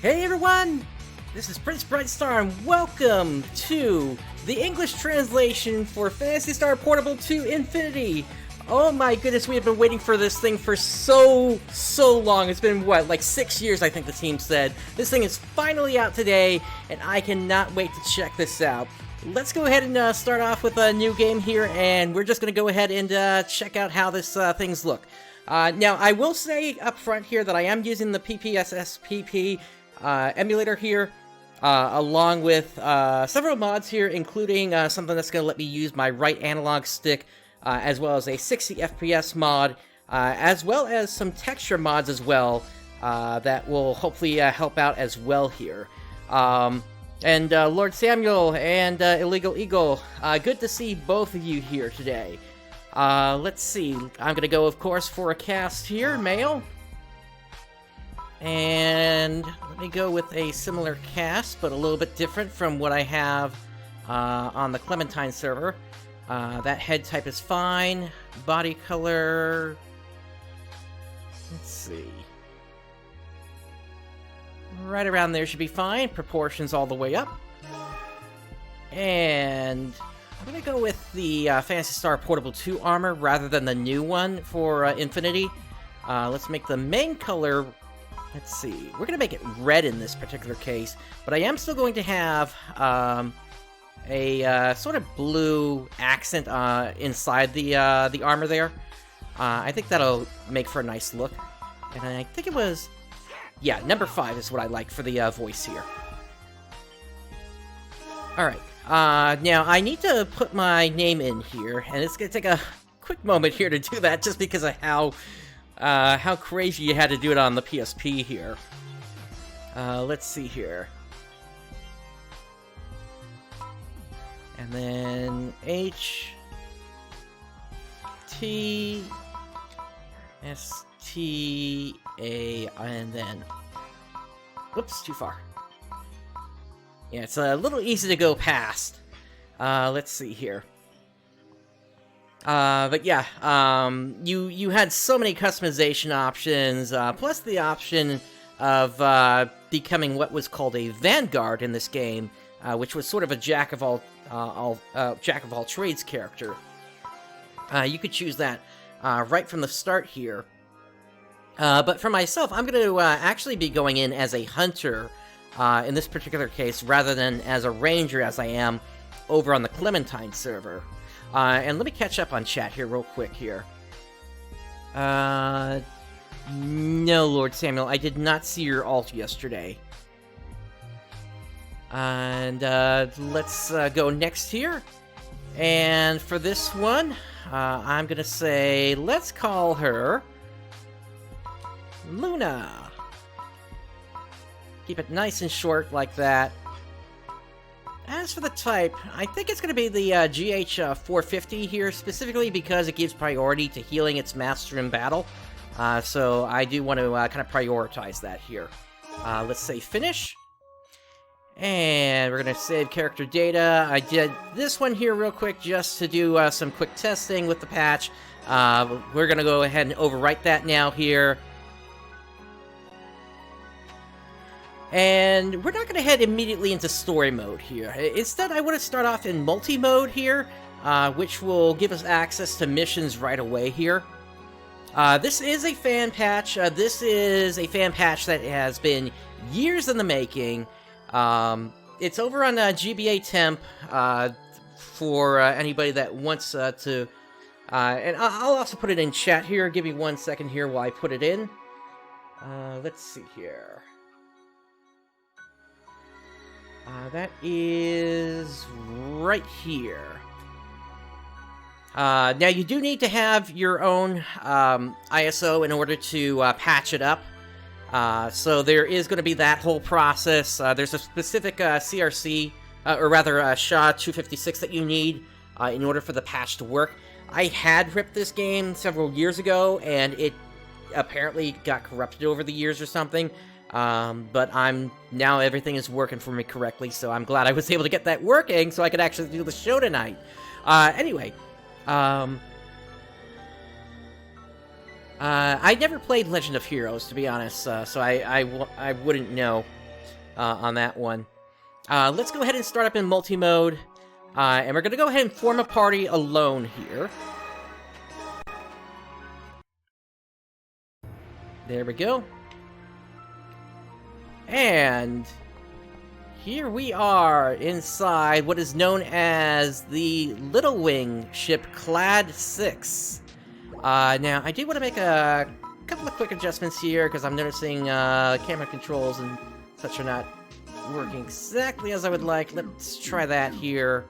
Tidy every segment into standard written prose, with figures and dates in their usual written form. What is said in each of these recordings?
Hey everyone! This is PrinceBrightstar and welcome to the English translation for Phantasy Star Portable 2 Infinity! Oh my goodness, we have been waiting for this thing for so long. It's been, what, like 6 years I think the team said. This thing is finally out today, and I cannot wait to check this out. Let's go ahead and start off with a new game here, and we're just going to go ahead and check out how this things look. Now, I will say up front here that I am using the PPSSPP emulator here, along with several mods here, including something that's going to let me use my right analog stick, as well as a 60 FPS mod, as well as some texture mods as well, that will hopefully help out as well here. And Lord Samuel and Illegal Eagle, good to see both of you here today. Let's see, I'm gonna go, of course, for a cast here, male. And let me go with a similar cast, but a little bit different from what I have on the Clementine server. That head type is fine. Body color... let's see. Right around there should be fine. Proportions all the way up. And I'm going to go with the Phantasy Star Portable 2 armor rather than the new one for Infinity. Let's make the main color... let's see. We're going to make it red in this particular case, but I am still going to have a sort of blue accent inside the armor there. I think that'll make for a nice look. And I think it was... yeah, number 5 is what I like for the voice here. Alright, now I need to put my name in here, and it's going to take a quick moment here to do that just because of how crazy you had to do it on the PSP here. Let's see here. And then H T S T A, and then whoops, too far. Yeah, it's a little easy to go past. Let's see here. But yeah, you had so many customization options, plus the option of becoming what was called a Vanguard in this game, which was sort of a jack of all trades character. You could choose that right from the start here. But for myself, I'm going to actually be going in as a hunter in this particular case, rather than as a ranger as I am over on the Clementine server. And let me catch up on chat here real quick here. No, Lord Samuel, I did not see your alt yesterday. And let's go next here. And for this one, I'm going to say, let's call her Luna. Keep it nice and short like that. As for the type, I think it's going to be the GH450 here, specifically because it gives priority to healing its master in battle. So I do want to kind of prioritize that here. Let's say finish. And we're going to save character data. I did this one here real quick just to do some quick testing with the patch. We're going to go ahead and overwrite that now here. And we're not going to head immediately into story mode here. Instead, I want to start off in multi-mode here, which will give us access to missions right away here. This is a fan patch. This is a fan patch that has been years in the making. It's over on GBA Temp for anybody that wants to... and I'll also put it in chat here. Give me 1 second here while I put it in. Let's see here. That is right here. Now, you do need to have your own ISO in order to patch it up. So there is going to be that whole process. There's a specific CRC, or rather SHA-256 that you need in order for the patch to work. I had ripped this game several years ago, and it apparently got corrupted over the years or something. But now everything is working for me correctly, so I'm glad I was able to get that working so I could actually do the show tonight. Anyway, I never played Legend of Heroes, to be honest, so I wouldn't know. on that one. Let's go ahead and start up in multi-mode. And we're going to go ahead and form a party alone here. There we go. And here we are inside what is known as the Little Wing ship Clad 6. Now, I do want to make a couple of quick adjustments here, because I'm noticing camera controls and such are not working exactly as I would like. Let's try that here.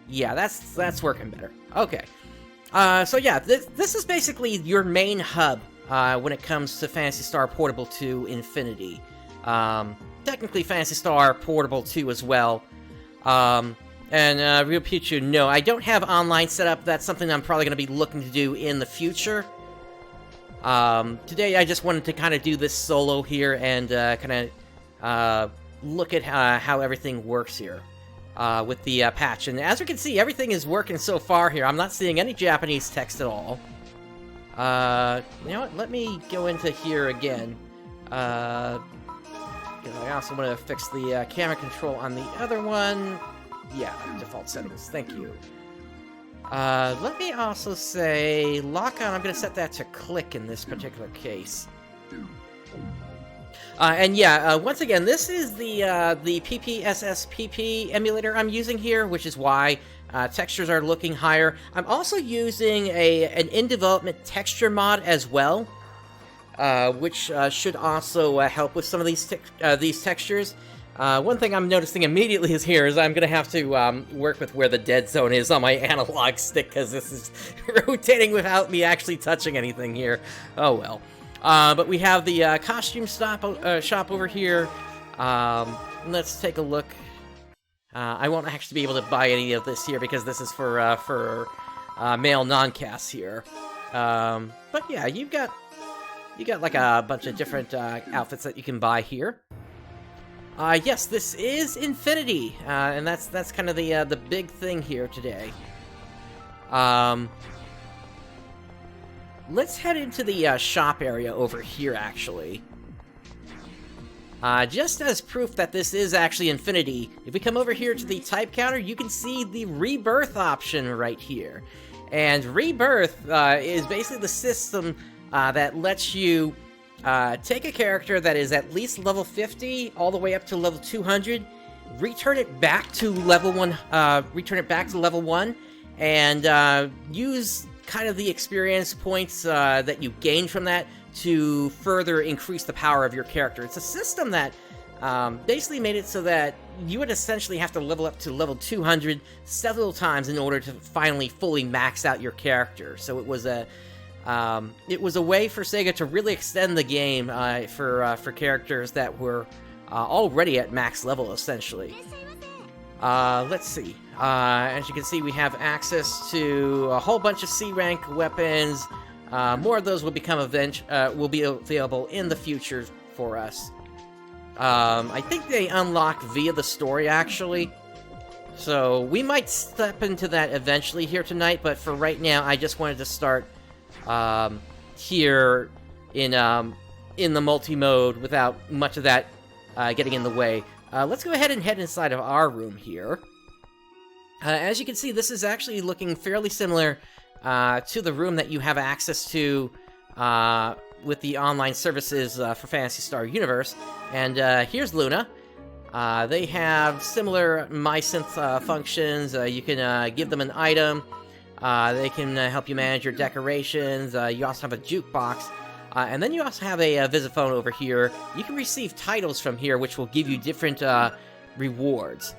Yeah, that's working better. Okay. So yeah, this is basically your main hub when it comes to Phantasy Star Portable 2 Infinity. Technically Phantasy Star Portable 2 as well. And Real Pichu, no, I don't have online set up. That's something I'm probably going to be looking to do in the future. Today I just wanted to kind of do this solo here and kind of look at how everything works here. With the patch. And as you can see, everything is working so far here. I'm not seeing any Japanese text at all. You know what? Let me go into here again. I also want to fix the camera control on the other one. Yeah, default settings. Thank you. Let me also say lock on. I'm going to set that to click in this particular case. And yeah, once again, this is the PPSSPP emulator I'm using here, which is why textures are looking higher. I'm also using an in-development texture mod as well, which should also help with some of these textures. One thing I'm noticing immediately is I'm going to have to work with where the dead zone is on my analog stick, because this is rotating without me actually touching anything here. Oh well. But we have the costume shop over here. Let's take a look. I won't actually be able to buy any of this here because this is for male non-casts here. But yeah, you got like a bunch of different outfits that you can buy here. Yes, this is Infinity, and that's kind of the big thing here today. Let's head into the shop area over here, actually. Just as proof that this is actually Infinity, if we come over here to the type counter, you can see the Rebirth option right here. And Rebirth is basically the system that lets you take a character that is at least level 50 all the way up to level 200, return it back to level 1, and use kind of the experience points that you gain from that to further increase the power of your character. It's a system that basically made it so that you would essentially have to level up to level 200 several times in order to finally fully max out your character. So it was a way for Sega to really extend the game for characters that were already at max level, essentially. Let's see. As you can see, we have access to a whole bunch of C-rank weapons. More of those will will be available in the future for us. I think they unlock via the story, actually. So we might step into that eventually here tonight, but for right now, I just wanted to start here in the multi-mode without much of that getting in the way. Let's go ahead and head inside of our room here. As you can see, this is actually looking fairly similar to the room that you have access to with the online services for Phantasy Star Universe. And here's Luna. They have similar MySynth functions. You can give them an item. They can help you manage your decorations. You also have a jukebox. And then you also have a Visiphone over here. You can receive titles from here, which will give you different rewards.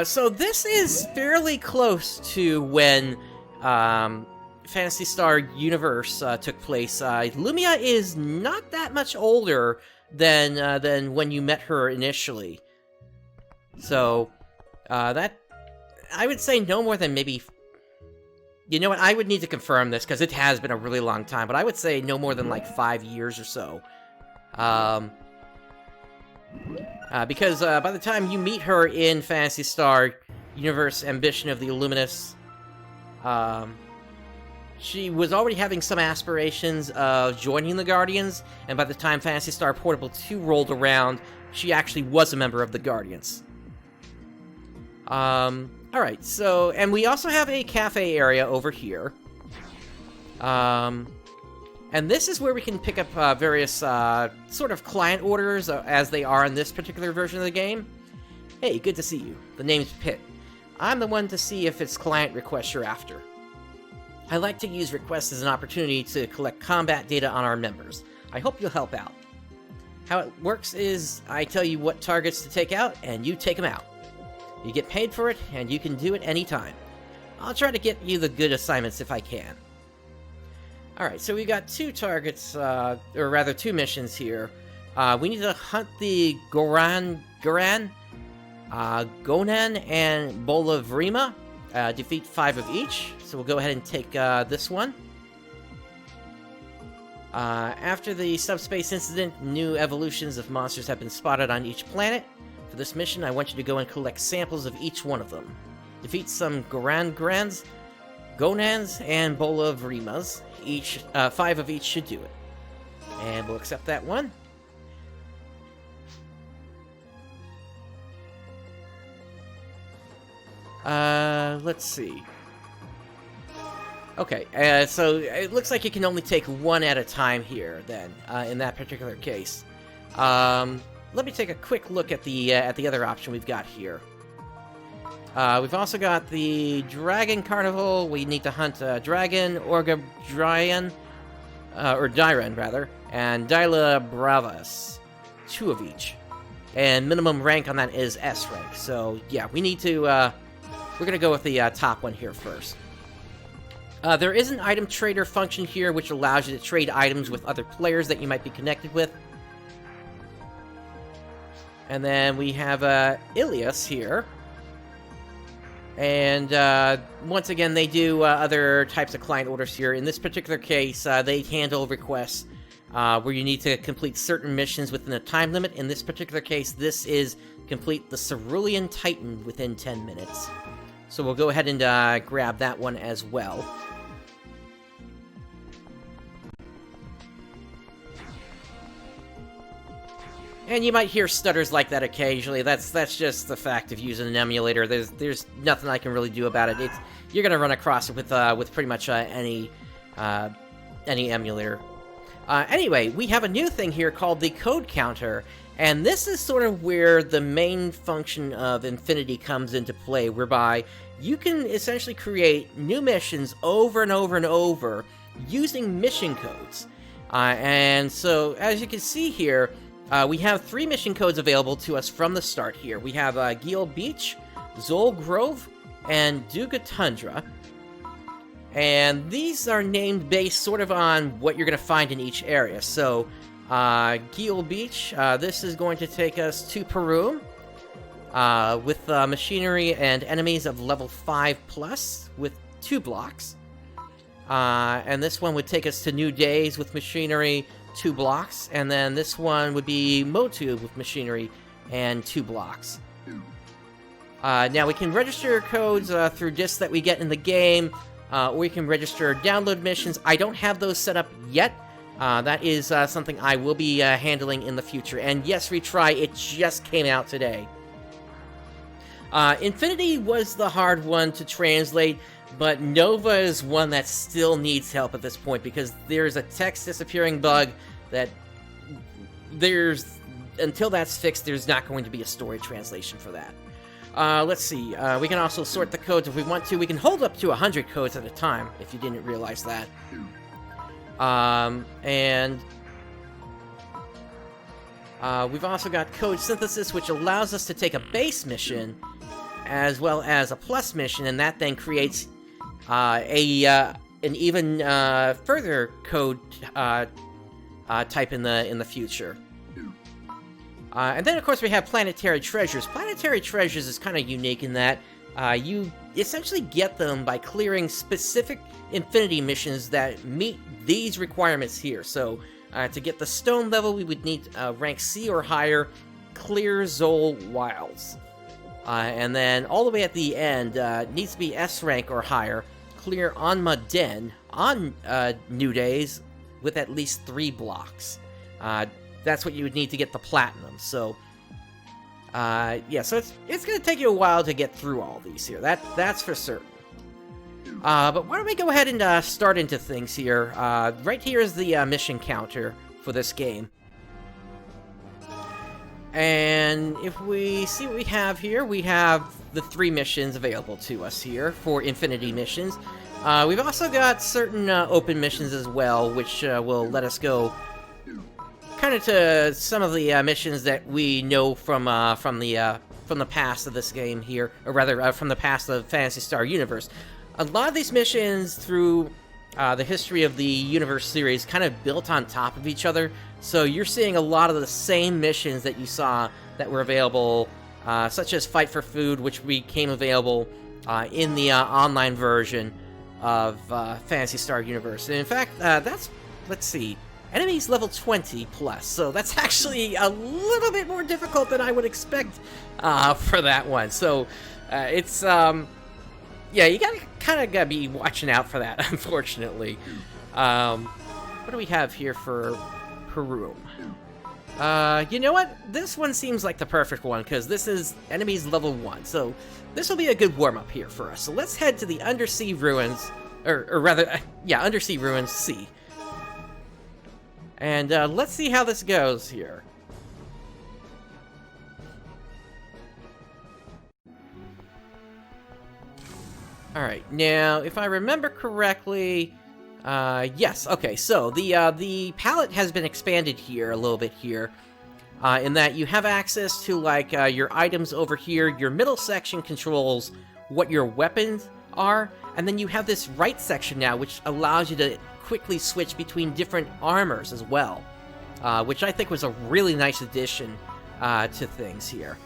So this is fairly close to when Phantasy Star Universe took place. Lumia is not that much older than when you met her initially. So that I would say no more than maybe. You know what? I would need to confirm this because it has been a really long time, but I would say no more than like 5 years or so. Because by the time you meet her in Phantasy Star Universe Ambition of the Illuminous, She was already having some aspirations of joining the Guardians, and by the time Phantasy Star Portable 2 rolled around, she actually was a member of the Guardians. Alright, so, and we also have a cafe area over here. And this is where we can pick up various sort of client orders as they are in this particular version of the game. Hey, good to see you. The name's Pit. I'm the one to see if it's client requests you're after. I like to use requests as an opportunity to collect combat data on our members. I hope you'll help out. How it works is I tell you what targets to take out, and you take them out. You get paid for it, and you can do it anytime. I'll try to get you the good assignments if I can. Alright, so we got 2 targets, or rather 2 missions here. We need to hunt the Gonan, and Bolavrima. Defeat 5 of each, so we'll go ahead and take this one. After the subspace incident, new evolutions of monsters have been spotted on each planet. For this mission, I want you to go and collect samples of each one of them. Defeat some Gonans, and Bolavrimas. 5 of each should do it. And we'll accept that one. Let's see. Okay, so it looks like you can only take one at a time here, then, in that particular case. Let me take a quick look at the other option we've got here. We've also got the Dragon Carnival. We need to hunt Dragon, Orgadryan, or Dyran, rather, and Dyla Bravas. 2 of each. And minimum rank on that is S rank, so yeah, we need to, we're gonna go with the top one here first. There is an item trader function here, which allows you to trade items with other players that you might be connected with. And then we have Ilias here. And once again, they do other types of client orders here. In this particular case, they handle requests where you need to complete certain missions within a time limit. In this particular case, this is complete the Cerulean Titan within 10 minutes. So we'll go ahead and grab that one as well. And you might hear stutters like that occasionally. That's just the fact of using an emulator. There's nothing I can really do about it. You're gonna run across it with pretty much any emulator. Anyway, we have a new thing here called the code counter, and this is sort of where the main function of Infinity comes into play, whereby you can essentially create new missions over and over and over using mission codes. And so, as you can see here, we have 3 mission codes available to us from the start here. We have Geel Beach, Zol Grove, and Duga Tundra. And these are named based sort of on what you're going to find in each area. So, Geel Beach, this is going to take us to Peru, with machinery and enemies of level 5+, with 2 blocks. And this one would take us to New Days with machinery, 2 blocks, and then this one would be Motu with machinery and 2 blocks. Now we can register codes through discs that we get in the game, or we can register download missions. I don't have those set up yet. That is something I will be handling in the future. And yes, Retry, it just came out today. Infinity was the hard one to translate, but Nova is one that still needs help at this point, because there's a text disappearing bug that until that's fixed, there's not going to be a story translation for that. Let's see, we can also sort the codes if we want to. We can hold up to 100 codes at a time, if you didn't realize that. We've also got code synthesis, which allows us to take a base mission as well as a plus mission, and that then creates an even further code type in the future. And then, of course, we have Planetary Treasures. Planetary Treasures is kind of unique in that you essentially get them by clearing specific Infinity missions that meet these requirements here. So, to get the stone level, we would need rank C or higher, clear Zol Wilds. And then, all the way at the end, needs to be S rank or higher, clear Onma Den on new days with at least 3 blocks. That's what you would need to get the platinum. So, yeah, so it's going to take you a while to get through all these here. That's for certain. But why don't we go ahead and start into things here. Right here is the mission counter for this game. And if we see what we have here, we have the 3 missions available to us here for Infinity missions. We've also got certain open missions as well, which will let us go kind of to some of the missions that we know from the past of this game here, or rather from the past of Phantasy Star Universe. A lot of these missions through the history of the Universe series kind of built on top of each other, so you're seeing a lot of the same missions that you saw that were available, such as Fight for Food, which became available in the online version of Phantasy Star Universe. And in fact, that's, let's see, enemies level 20 plus, so that's actually a little bit more difficult than I would expect for that one. So it's, yeah, you gotta be watching out for that, unfortunately. What do we have here for Peru? You know what? This one seems like the perfect one, because this is enemies level 1, so this will be a good warm-up here for us. So let's head to the Undersea Ruins, or rather, yeah, Undersea Ruins C. And let's see how this goes here. Alright, now, if I remember correctly, yes, okay, so the palette has been expanded here a little bit here, in that you have access to, like, your items over here. Your middle section controls what your weapons are, and then you have this right section now, which allows you to quickly switch between different armors as well, which I think was a really nice addition to things here.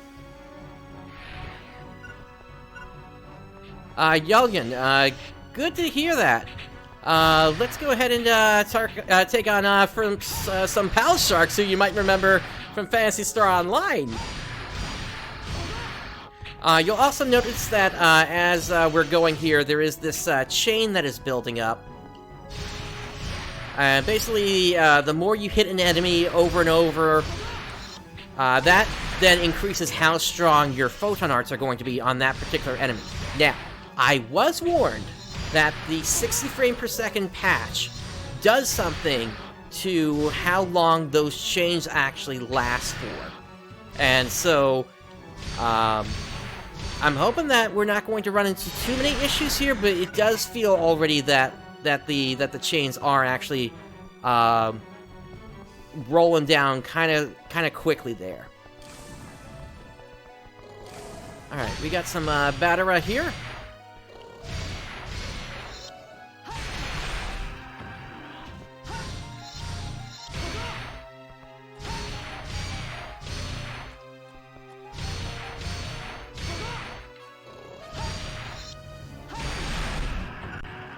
Yullian, good to hear that. Let's go ahead and take on some Pal Sharks who you might remember from Phantasy Star Online. You'll also notice that as we're going here, there is this chain that is building up. Basically, the more you hit an enemy over and over, that then increases how strong your photon arts are going to be on that particular enemy. Now, I was warned that the 60 frame per second patch does something to how long those chains actually last for. And so, I'm hoping that we're not going to run into too many issues here, but it does feel already that the chains are actually rolling down kind of quickly there. All right, we got some Batara here.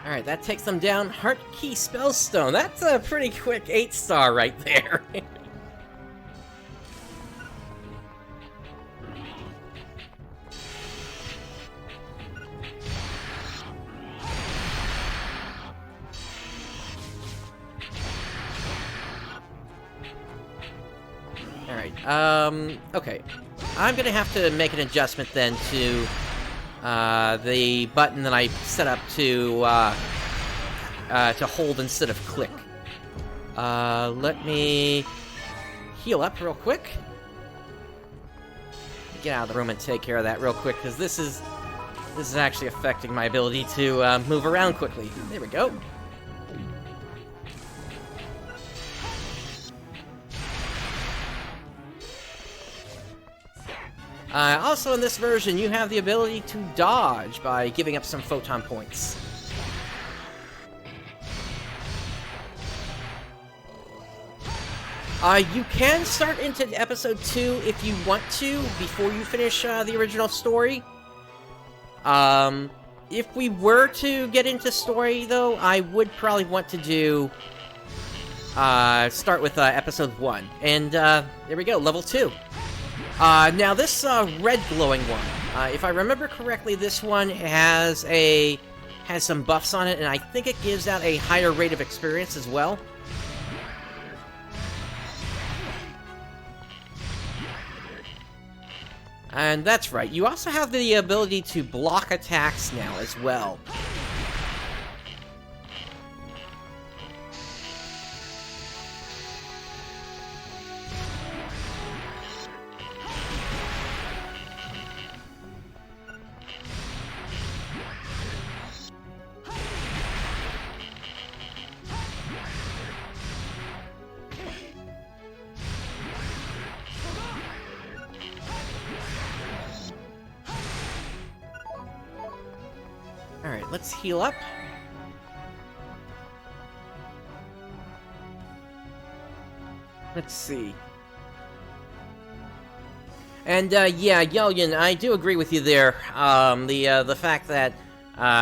Alright, that takes them down. Heart Key Spellstone. That's a pretty quick 8-star right there. Alright, okay. I'm gonna have to make an adjustment then to the button that I set up to hold instead of click. Let me heal up real quick. Get out of the room and take care of that real quick, because this is actually affecting my ability to move around quickly. There we go. Also in this version, you have the ability to dodge by giving up some photon points. You can start into episode 2 if you want to, before you finish the original story. If we were to get into story, though, I would probably want to do start with episode 1. And there we go, level 2. Now this red glowing one, if I remember correctly, this one has has some buffs on it, and I think it gives out a higher rate of experience as well. And that's right, you also have the ability to block attacks now as well. Alright, let's heal up. Let's see. And, yeah, Yellian, I do agree with you there. The fact that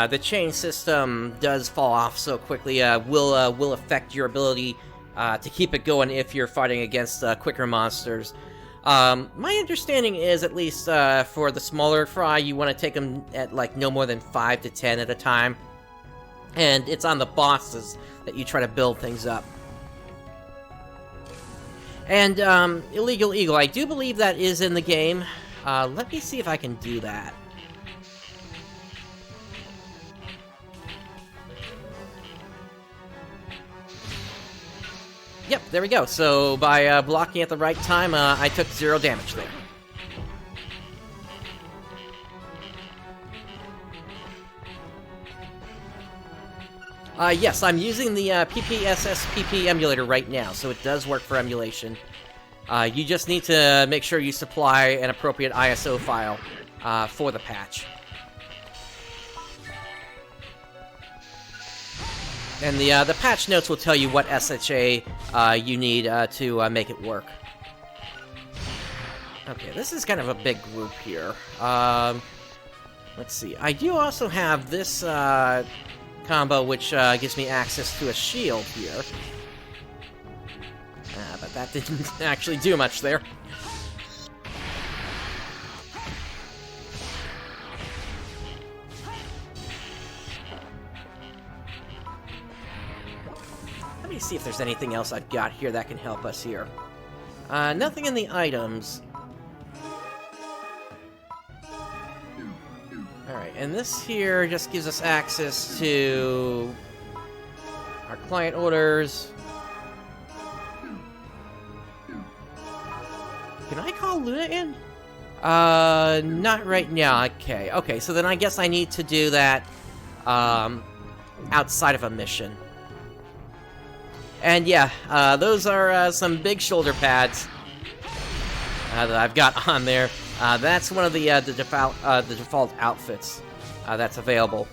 the chain system does fall off so quickly will affect your ability to keep it going if you're fighting against quicker monsters. My understanding is, at least for the smaller fry, you want to take them at like no more than 5 to 10 at a time. And it's on the bosses that you try to build things up. And Illegal Eagle, I do believe that is in the game. Let me see if I can do that. Yep, there we go. So by blocking at the right time, I took 0 damage there. Yes, I'm using the PPSSPP emulator right now, so it does work for emulation. You just need to make sure you supply an appropriate ISO file for the patch. And the patch notes will tell you what SHA you need to make it work. Okay, this is kind of a big group here. Let's see. I do also have this combo, which gives me access to a shield here. But that didn't actually do much there. Let me see if there's anything else I've got here that can help us here. Nothing in the items. Alright, and this here just gives us access to our client orders. Can I call Luna in? Not right now. Okay, so then I guess I need to do that outside of a mission. And yeah, those are some big shoulder pads that I've got on there. That's one of the default outfits that's available.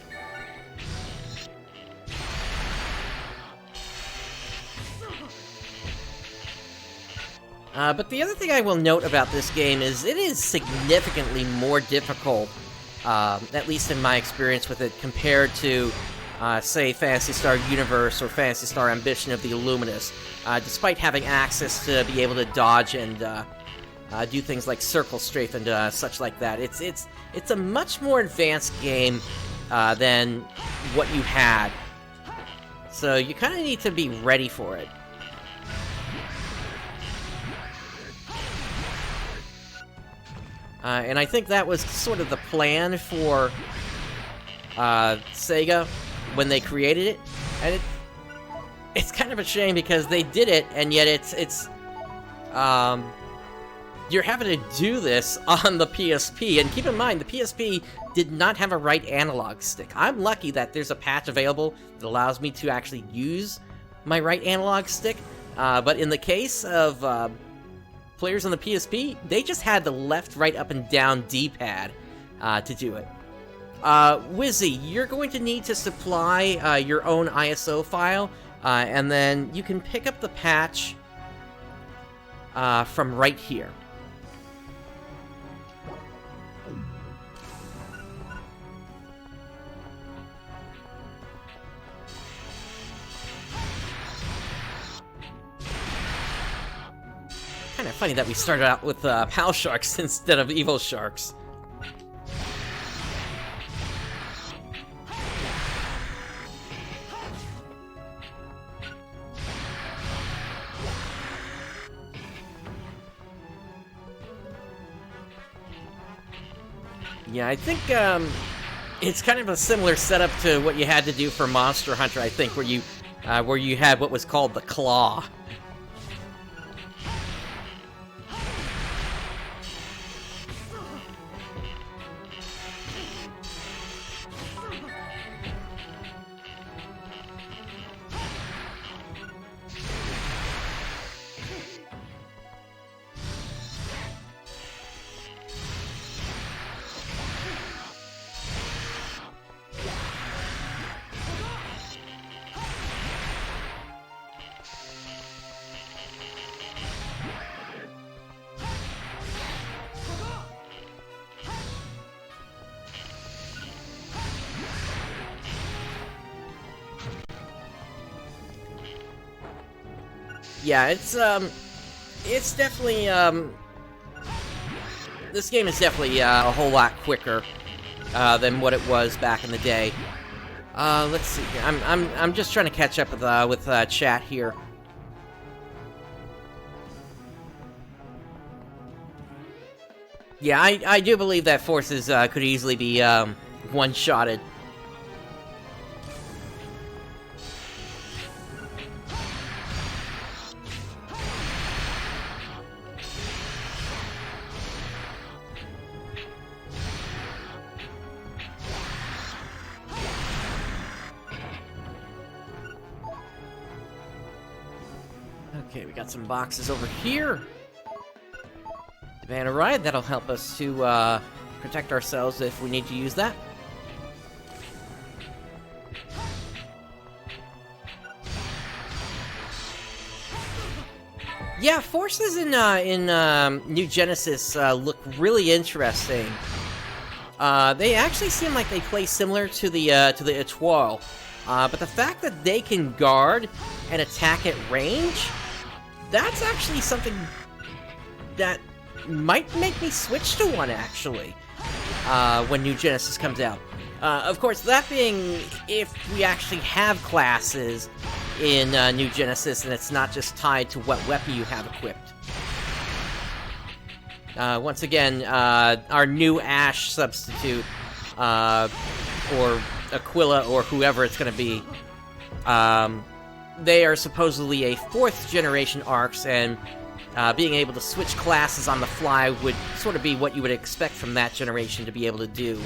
But the other thing I will note about this game is it is significantly more difficult, at least in my experience with it, compared to say, Phantasy Star Universe or Phantasy Star Ambition of the Illuminous, despite having access to be able to dodge and do things like circle strafe and such like that. It's a much more advanced game than what you had, so you kind of need to be ready for it. And I think that was sort of the plan for Sega when they created it, and it's kind of a shame because they did it, and yet it's you're having to do this on the PSP, and keep in mind the PSP did not have a right analog stick. I'm lucky that there's a patch available that allows me to actually use my right analog stick, but in the case of players on the PSP, they just had the left, right, up, and down D-pad to do it. Wizzy, you're going to need to supply your own ISO file, and then you can pick up the patch from right here. Kind of funny that we started out with PAL Sharks instead of Evil Sharks. Yeah, I think it's kind of a similar setup to what you had to do for Monster Hunter, I think, where you had what was called the Claw. Yeah, it's definitely, this game is definitely, a whole lot quicker, than what it was back in the day. Let's see here. I'm just trying to catch up with chat here. Yeah, I do believe that forces, could easily be, one-shotted. Okay, we got some boxes over here. Demand a ride, that'll help us to protect ourselves if we need to use that. Yeah, forces in New Genesis look really interesting. They actually seem like they play similar to the Étoile, but the fact that they can guard and attack at range, that's actually something that might make me switch to one, actually, when New Genesis comes out. Of course, that being if we actually have classes in New Genesis and it's not just tied to what weapon you have equipped. Once again, our new Ash substitute, or Aquila, or whoever it's going to be, they are supposedly a 4th generation ARCs, and being able to switch classes on the fly would sort of be what you would expect from that generation to be able to do.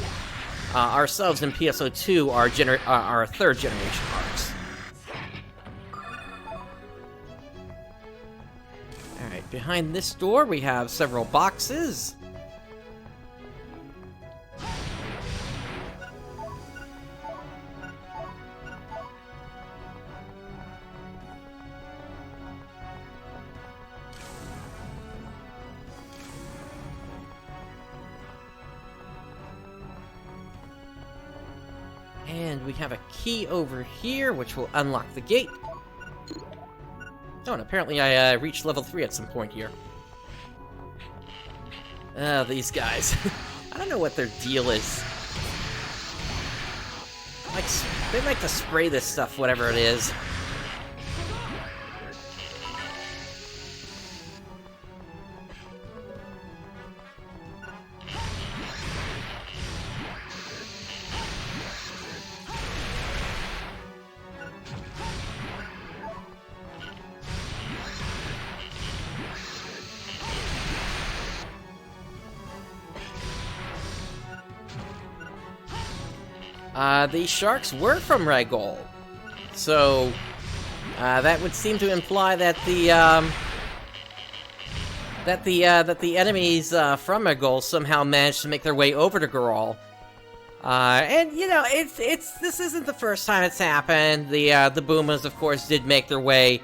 Ourselves in PSO2 are 3rd generation ARCs. Alright, behind this door we have several boxes. And we have a key over here, which will unlock the gate. Oh, and apparently I reached level 3 at some point here. These guys. I don't know what their deal is. Like, they like to spray this stuff, whatever it is. These sharks were from Ragol, so that would seem to imply that the enemies from Ragol somehow managed to make their way over to Geralt. And you know, this isn't the first time it's happened. The Boomas, of course, did make their way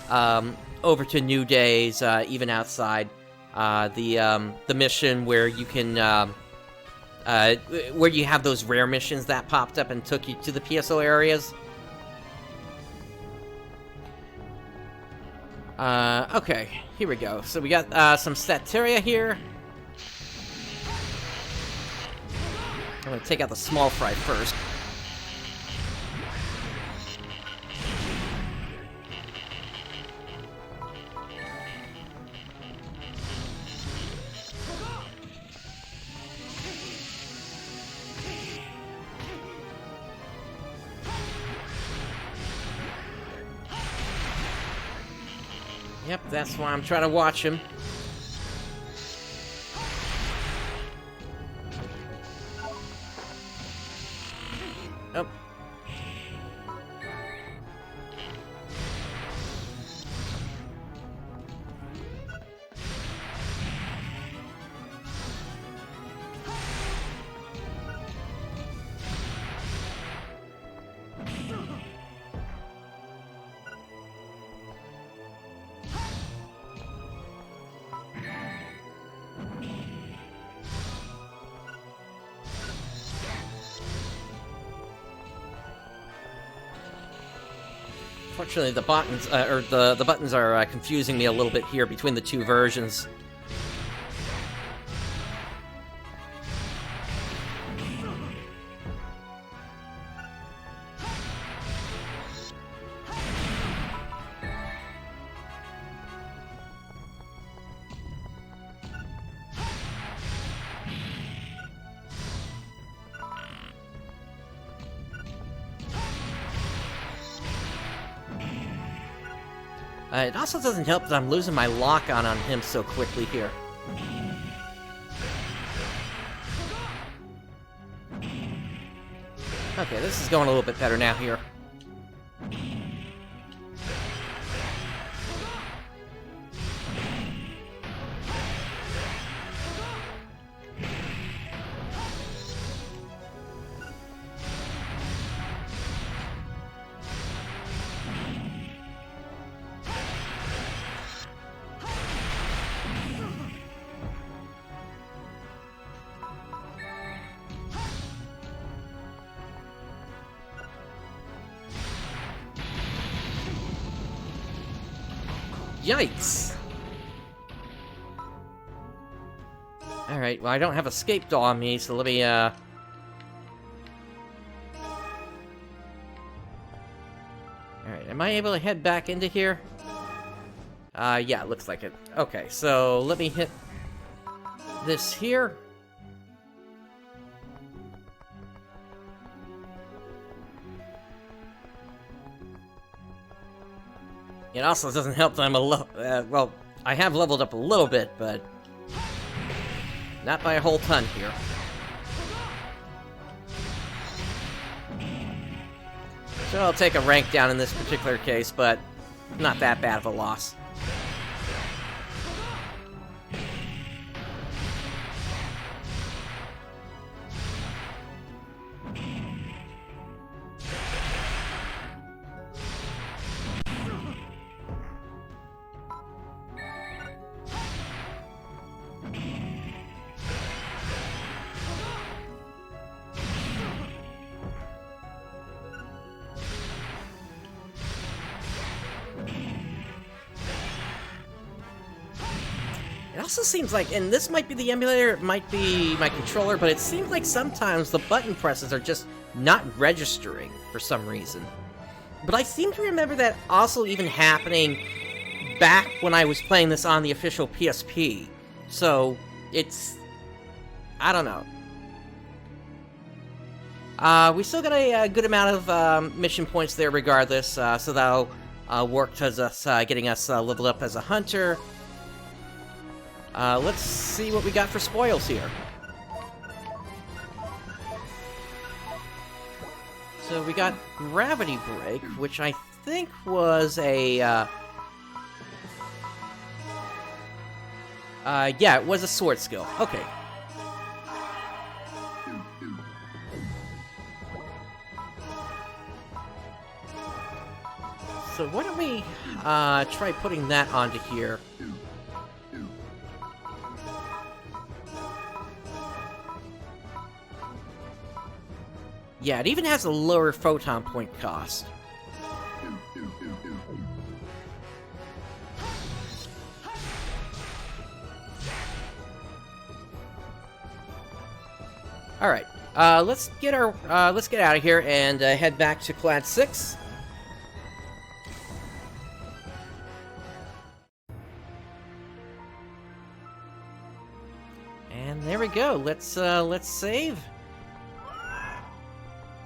over to New Days, even outside the mission where you can. Where you have those rare missions that popped up and took you to the PSO areas. Okay, here we go. So we got some Stateria here. I'm gonna take out the small fry first. Yep, that's why I'm trying to watch him. Oh. Unfortunately, the buttons the buttons are confusing me a little bit here between the two versions. It also doesn't help that I'm losing my lock-on on him so quickly here. Okay, this is going a little bit better now here. Yikes! Alright, well I don't have escaped on me, so let me, Alright, am I able to head back into here? Yeah, it looks like it. Okay, so let me hit this here. It also doesn't help that I'm well, I have leveled up a little bit, but not by a whole ton here. So I'll take a rank down in this particular case, but not that bad of a loss. It also seems like, and this might be the emulator, it might be my controller, but it seems like sometimes the button presses are just not registering for some reason. But I seem to remember that also even happening back when I was playing this on the official PSP. So, it's... I don't know. We still got a good amount of mission points there regardless, so that'll work towards us getting us leveled up as a hunter. Let's see what we got for spoils here. So we got Gravity Break, which I think was a, yeah, it was a sword skill. Okay. So why don't we, try putting that onto here. Yeah, it even has a lower photon point cost. Alright, let's get out of here and head back to Clad 6. And there we go. Let's save.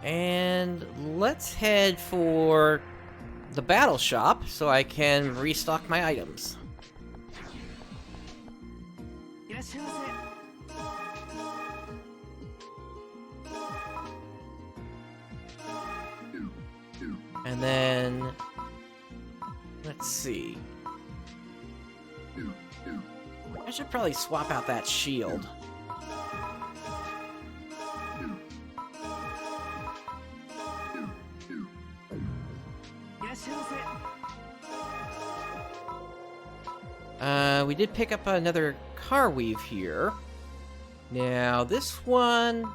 And let's head for the battle shop so I can restock my items. And then, let's see. I should probably swap out that shield. We did pick up another car weave here. Now, this one...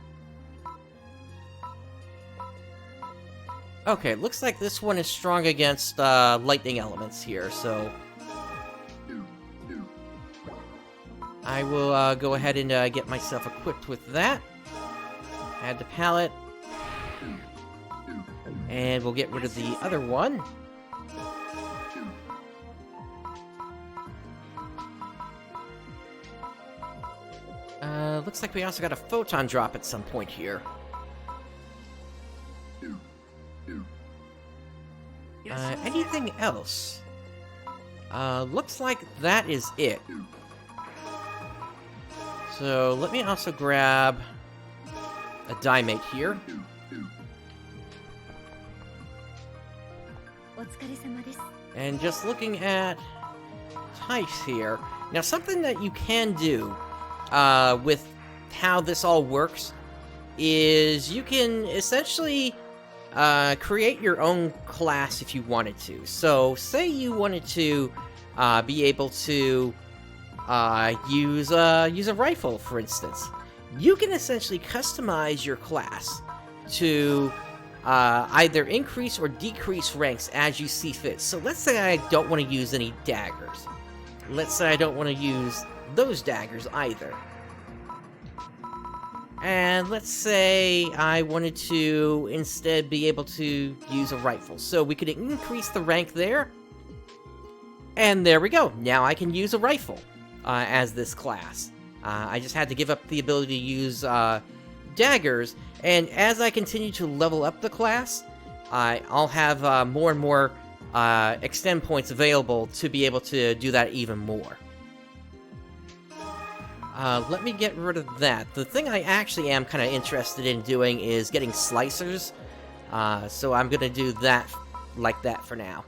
Okay, looks like this one is strong against lightning elements here, so... I will go ahead and get myself equipped with that. Add the pallet. And we'll get rid of the other one. Looks like we also got a photon drop at some point here. Anything else? Looks like that is it. So, let me also grab a diemate here. And just looking at types here. Now, something that you can do with how this all works is you can essentially create your own class if you wanted to. So, say you wanted to be able to use a rifle, for instance. You can essentially customize your class to either increase or decrease ranks as you see fit. So let's say I don't want to use any daggers. Let's say I don't want to use those daggers either. And let's say I wanted to instead be able to use a rifle. So we could increase the rank there. And there we go. Now I can use a rifle as this class. I just had to give up the ability to use daggers. And as I continue to level up the class, I'll have more and more extend points available to be able to do that even more. Let me get rid of that. The thing I actually am kind of interested in doing is getting slicers. So I'm going to do that like that for now.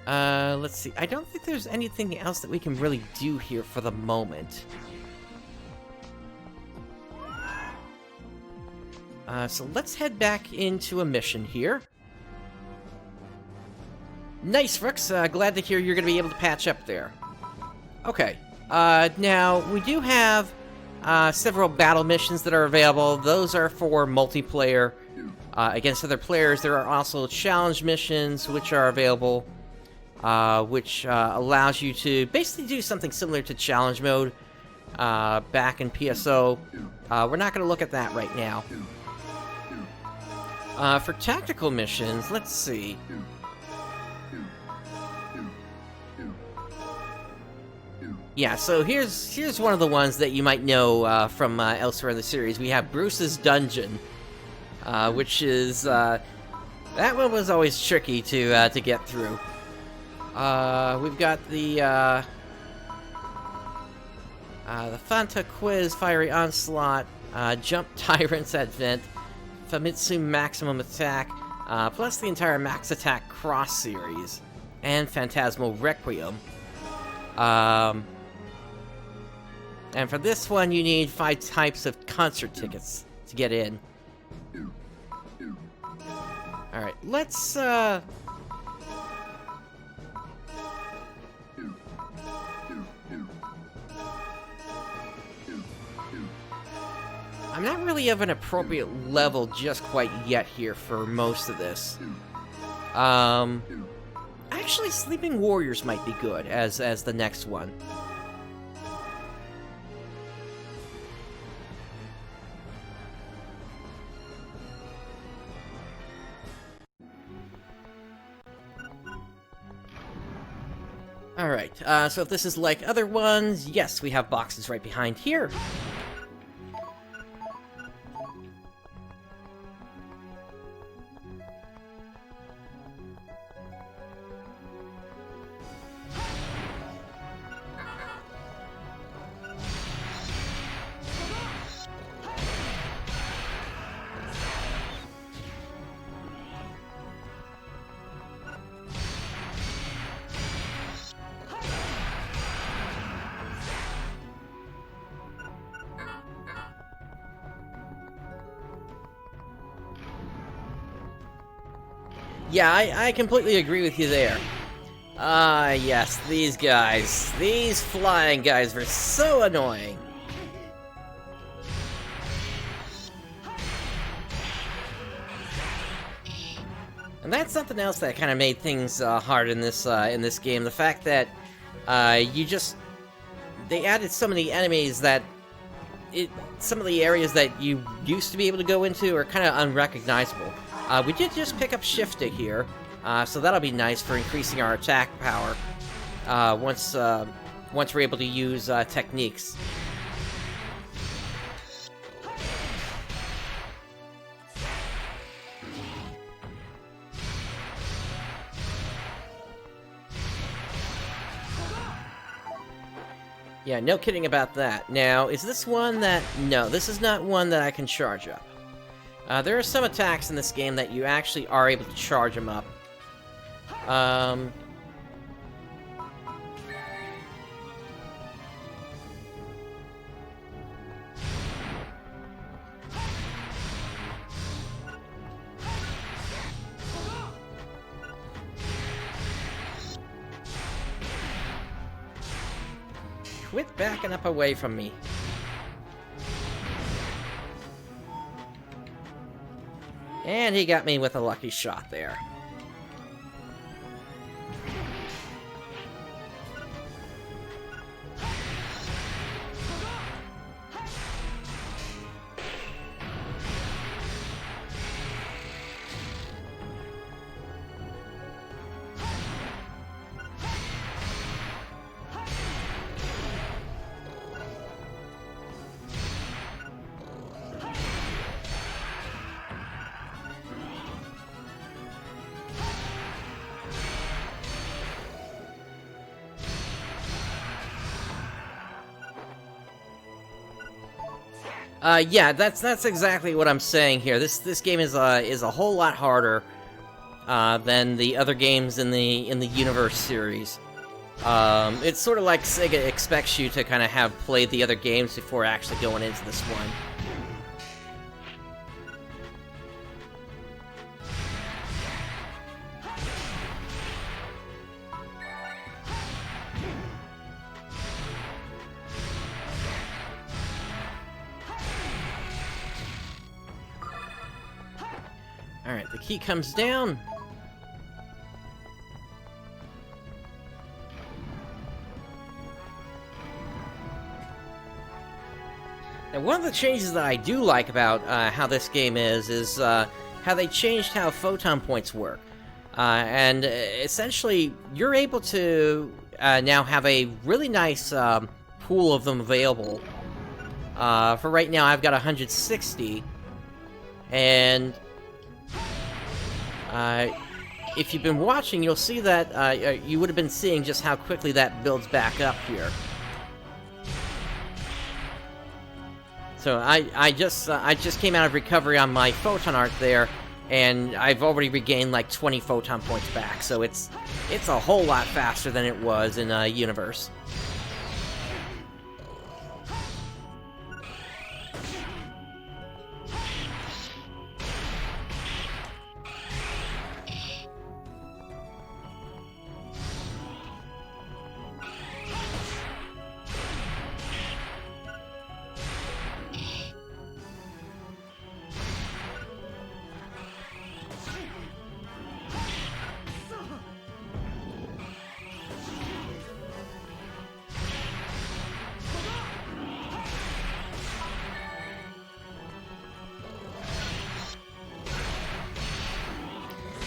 Let's see. I don't think there's anything else that we can really do here for the moment. So let's head back into a mission here. Nice, Rooks. Glad to hear you're going to be able to patch up there. Okay. Now, we do have several battle missions that are available. Those are for multiplayer against other players. There are also challenge missions which are available, which allows you to basically do something similar to challenge mode back in PSO. We're not going to look at that right now. For tactical missions, let's see. Yeah, so here's one of the ones that you might know from elsewhere in the series. We have Bruce's Dungeon, which is that one was always tricky to get through. We've got the Fanta Quiz, Fiery Onslaught, Jump Tyrant's Advent, Famitsu Maximum Attack, plus the entire Max Attack Cross series, and Phantasmal Requiem. And for this one, you need 5 types of concert tickets to get in. Alright, let's, I'm not really of an appropriate level just quite yet here for most of this. Actually, Sleeping Warriors might be good as the next one. Alright, so if this is like other ones, yes, we have boxes right behind here. Yeah, I completely agree with you there. Ah, yes, these guys. These flying guys were so annoying. And that's something else that kind of made things hard in this game. The fact that they added so many enemies that some of the areas that you used to be able to go into are kind of unrecognizable. We did just pick up Shifta here, so that'll be nice for increasing our attack power once we're able to use techniques. Yeah, no kidding about that. Now, is this one that... No, this is not one that I can charge up. There are some attacks in this game that you actually are able to charge them up. Quit backing up away from me. And he got me with a lucky shot there. Yeah, that's exactly what I'm saying here. This game is a whole lot harder than the other games in the Universe series. It's sort of like Sega expects you to kind of have played the other games before actually going into this one. Alright, the key comes down. Now, one of the changes that I do like about how this game is how they changed how photon points work. And essentially, you're able to now have a really nice pool of them available. For right now, I've got 160. And if you've been watching, you'll see that you would have been seeing just how quickly that builds back up here. So I just came out of recovery on my photon art there, and I've already regained like 20 photon points back. So it's a whole lot faster than it was in Universe.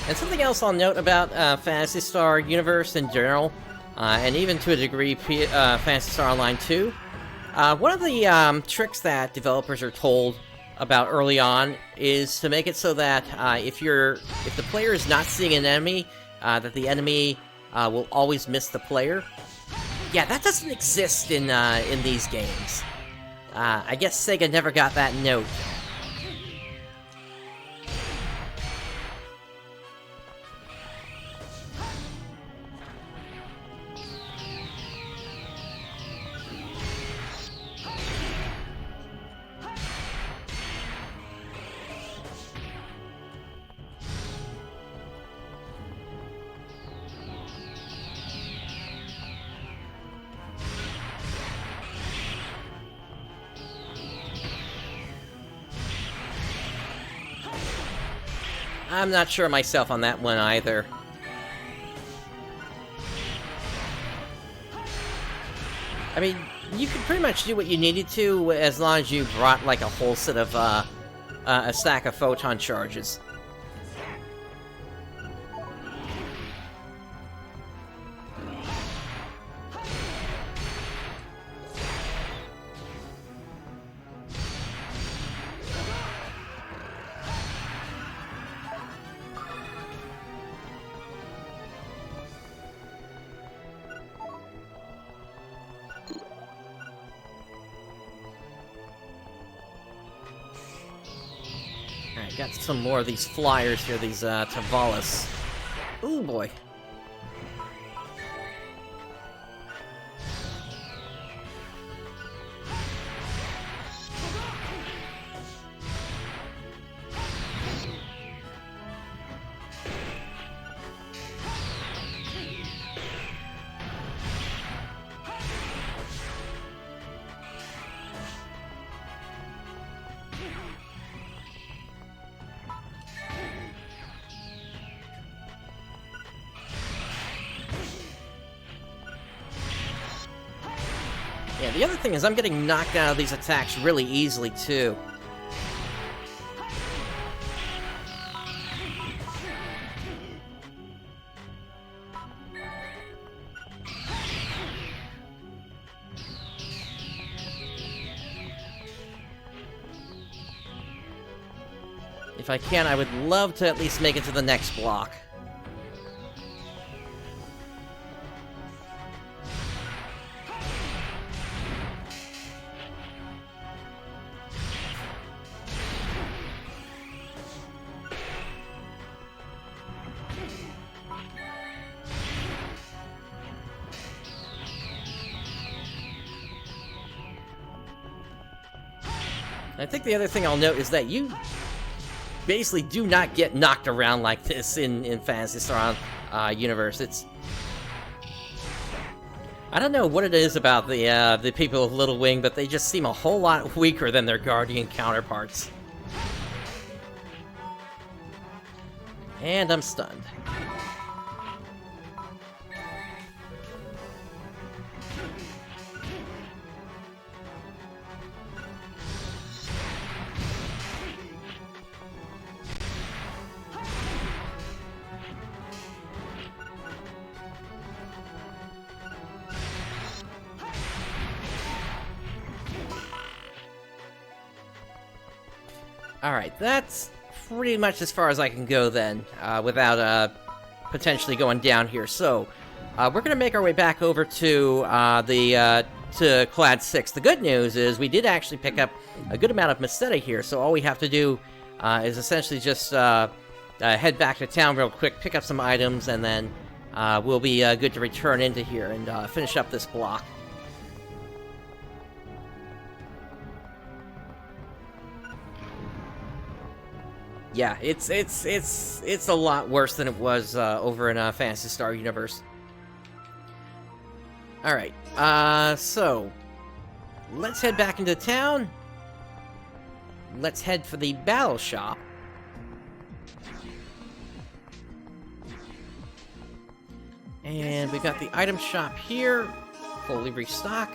And something else I'll note about Phantasy Star Universe in general, and even to a degree Phantasy Star Online 2, one of the tricks that developers are told about early on is to make it so that if the player is not seeing an enemy, that the enemy will always miss the player. Yeah, that doesn't exist in these games. I guess Sega never got that note. I'm not sure myself on that one either. I mean, you could pretty much do what you needed to as long as you brought like a whole set of a stack of photon charges. Alright, got some more of these flyers here, these Tavalis. Ooh boy. Yeah, the other thing is I'm getting knocked out of these attacks really easily, too. If I can, I would love to at least make it to the next block. I think the other thing I'll note is that you basically do not get knocked around like this in Phantasy Star universe. It's... I don't know what it is about the people of Little Wing, but they just seem a whole lot weaker than their Guardian counterparts. And I'm stunned. Alright, that's pretty much as far as I can go then, without potentially going down here. So, we're gonna make our way back over to to Clad 6. The good news is we did actually pick up a good amount of Masteta here, so all we have to do is essentially just head back to town real quick, pick up some items, and then we'll be good to return into here and finish up this block. Yeah, it's a lot worse than it was over in Phantasy Star universe. Alright, so let's head back into town. Let's head for the battle shop. And we've got the item shop here, fully restock.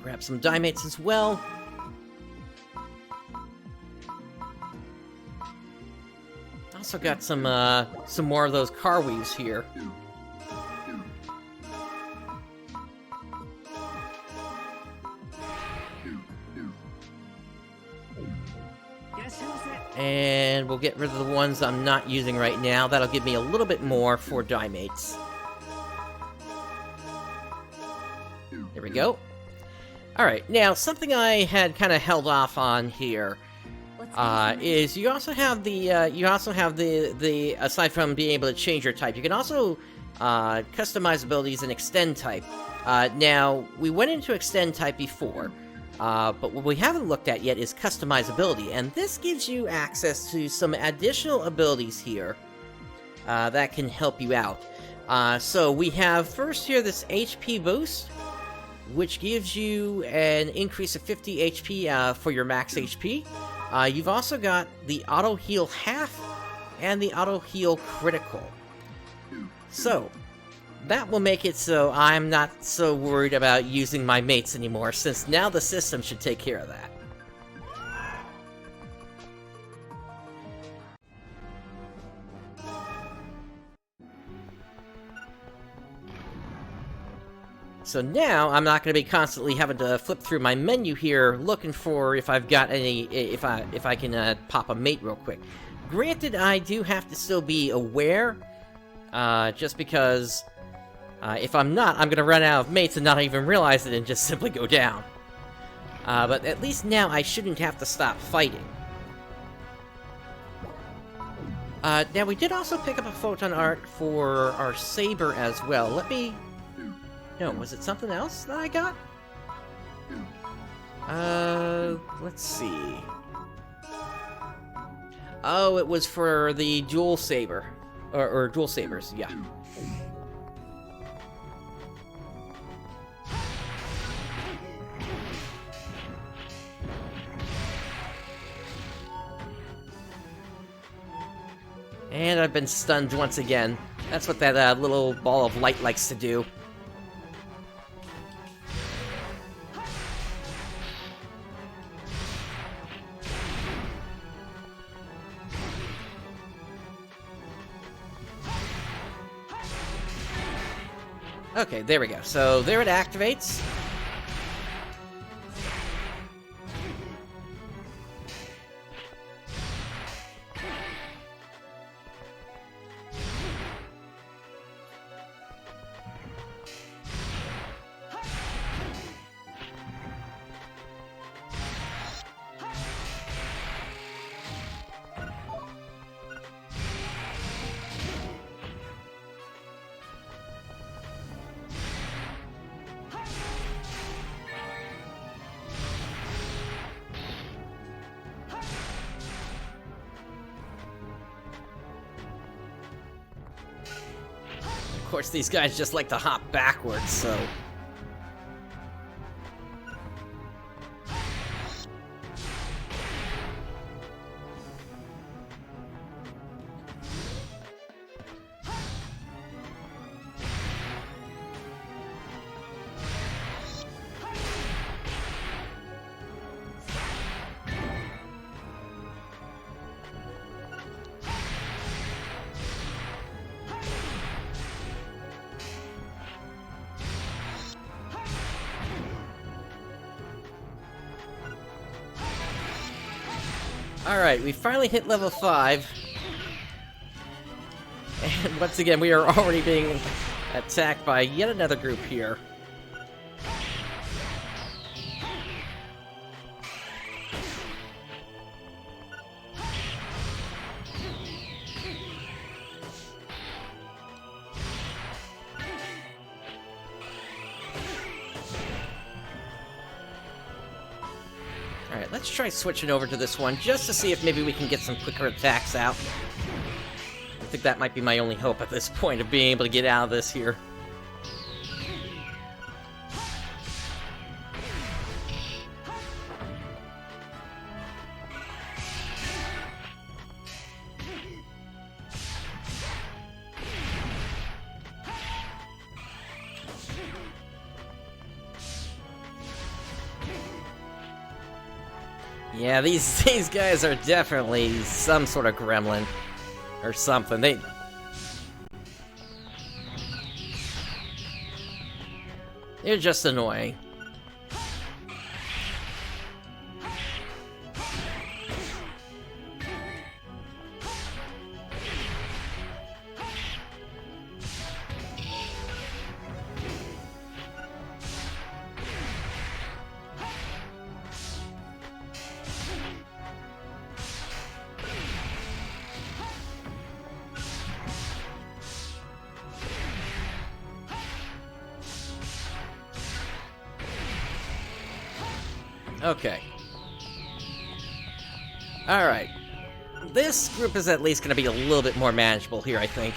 Grab some Dimates as well. Also got some more of those car weaves here. And we'll get rid of the ones I'm not using right now. That'll give me a little bit more for Dimates. There we go. Alright, now something I had kind of held off on here. Is you also have the aside from being able to change your type, you can also customize abilities and extend type. Now we went into extend type before, but what we haven't looked at yet is customizability, and this gives you access to some additional abilities here that can help you out. So we have first here this HP boost, which gives you an increase of 50 HP for your max HP. You've also got the auto heal half and the auto heal critical. So, that will make it so I'm not so worried about using my mates anymore, since now the system should take care of that. So now, I'm not going to be constantly having to flip through my menu here, looking for if I've got any, if I can pop a mate real quick. Granted, I do have to still be aware, just because if I'm not, I'm going to run out of mates and not even realize it and just simply go down. But at least now I shouldn't have to stop fighting. Now we did also pick up a photon art for our saber as well. Let me... No, was it something else that I got? Let's see. Oh, it was for the dual saber. Or dual sabers, yeah. And I've been stunned once again. That's what that little ball of light likes to do. Okay, there we go. So there it activates. Of course, these guys just like to hop backwards, so... Alright, we finally hit level 5. And once again, we are already being attacked by yet another group here. Alright, let's try switching over to this one, just to see if maybe we can get some quicker attacks out. I think that might be my only hope at this point of being able to get out of this here. Yeah, these guys are definitely some sort of gremlin. Or something. They're just annoying. Okay. Alright. This group is at least going to be a little bit more manageable here, I think.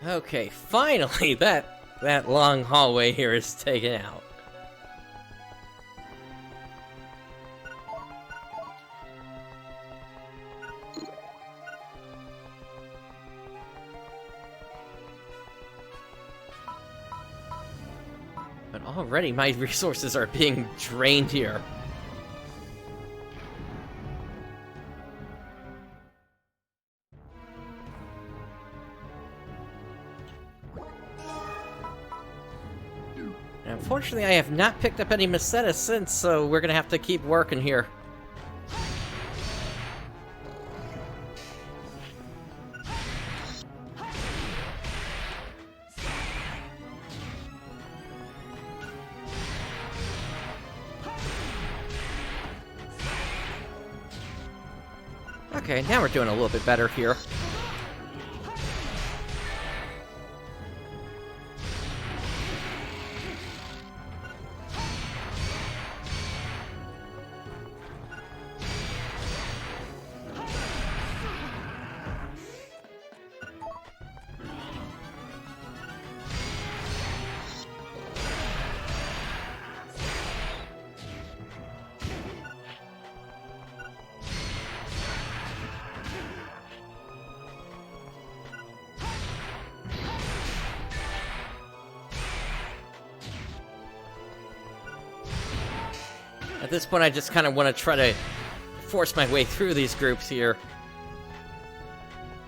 Okay, finally, that long hallway here is taken out. But already my resources are being drained here. Unfortunately, I have not picked up any Meseta since, so we're gonna have to keep working here. Okay, now we're doing a little bit better here. At this point, I just kind of want to try to force my way through these groups here.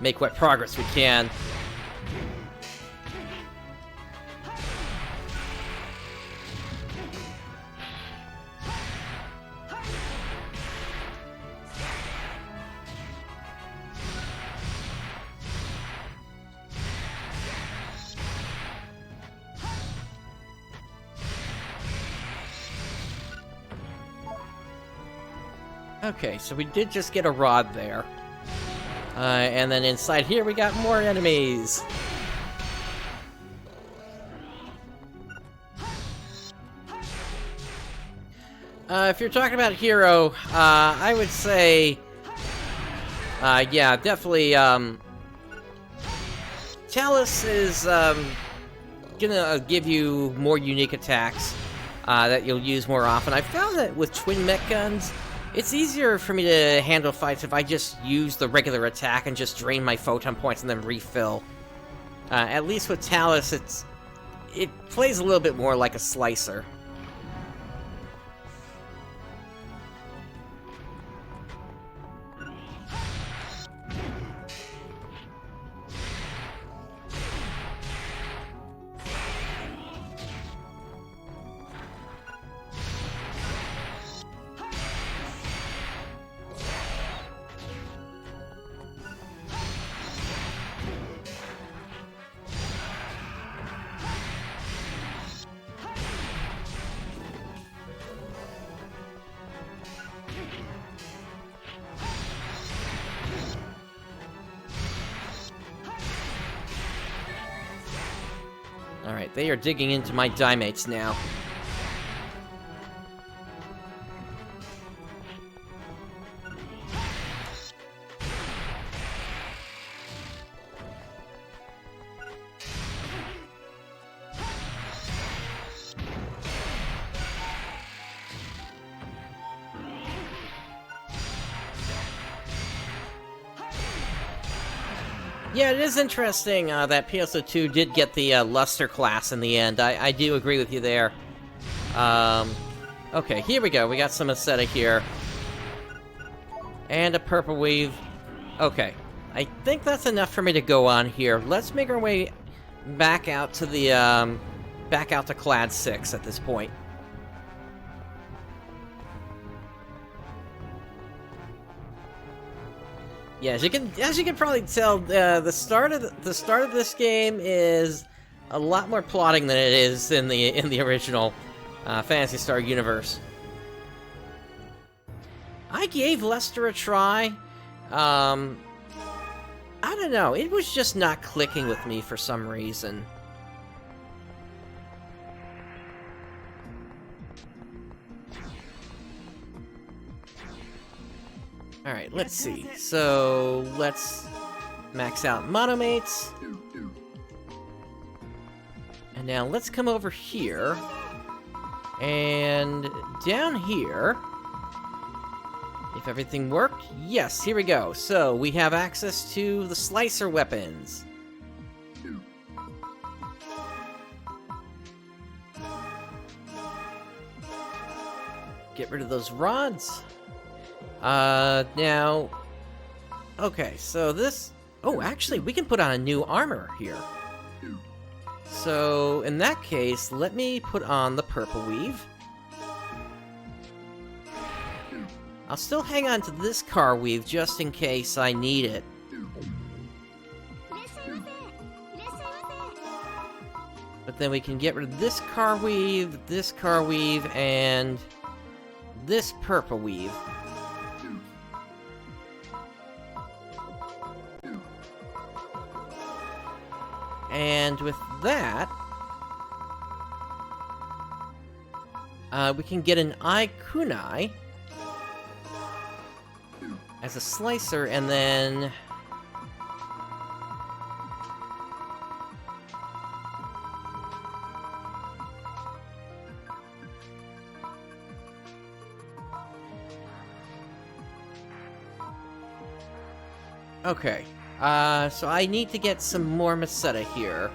Make what progress we can. Okay, so we did just get a rod there. And then inside here we got more enemies. If you're talking about hero, I would say... yeah, definitely, Chalice is, gonna give you more unique attacks, that you'll use more often. I found that with twin mech guns, it's easier for me to handle fights if I just use the regular attack and just drain my photon points and then refill. At least with Talus, it plays a little bit more like a slicer. Alright, they are digging into my Dimates now. Yeah, it is interesting that PSO2 did get the Luster class in the end. I do agree with you there. Okay, here we go. We got some Meseta here. And a Purple Weave. Okay, I think that's enough for me to go on here. Let's make our way back out to the, back out to Clad 6 at this point. Yeah, as you can probably tell, the start of this game is a lot more plotting than it is in the original Phantasy Star universe. I gave Lester a try. I don't know, it was just not clicking with me for some reason. Alright, let's see. So, let's max out Monomates. And now let's come over here. And down here, if everything worked, yes, here we go. So we have access to the slicer weapons. Get rid of those rods. Now, okay, so this, oh, actually, we can put on a new armor here. So, in that case, let me put on the purple weave. I'll still hang on to this car weave just in case I need it. But then we can get rid of this car weave, and this purple weave. And with that, we can get an eye kunai as a slicer, and then okay. So I need to get some more Masetta here.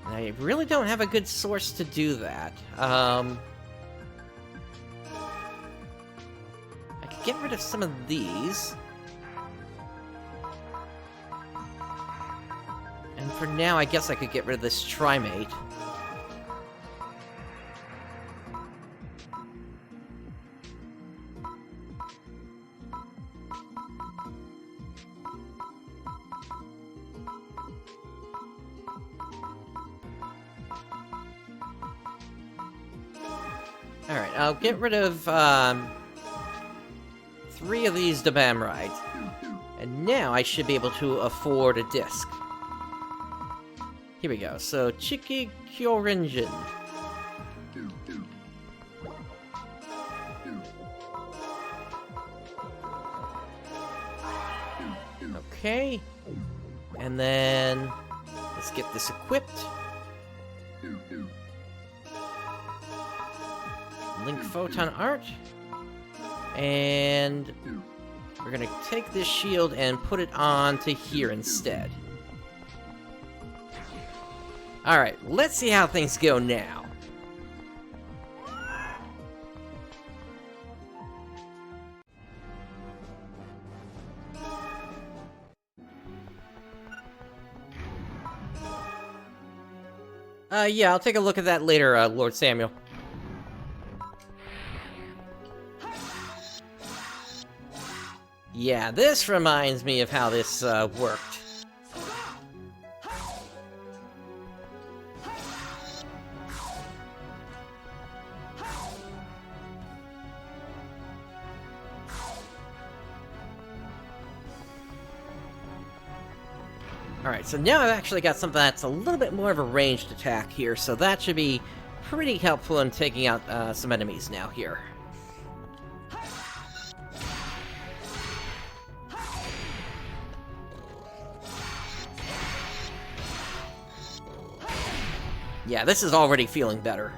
And I really don't have a good source to do that. I could get rid of some of these. And for now, I guess I could get rid of this Trimate. Alright, I'll get rid of, 3 of these Dabamrite. And now I should be able to afford a disc. Here we go, so Chiki Kyorinjin. Okay. And then, let's get this equipped. Link Photon Art. And we're gonna take this shield and put it on to here instead. Alright, let's see how things go now. Yeah, I'll take a look at that later, Lord Samuel. Yeah, this reminds me of how this, worked. Alright, so now I've actually got something that's a little bit more of a ranged attack here, so that should be pretty helpful in taking out some enemies now here. Yeah, this is already feeling better.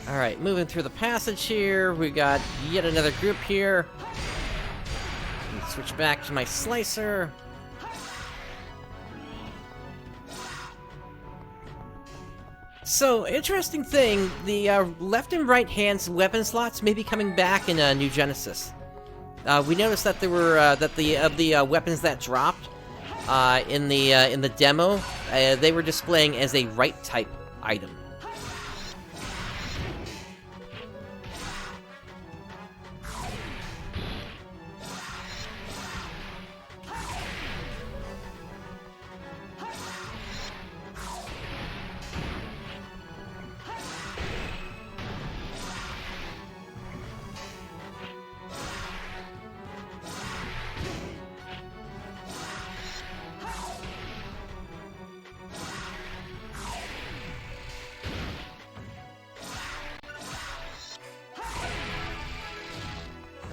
Alright, moving through the passage here. We got yet another group here. Switch back to my slicer. So, interesting thing, the left and right hands weapon slots may be coming back in New Genesis. We noticed that there were that the weapons that dropped in the demo, they were displaying as a right type item.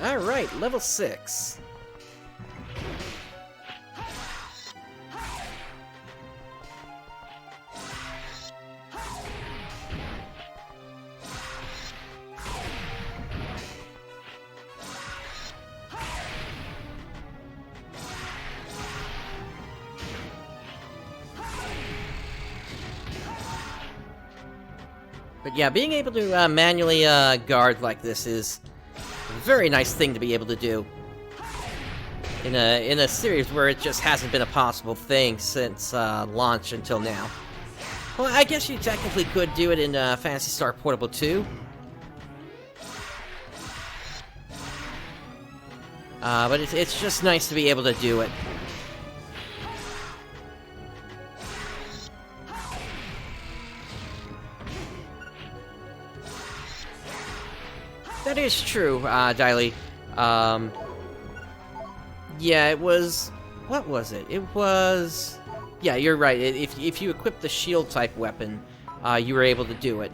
Alright, level 6. But yeah, being able to manually guard like this is a very nice thing to be able to do in a series where it just hasn't been a possible thing since launch until now. Well, I guess you technically could do it in Phantasy Star Portable 2. But it's just nice to be able to do it. That is true, Diley. Yeah, it was... What was it? It was... Yeah, you're right. If you equip the shield-type weapon, you were able to do it.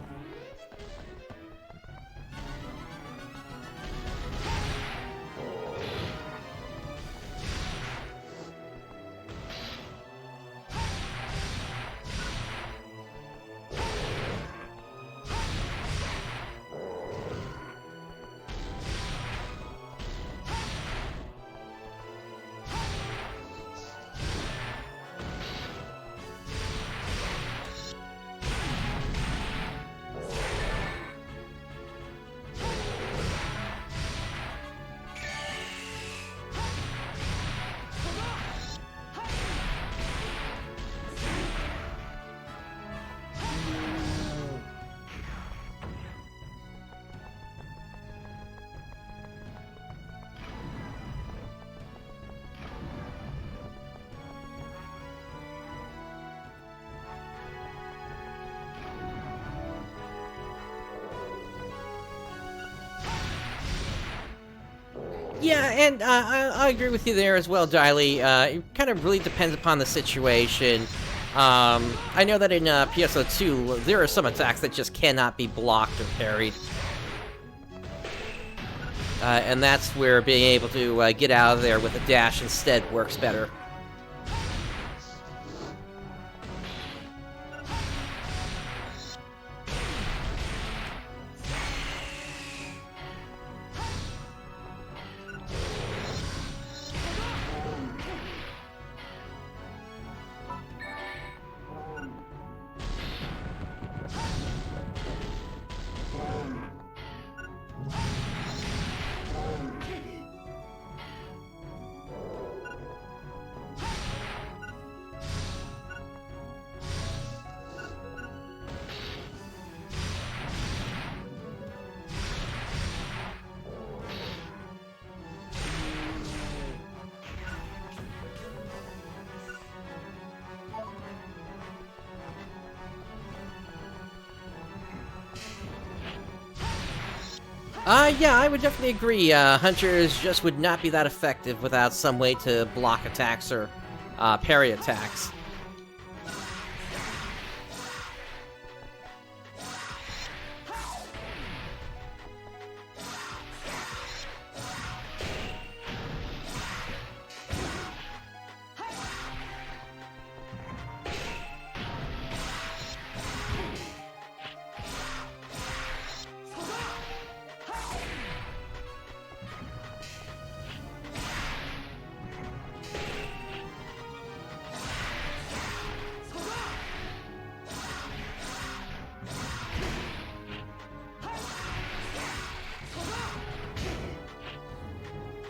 Yeah, and I agree with you there as well, Diley. It kind of really depends upon the situation. I know that in PSO2, there are some attacks that just cannot be blocked or parried. And that's where being able to get out of there with a dash instead works better. Yeah, I would definitely agree. Hunters just would not be that effective without some way to block attacks or parry attacks.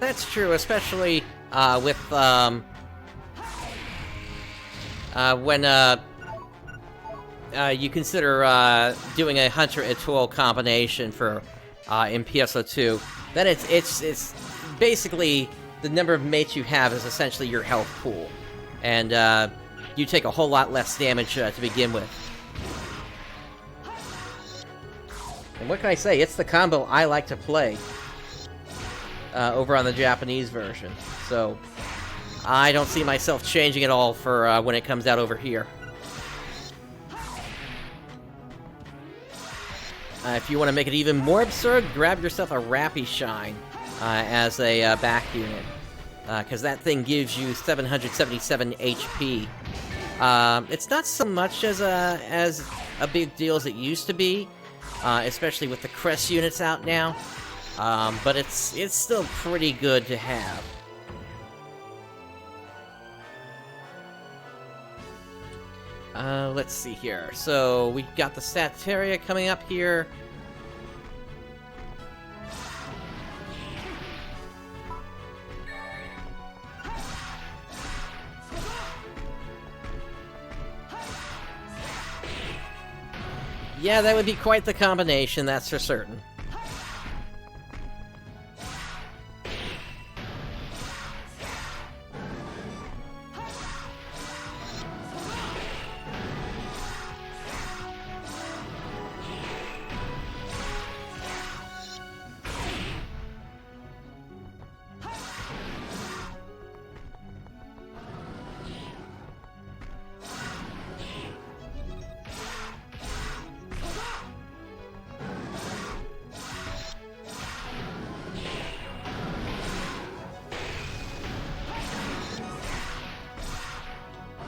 That's true, especially with when you consider doing a Hunter Atoll combination for in PSO2. Then it's basically the number of mates you have is essentially your health pool, and you take a whole lot less damage to begin with. And what can I say? It's the combo I like to play over on the Japanese version, so I don't see myself changing at all for when it comes out over here. If you want to make it even more absurd, grab yourself a Rappy Shine as a back unit, because that thing gives you 777 HP. It's not so much as a big deal as it used to be, especially with the Crest units out now, but it's still pretty good to have. Let's see here. So, we've got the Sataria coming up here. Yeah, that would be quite the combination, that's for certain.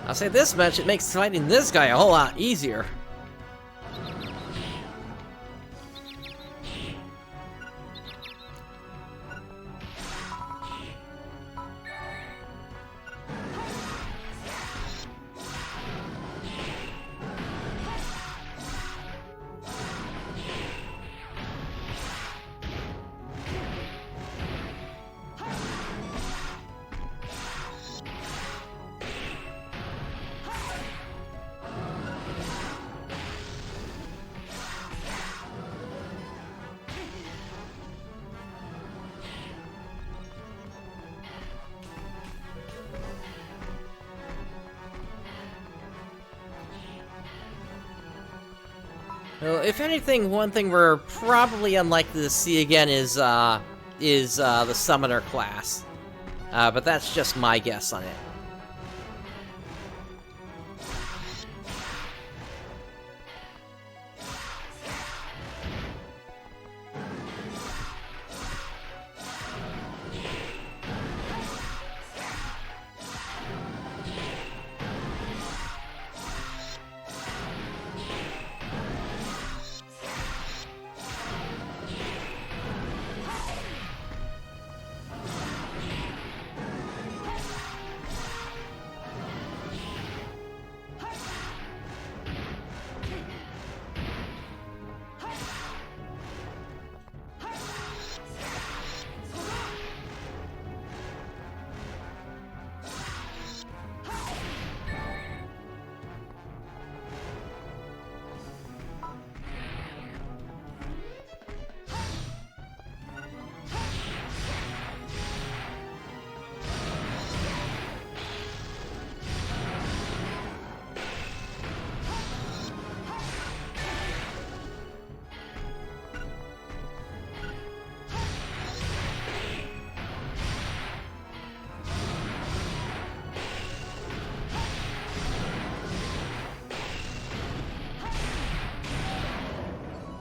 I'll say this much, it makes fighting this guy a whole lot easier. Well, if anything, one thing we're probably unlikely to see again is the Summoner class. But that's just my guess on it.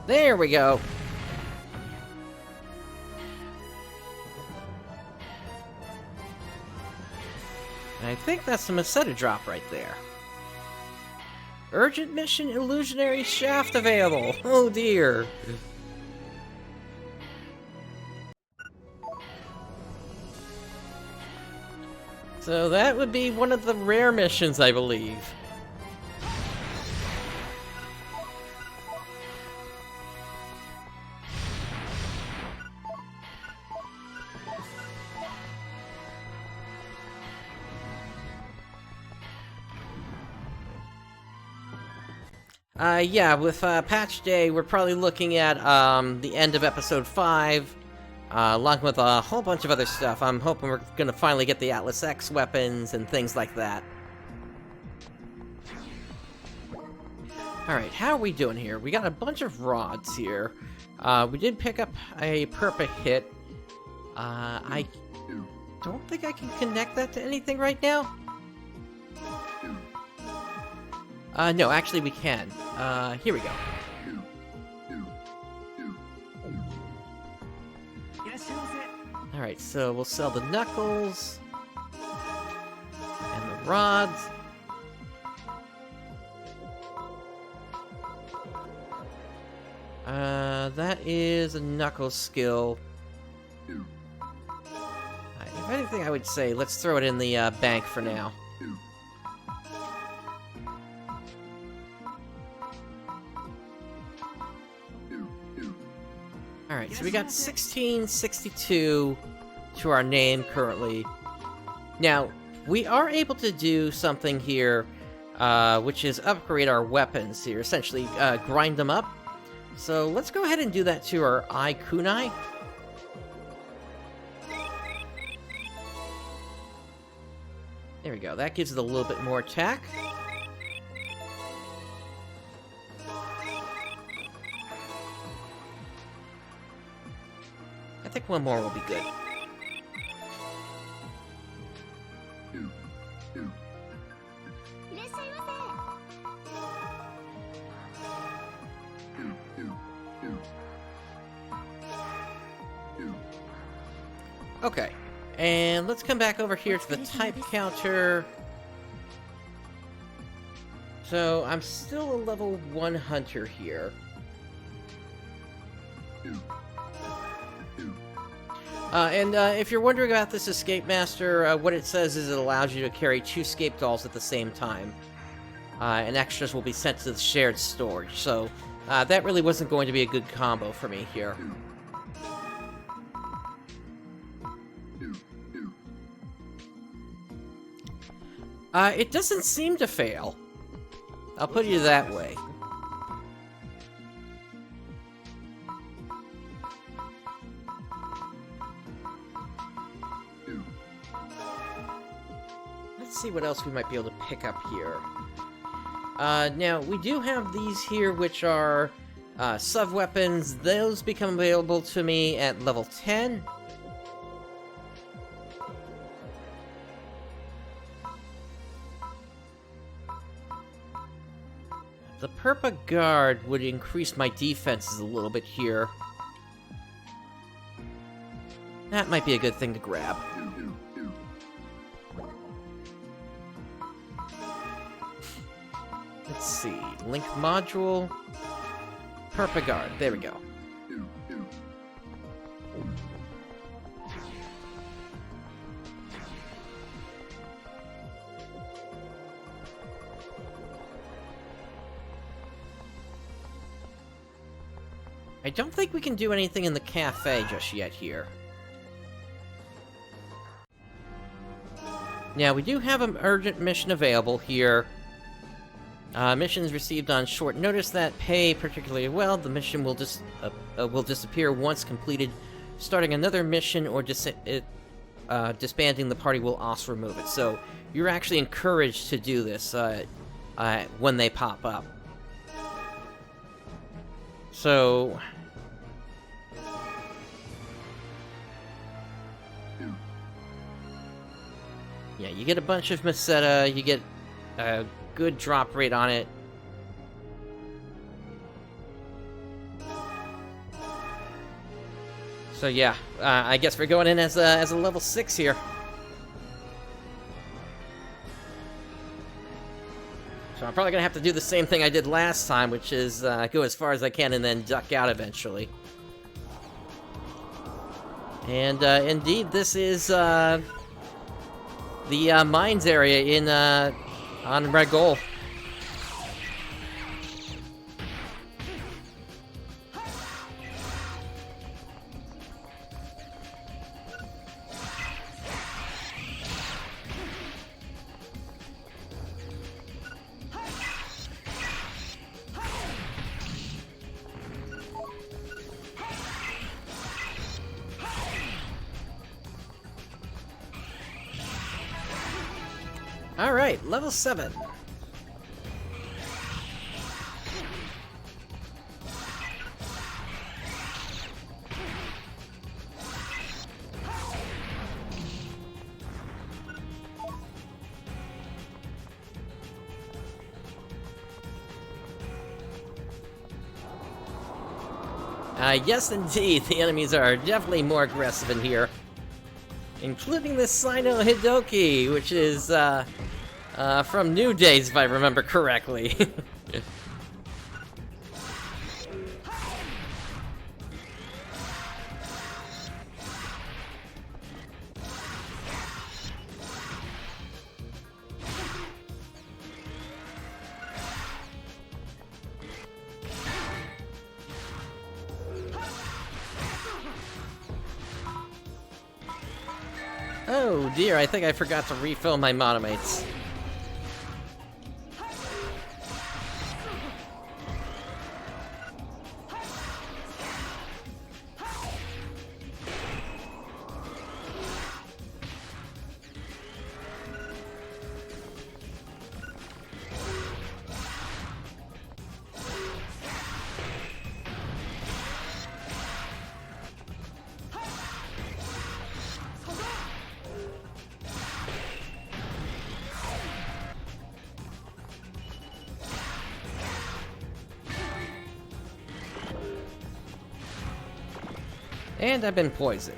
There we go. I think that's the Meseta drop right there. Urgent mission illusionary shaft available. Oh dear. So that would be one of the rare missions, I believe. Yeah, with Patch Day, we're probably looking at the end of Episode 5, along with a whole bunch of other stuff. I'm hoping we're gonna finally get the Atlas X weapons and things like that. Alright, how are we doing here? We got a bunch of rods here. We did pick up a Purpa hit. I don't think I can connect that to anything right now. No, actually we can. Here we go. Alright, so we'll sell the knuckles. And the rods. That is a knuckle skill. If anything, I would say let's throw it in the bank for now. Alright, so we got 1662 to our name currently. Now, we are able to do something here, which is upgrade our weapons here, essentially grind them up. So let's go ahead and do that to our Ai Kunai. There we go, that gives it a little bit more attack. I think one more will be good. Okay, and let's come back over here to the type counter. So, I'm still a level 1 hunter here. If you're wondering about this Escape Master, what it says is it allows you to carry 2 Scape Dolls at the same time. And extras will be sent to the shared storage, so that really wasn't going to be a good combo for me here. It doesn't seem to fail. I'll put you that way. Let's see what else we might be able to pick up here. Now, we do have these here, which are sub-weapons. Those become available to me at level 10. The Purpa Guard would increase my defenses a little bit here. That might be a good thing to grab. Let's see. Link module. Purpa Guard. There we go. I don't think we can do anything in the cafe just yet here. Now, we do have an urgent mission available here. Missions received on short notice that pay particularly well. The mission will disappear once completed. Starting another mission or disbanding the party will also remove it. So, you're actually encouraged to do this when they pop up. So... yeah, you get a bunch of Meseta, you get a good drop rate on it. So yeah, I guess we're going in as a level 6 here. So I'm probably gonna have to do the same thing I did last time, which is go as far as I can and then duck out eventually. And indeed, this is the mines area in on Regol. Alright, level 7. Yes indeed, the enemies are definitely more aggressive in here. Including the Sino Hidoki, which is, from New Days, if I remember correctly. Oh dear, I think I forgot to refill my monomates. And I've been poisoned.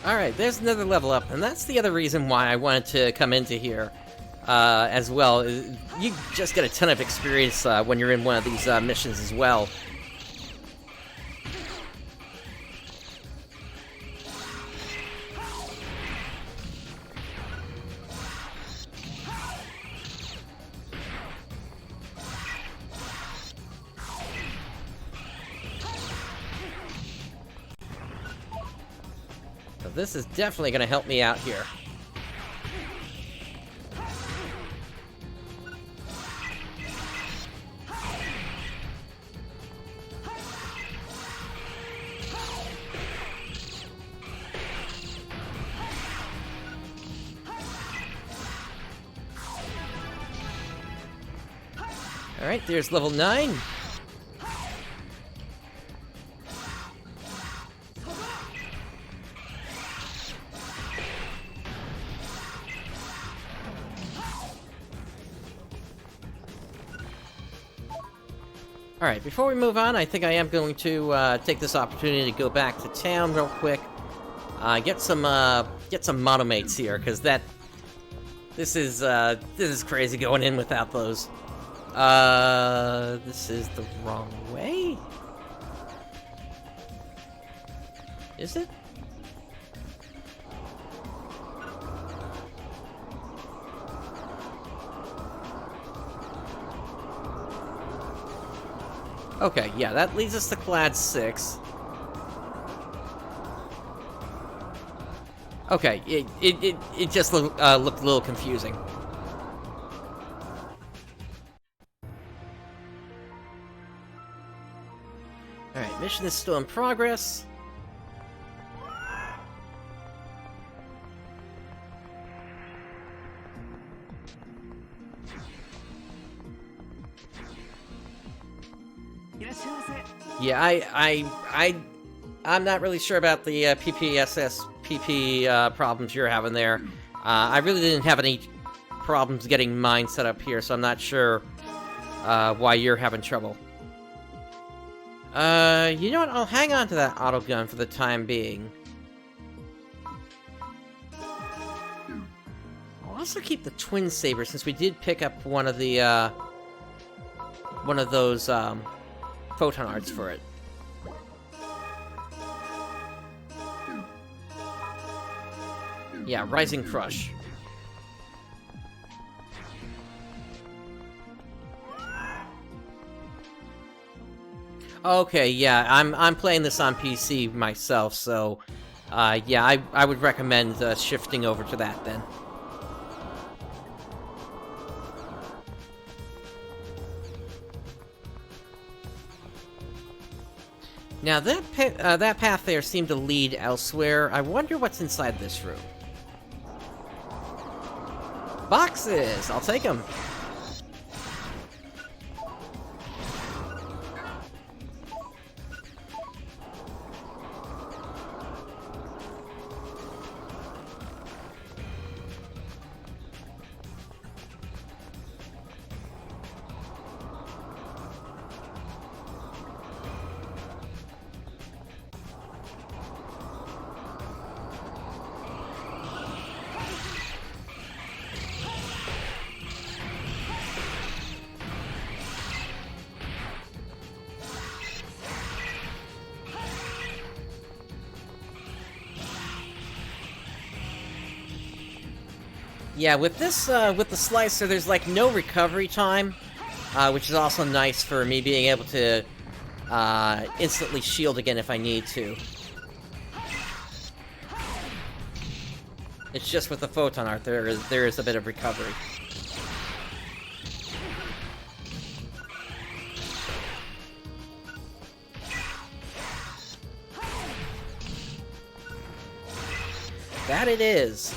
Alright, there's another level up, and that's the other reason why I wanted to come into here as well. You just get a ton of experience when you're in one of these missions as well. This is definitely going to help me out here. Alright, there's level 9. Alright, before we move on, I think I am going to take this opportunity to go back to town real quick. Get some monomates here, because this is crazy going in without those. This is the wrong way? Is it? Okay, yeah, that leads us to Clad 6. Okay, it just looked a little confusing. Alright, mission is still in progress. Yeah, I'm not really sure about the PP problems you're having there. I really didn't have any problems getting mine set up here, so I'm not sure why you're having trouble. You know what? I'll hang on to that auto gun for the time being. I'll also keep the twin saber since we did pick up one of the one of those photon arts for it. Yeah, Rising Crush. Okay, yeah, I'm playing this on PC myself, so yeah, I would recommend shifting over to that then. Now that path there seemed to lead elsewhere. I wonder what's inside this room. Boxes! I'll take them. Yeah, with this, with the slicer, there's like no recovery time, which is also nice for me being able to instantly shield again if I need to. It's just with the photon art, there is a bit of recovery. That it is.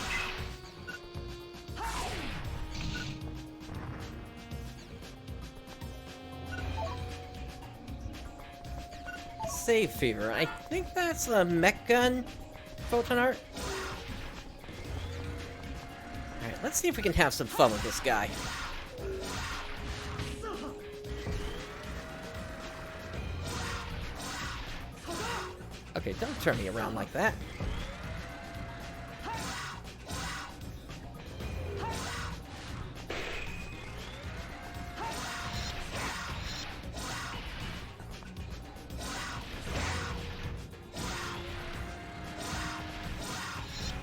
Save Fever. I think that's a mech gun photon art. Alright, let's see if we can have some fun with this guy. Okay, don't turn me around like that.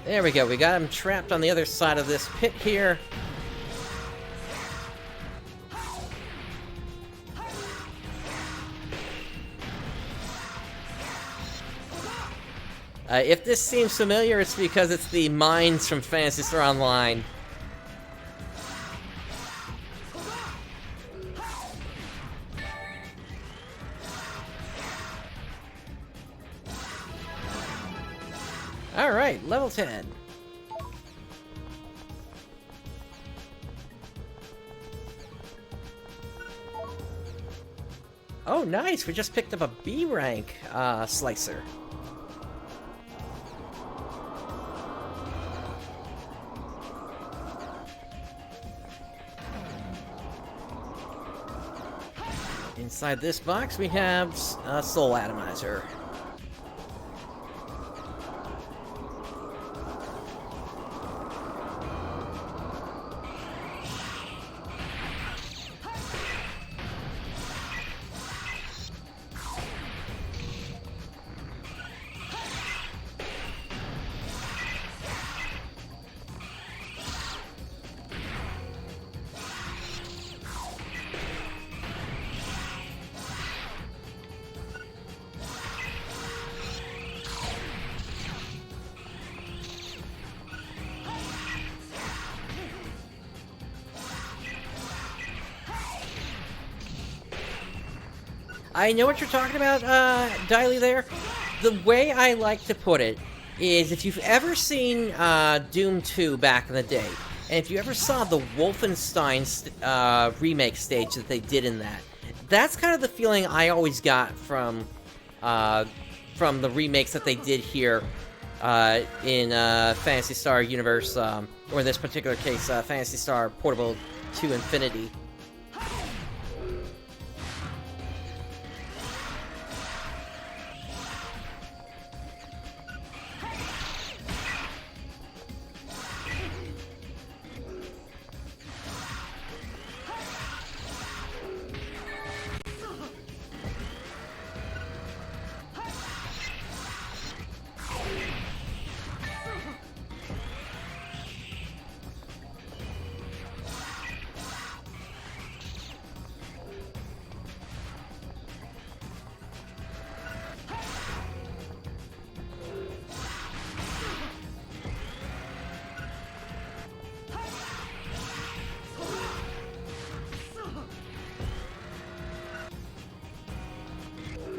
There we go, we got him trapped on the other side of this pit here. If this seems familiar, it's because it's the mines from Phantasy Star Online. Alright, level 10. Oh, nice! We just picked up a B rank slicer. Inside this box, we have a Soul Atomizer. I know what you're talking about, Diley there. The way I like to put it is if you've ever seen Doom 2 back in the day, and if you ever saw the Wolfenstein remake stage that they did in that, that's kind of the feeling I always got from the remakes that they did here in Phantasy Star Universe, or in this particular case, Phantasy Star Portable 2 Infinity.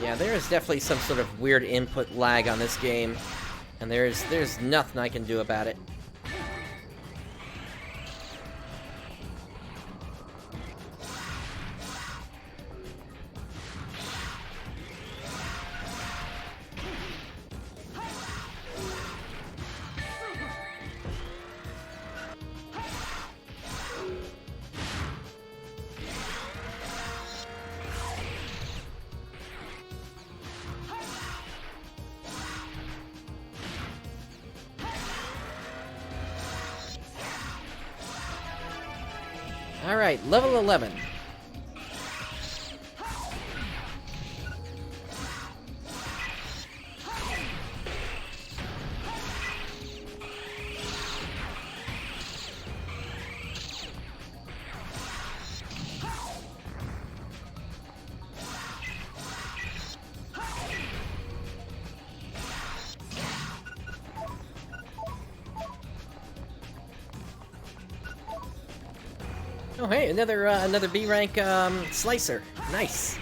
Yeah, there is definitely some sort of weird input lag on this game, and there's nothing I can do about it. Alright, level 11. Oh hey, another B rank slicer. Nice.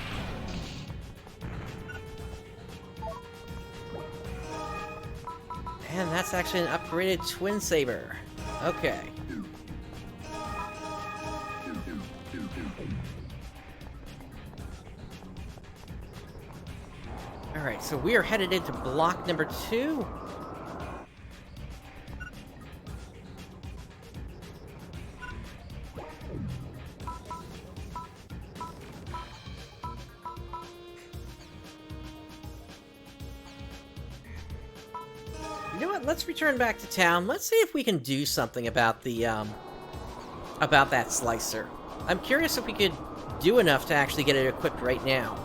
And that's actually an upgraded twin saber. Okay. Alright, so we are headed into block number 2. You know what? Let's return back to town. Let's see if we can do something about the, about that slicer. I'm curious if we could do enough to actually get it equipped right now.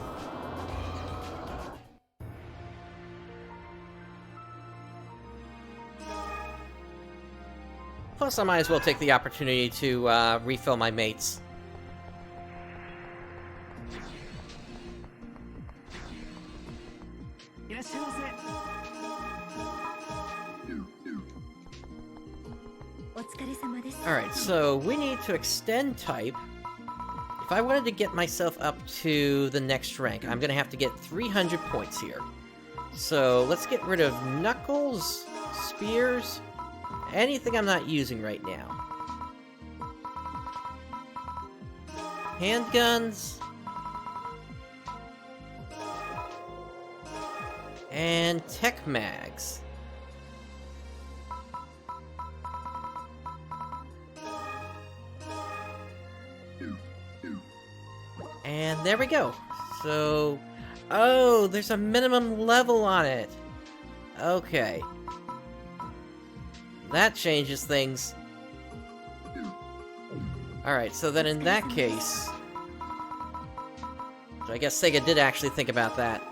Plus, I might as well take the opportunity to, refill my mates. Alright, so we need to extend type. If I wanted to get myself up to the next rank, I'm gonna have to get 300 points here. So let's get rid of knuckles, spears, anything I'm not using right now. Handguns. And tech mags. And there we go. So, oh, there's a minimum level on it. Okay. That changes things. Alright, so then in that case... So I guess Sega did actually think about that.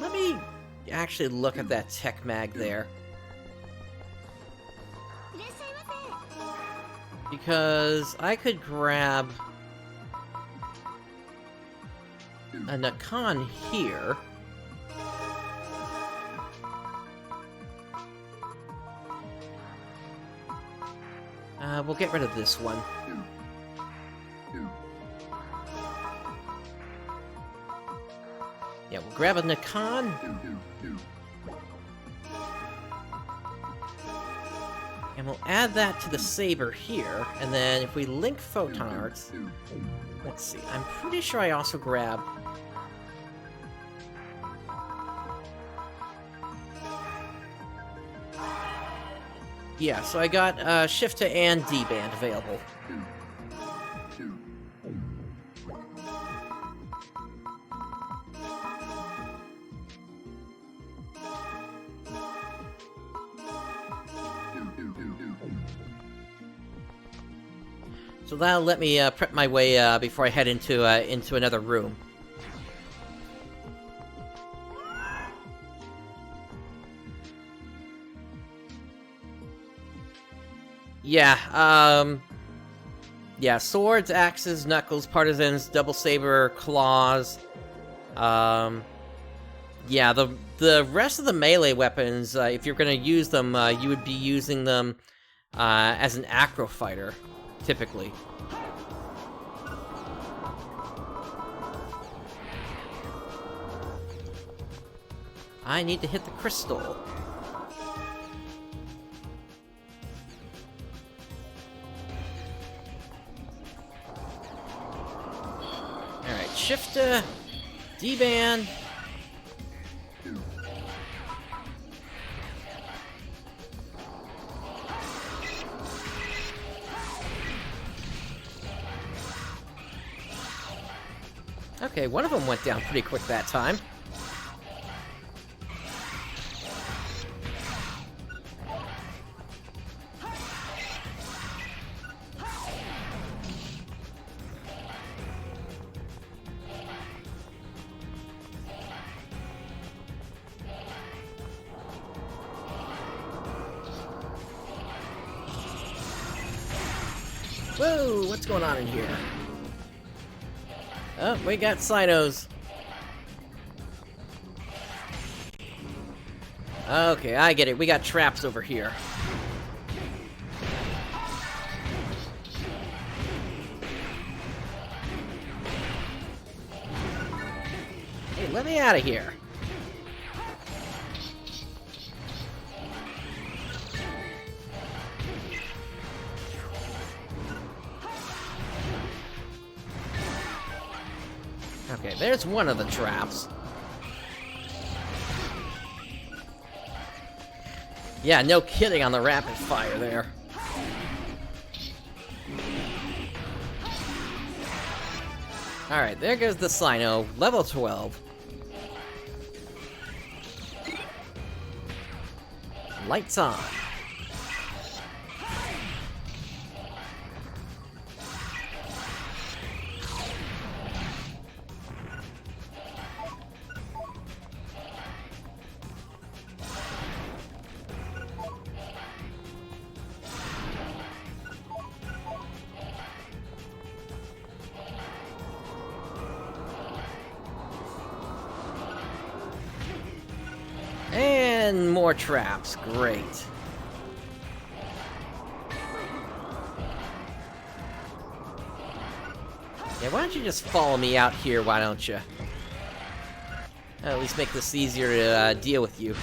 Let me actually look at that tech mag there. Because I could grab a Nakan here. We'll get rid of this one. Yeah, we'll grab a Nakan. And we'll add that to the saber here, and then if we link Photon Arts... Let's see, I'm pretty sure I also grabbed... Yeah, so I got Shifta and D-Band available. So that'll let me prep my way before I head into another room. Yeah, yeah, swords, axes, knuckles, partisans, double saber, claws, Yeah, the rest of the melee weapons, if you're gonna use them, you would be using them as an acro fighter, typically. I need to hit the crystal. Alright, shift to D-band. Okay, one of them went down pretty quick that time. Whoa, what's going on in here? Oh, we got Cynos. Okay, I get it. We got traps over here. Hey, let me out of here. Okay, there's one of the traps. Yeah, no kidding on the rapid fire there. Alright, there goes the Cyno, level 12. Lights on. And more traps, great. Yeah, why don't you just follow me out here, why don't you? At least make this easier to deal with you.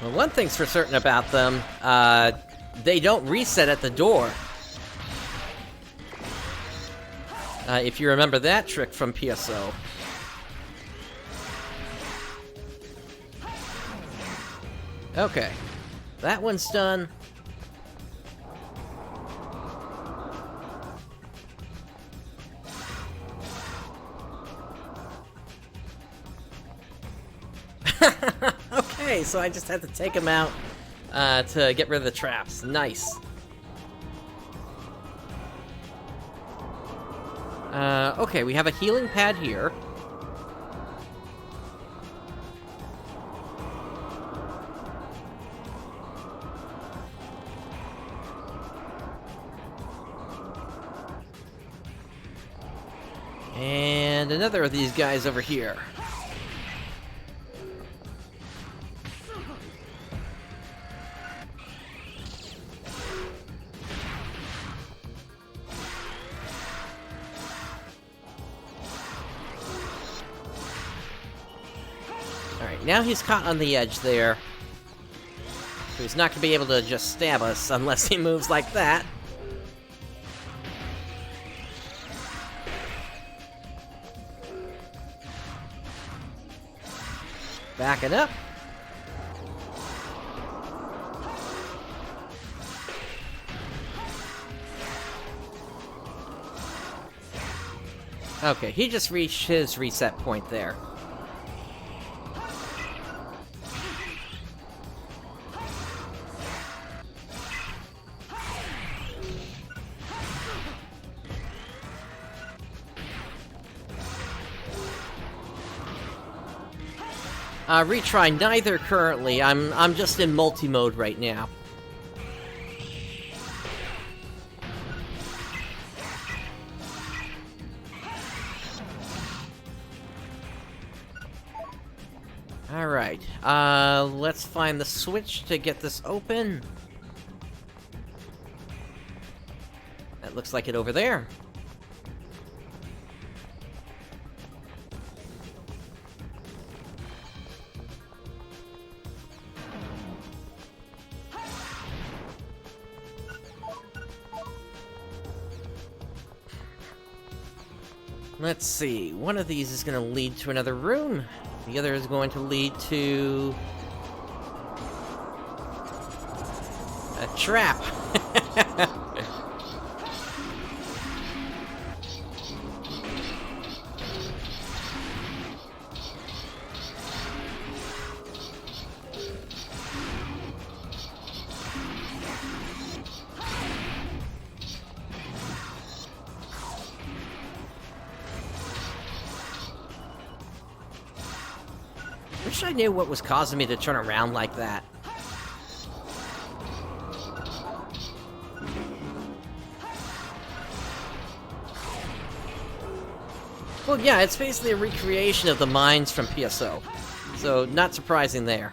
Well, one thing's for certain about them, they don't reset at the door. If you remember that trick from PSO. Okay, that one's done. Okay, so I just had to take him out to get rid of the traps. Nice. Okay, we have a healing pad here. And another of these guys over here. Alright, now he's caught on the edge there. So he's not going to be able to just stab us unless he moves like that. Back it up. Okay, he just reached his reset point there. Retry, neither currently. I'm just in multi-mode right now. Alright, let's find the switch to get this open. That looks like it over there. Let's see, one of these is going to lead to another room. The other is going to lead to... a trap. Wish I knew what was causing me to turn around like that. Well, yeah, it's basically a recreation of the mines from PSO. So, not surprising there.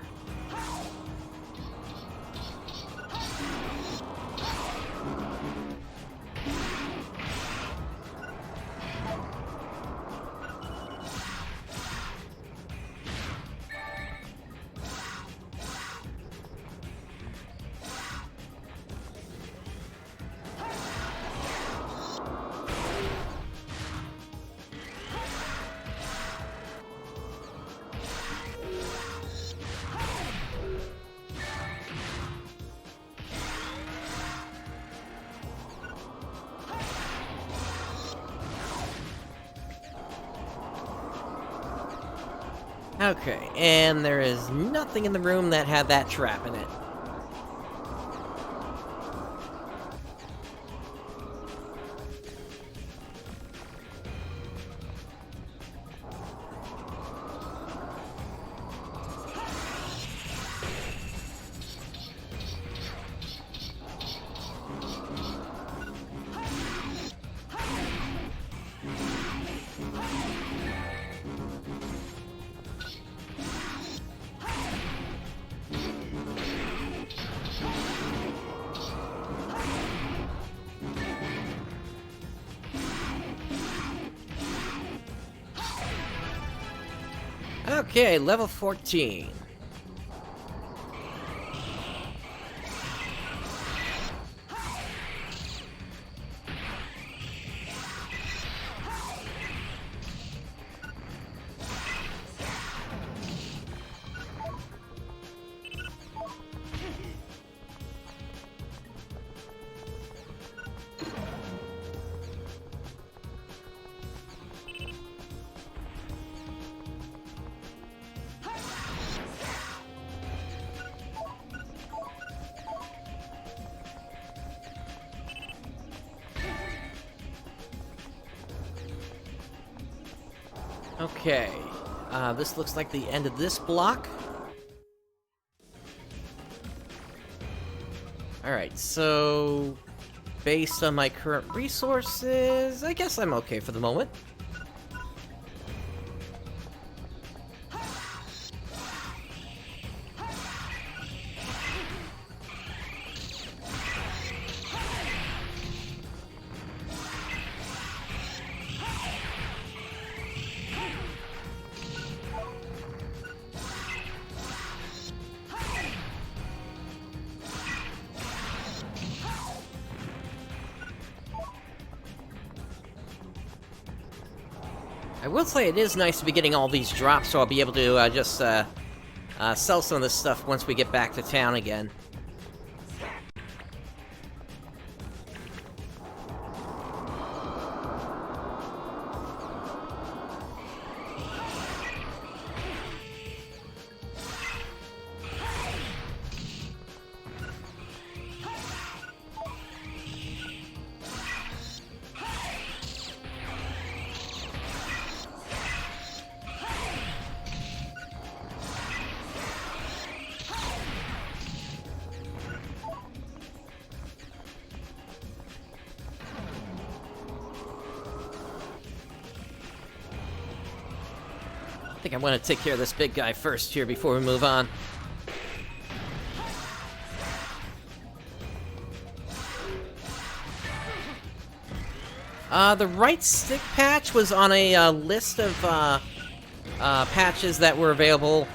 Okay, and there is nothing in the room that had that trap in it. Okay, level 14. Okay, this looks like the end of this block. Alright, so based on my current resources, I guess I'm okay for the moment. I will say it is nice to be getting all these drops, so I'll be able to just sell some of this stuff once we get back to town again. I think I want to take care of this big guy first here before we move on. The right stick patch was on a list of patches that were available.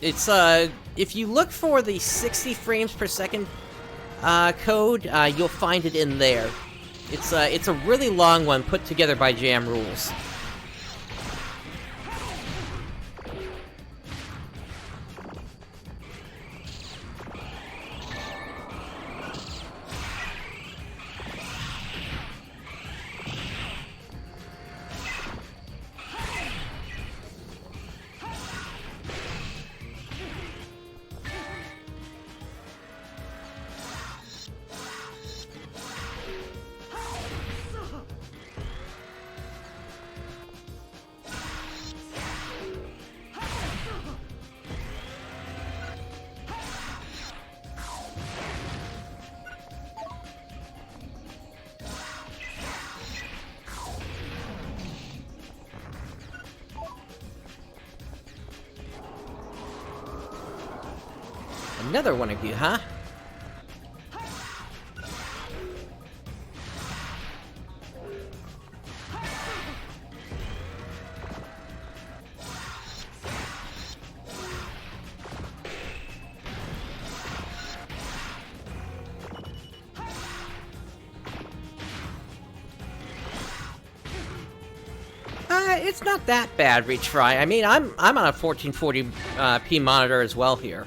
It's if you look for the 60 frames per second code, you'll find it in there. It's a really long one put together by JamRules. Another one of you, huh? It's not that bad, retry. I mean, I'm on a 1440p monitor as well here.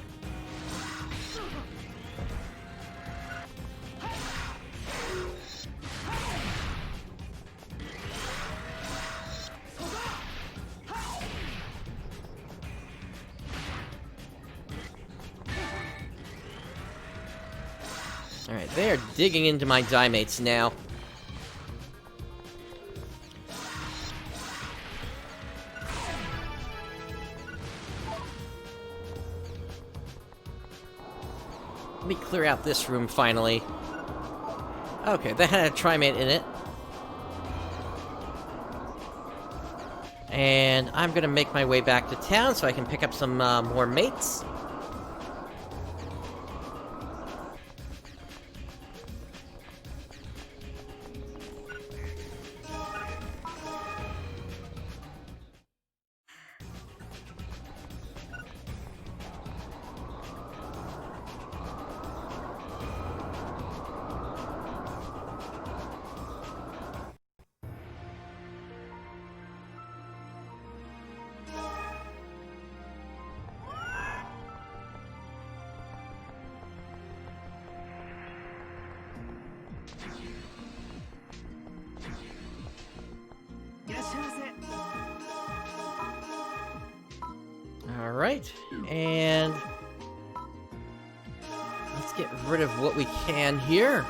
Alright, they are digging into my diemates now. Let me clear out this room finally. Okay, that had a trimate in it. And I'm gonna make my way back to town so I can pick up some more mates. Alright, and let's get rid of what we can here.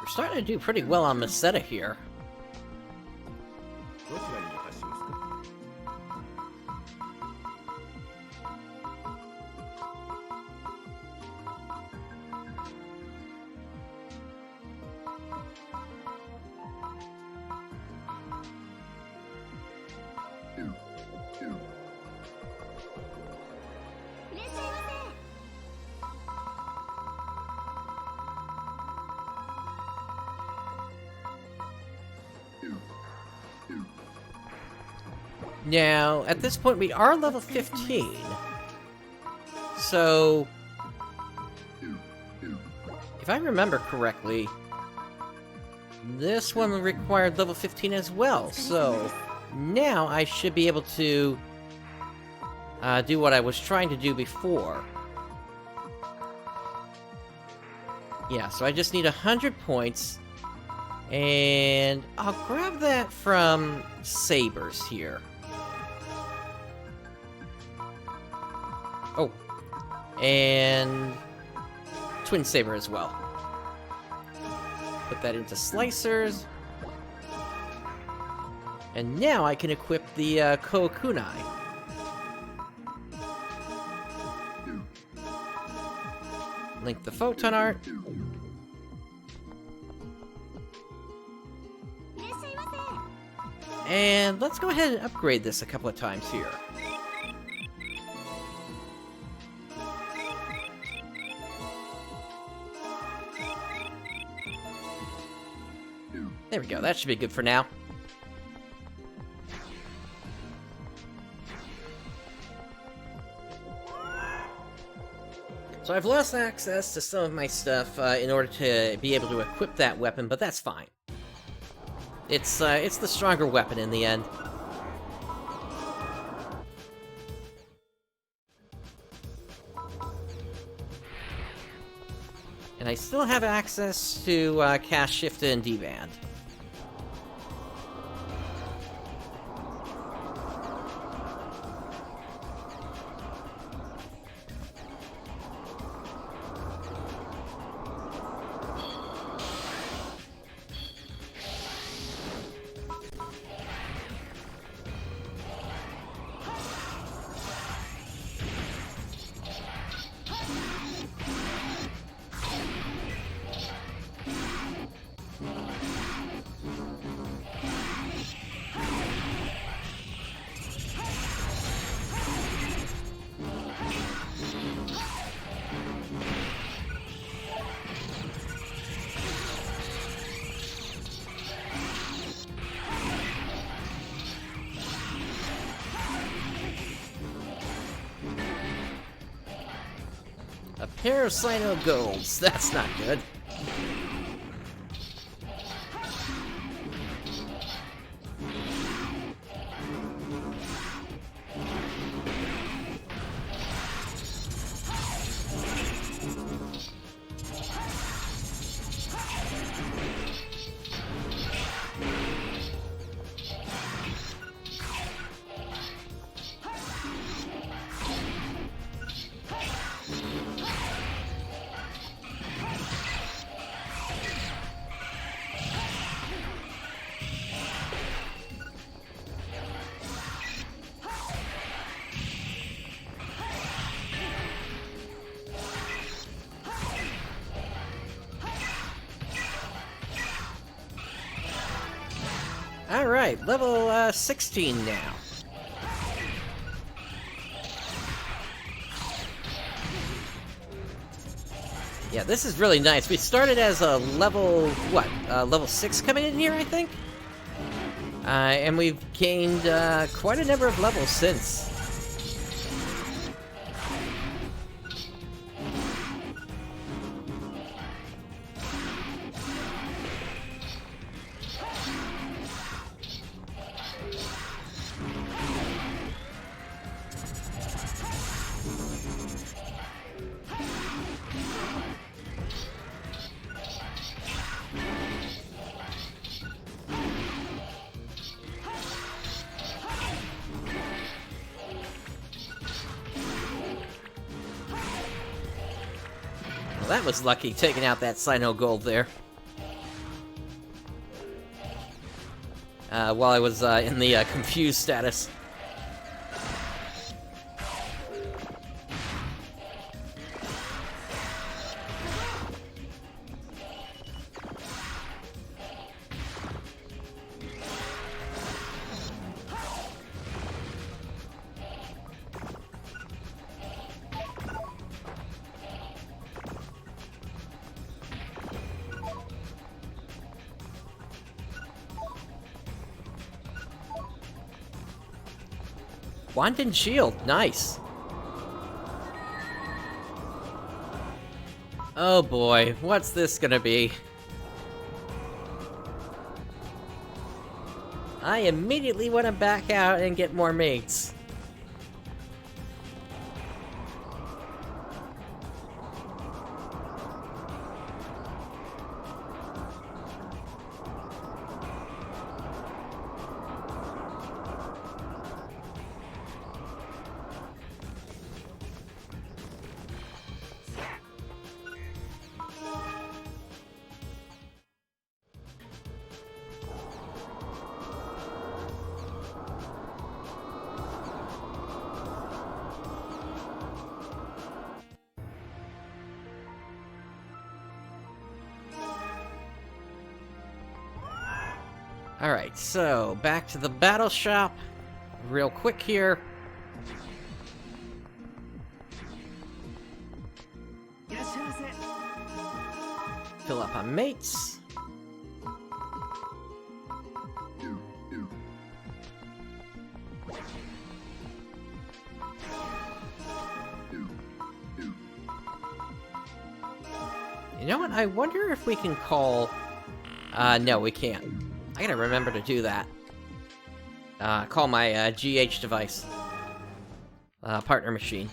We're starting to do pretty well on Meseta here. Now, at this point, we are level 15. So, if I remember correctly, this one required level 15 as well. So, now I should be able to do what I was trying to do before. Yeah, so I just need 100 points, And I'll grab that from Sabers here. Oh, and Twin Saber as well. Put that into Slicers. And now I can equip the Kokunai. Link the Photon Art. And let's go ahead and upgrade this a couple of times here. There we go, that should be good for now. So I've lost access to some of my stuff in order to be able to equip that weapon, but that's fine. It's the stronger weapon in the end. And I still have access to cast Shift and D-Band. A pair of Sino Golds. That's not good. Alright, level 16 now. Yeah, this is really nice. We started as a level, level 6 coming in here, I think? And we've gained quite a number of levels since. That was lucky, taking out that Sino Gold there. While I was in the confused status. Wand and Shield, nice. Oh boy, what's this gonna be? I immediately want to back out and get more mates. Alright, so back to the battle shop. Real quick here. Fill up on mates. You know what? I wonder if we can call... no, we can't. I gotta remember to do that. Call my, GH device. Partner machine.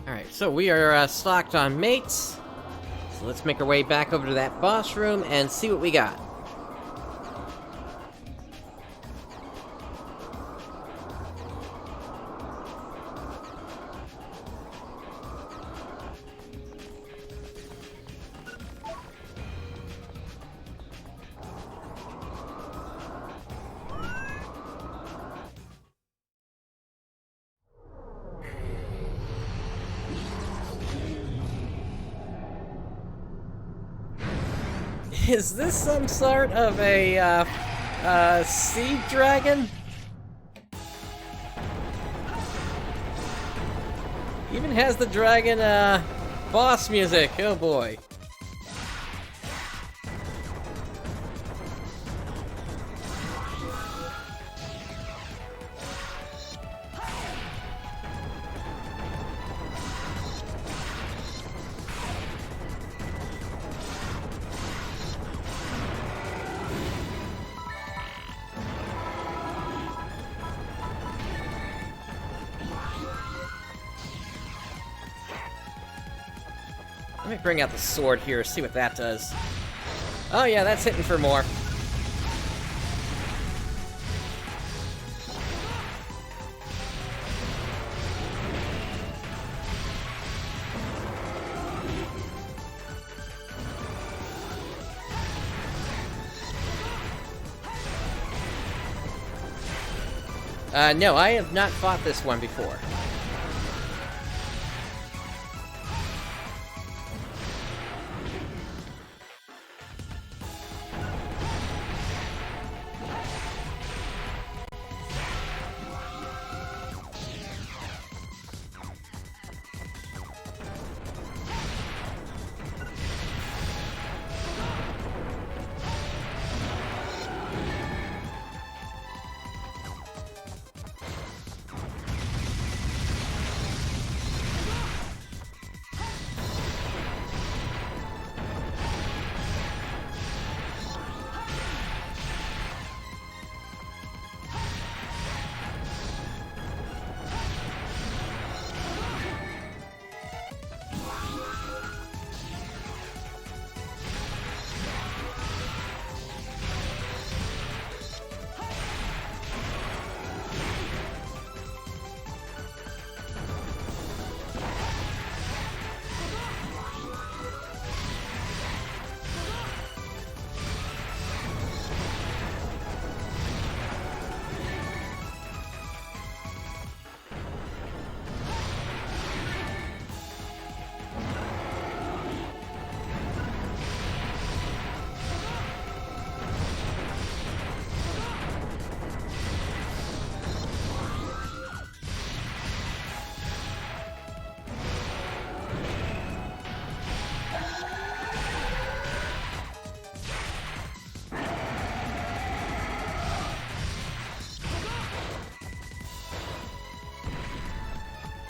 Alright, so we are, stocked on mates. So let's make our way back over to that boss room and see what we got. Is this some sort of a, sea dragon? Even has the dragon, boss music, oh boy. Let me bring out the sword here, see what that does. Oh yeah, that's hitting for more. No, I have not fought this one before.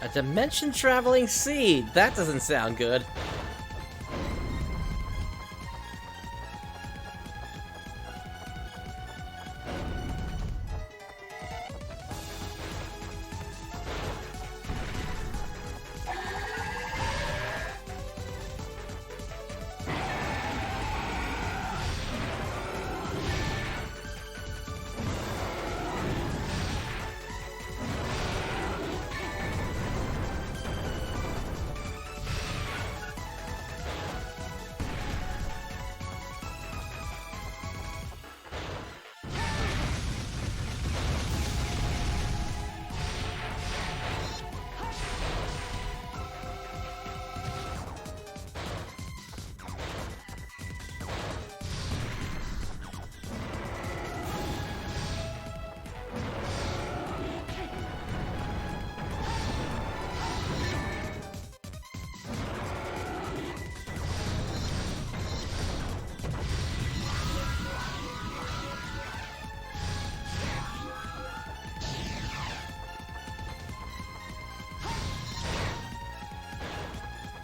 A dimension-traveling seed! That doesn't sound good.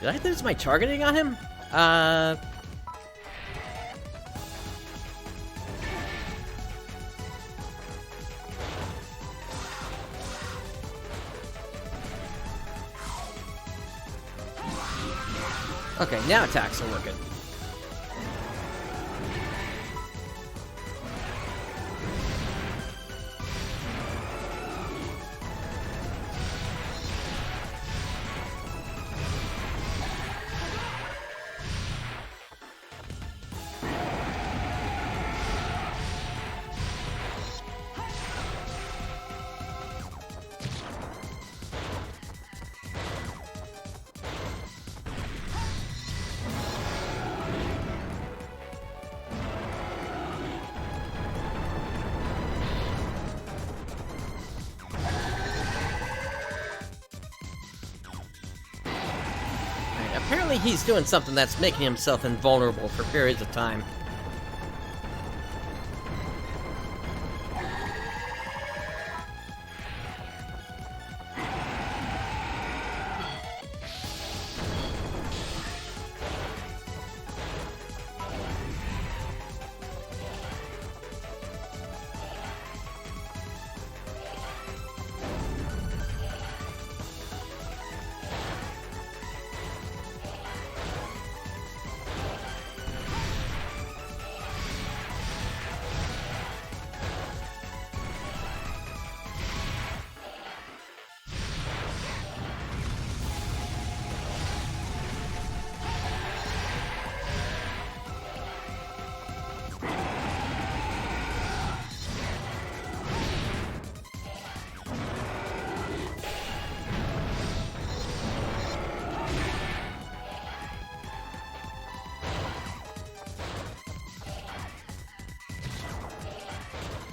Did I lose my targeting on him? Okay, now attacks are working. Apparently he's doing something that's making himself invulnerable for periods of time.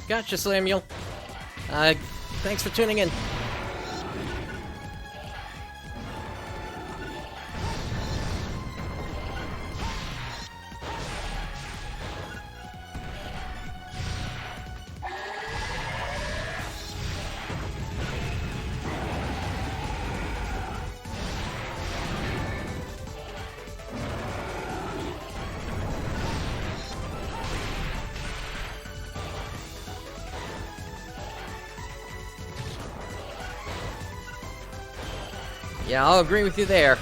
Gotcha, Samuel. Thanks for tuning in. Yeah, I'll agree with you there.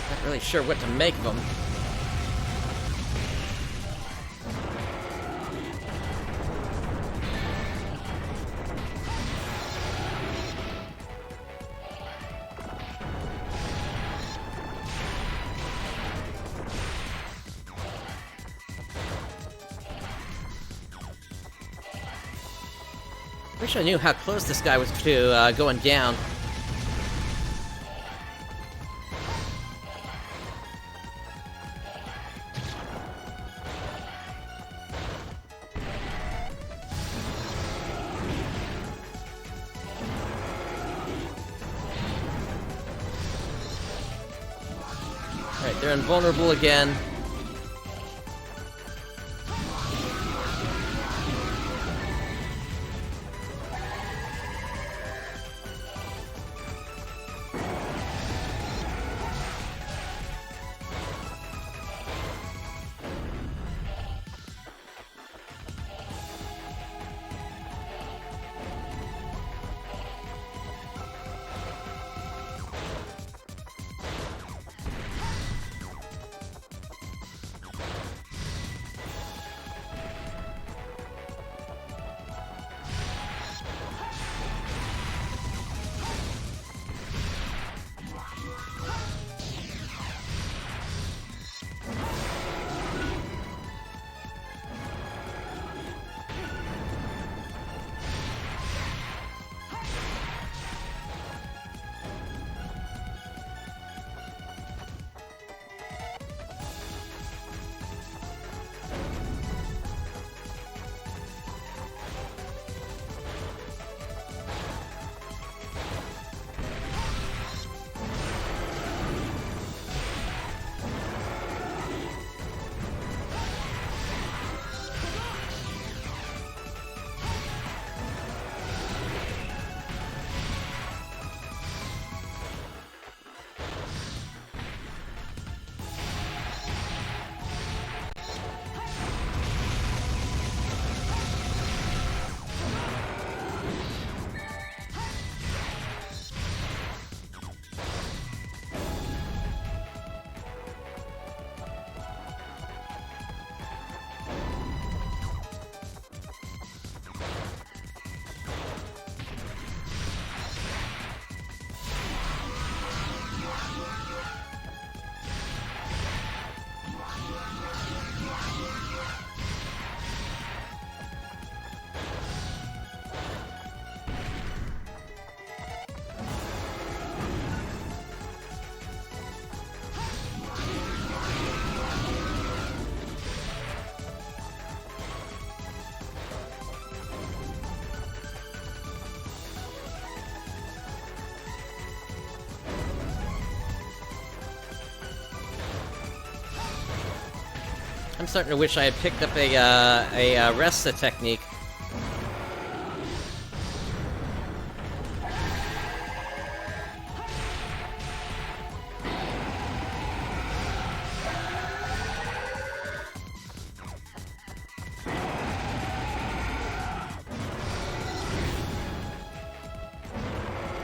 Not really sure what to make of them. Wish I knew how close this guy was to going down. Alright, they're invulnerable again. I'm starting to wish I had picked up a Resta technique.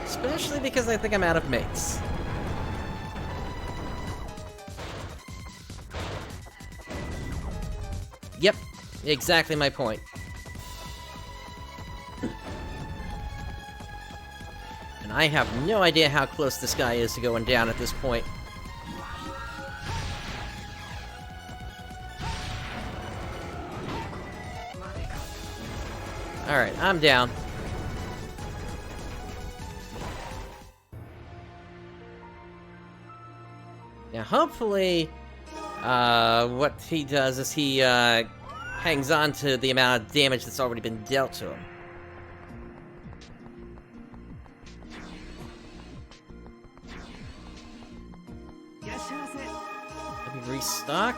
Especially because I think I'm out of mates. Yep, exactly my point. And I have no idea how close this guy is to going down at this point. Alright, I'm down. Now, hopefully, what he does is he, hangs on to the amount of damage that's already been dealt to him. Let me restock.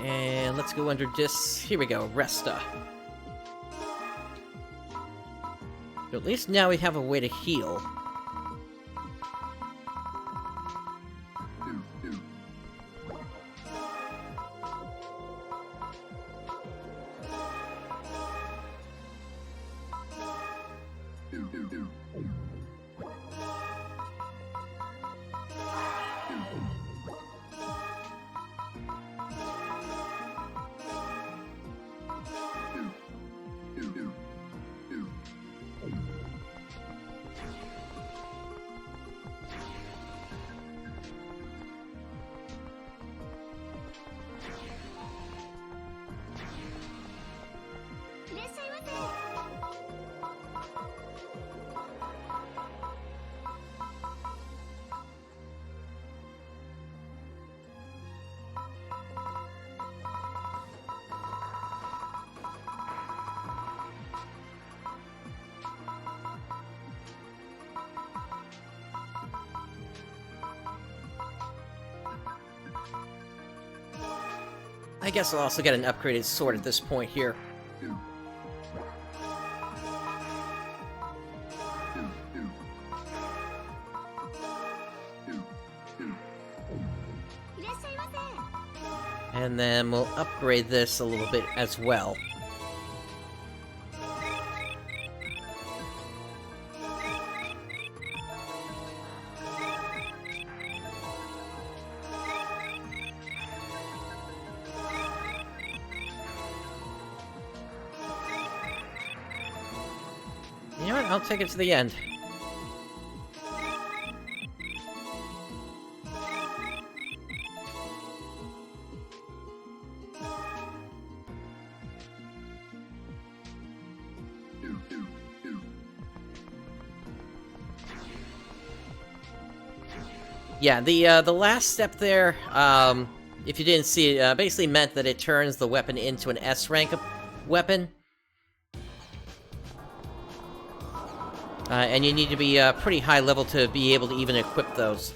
And let's go under this. Here we go, Resta. At least now we have a way to heal. I guess I'll also get an upgraded sword at this point here. And then we'll upgrade this a little bit as well. You know what? I'll take it to the end. Yeah, the last step there, if you didn't see it, basically meant that it turns the weapon into an S rank weapon. And you need to be pretty high level to be able to even equip those.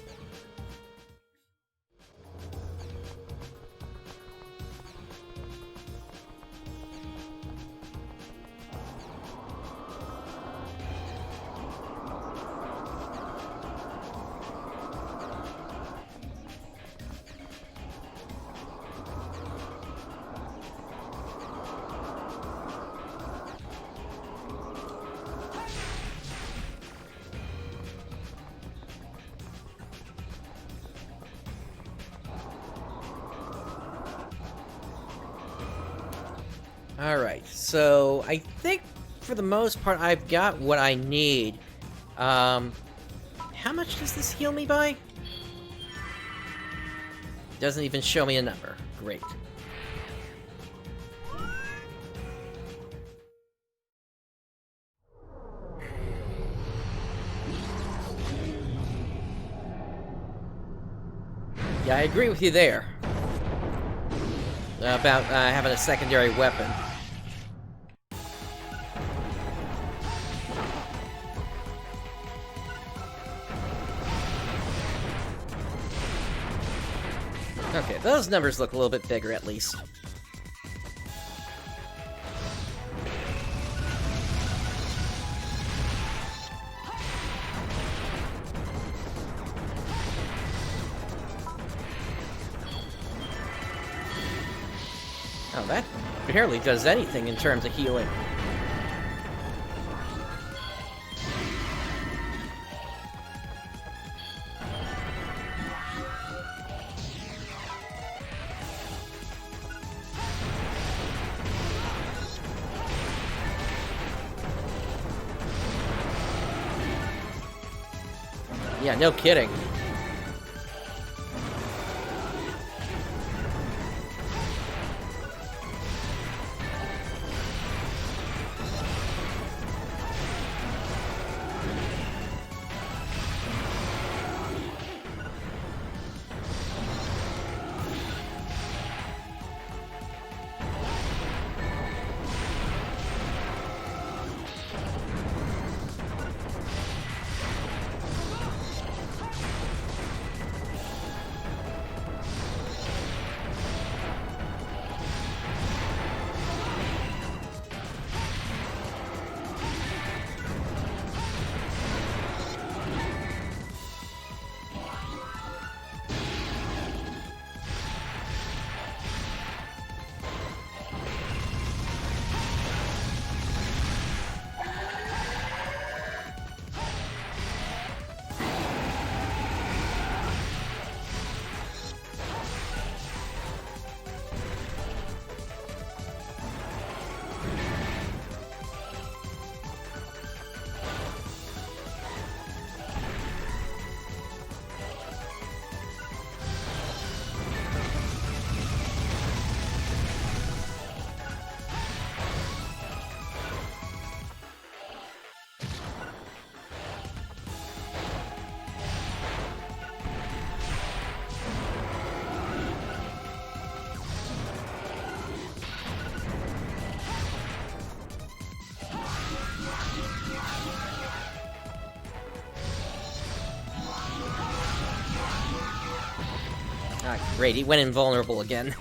Alright, so I think for the most part I've got what I need. How much does this heal me by? Doesn't even show me a number. Great. Yeah, I agree with you there. About having a secondary weapon. Okay, those numbers look a little bit bigger, at least. Oh, that barely does anything in terms of healing. Yeah, no kidding. Ah, great, he went invulnerable again.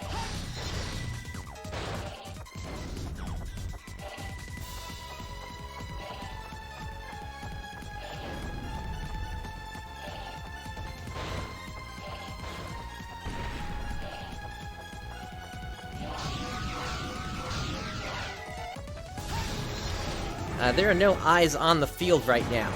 There are no eyes on the field right now.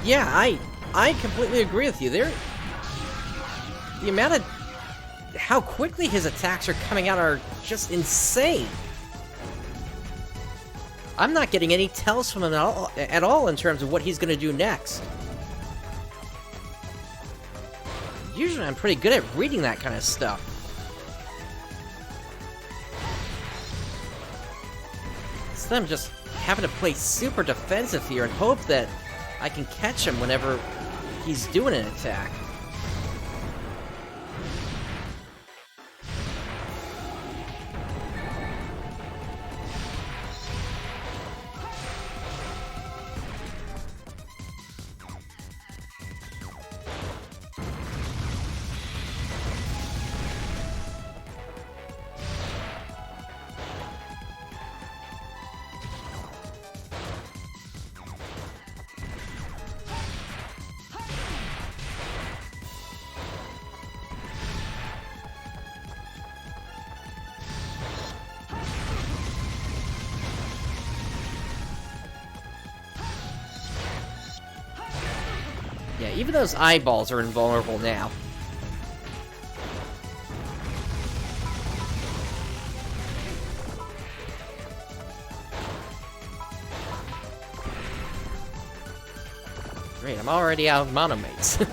Yeah, I completely agree with you. The amount of how quickly his attacks are coming out are just insane. I'm not getting any tells from him at all in terms of what he's going to do next. Usually I'm pretty good at reading that kind of stuff. So I'm just having to play super defensive here and hope that I can catch him whenever he's doing an attack. even those eyeballs are invulnerable now. Great, I'm already out of monomates.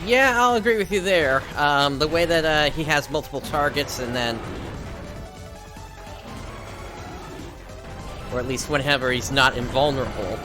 Yeah, I'll agree with you there. The way that he has multiple targets and then... Or at least whenever he's not invulnerable.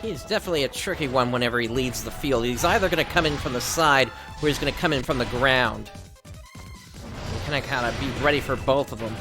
He's definitely a tricky one whenever he leaves the field. He's either going to come in from the side, or he's going to come in from the ground. You kind of be ready for both of them.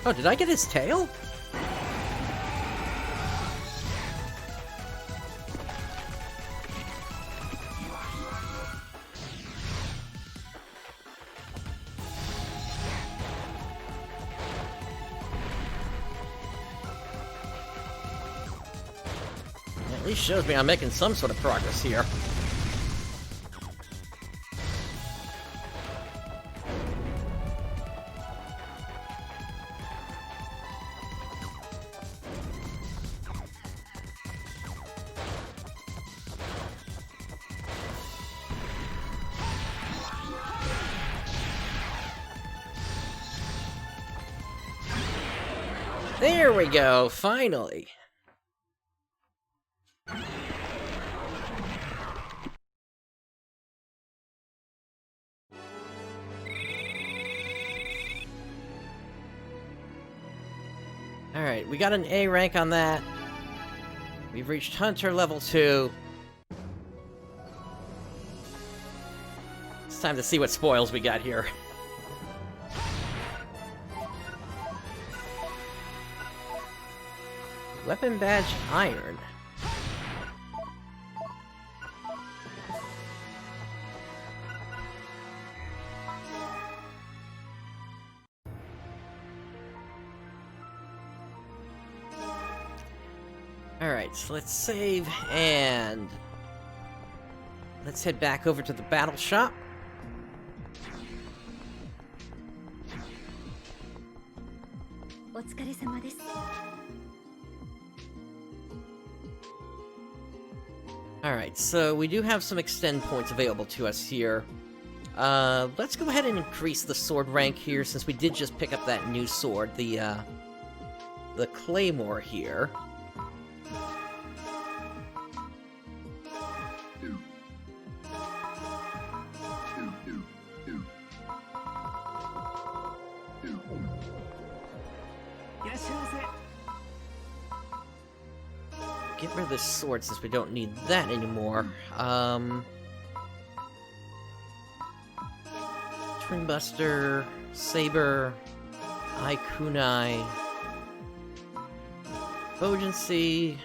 Oh, did I get his tail? At least shows me I'm making some sort of progress here. There we go, finally. Alright, we got an A rank on that. We've reached Hunter level 2. It's time to see what spoils we got here. Weapon badge iron. Alright, so let's save, and let's head back over to the battle shop. Alright, so we do have some extend points available to us here. Let's go ahead and increase the sword rank here, since we did just pick up that new sword, the Claymore here. Get rid of this sword since we don't need that anymore. Twin Buster, Saber, Eye Kunai, Bogency.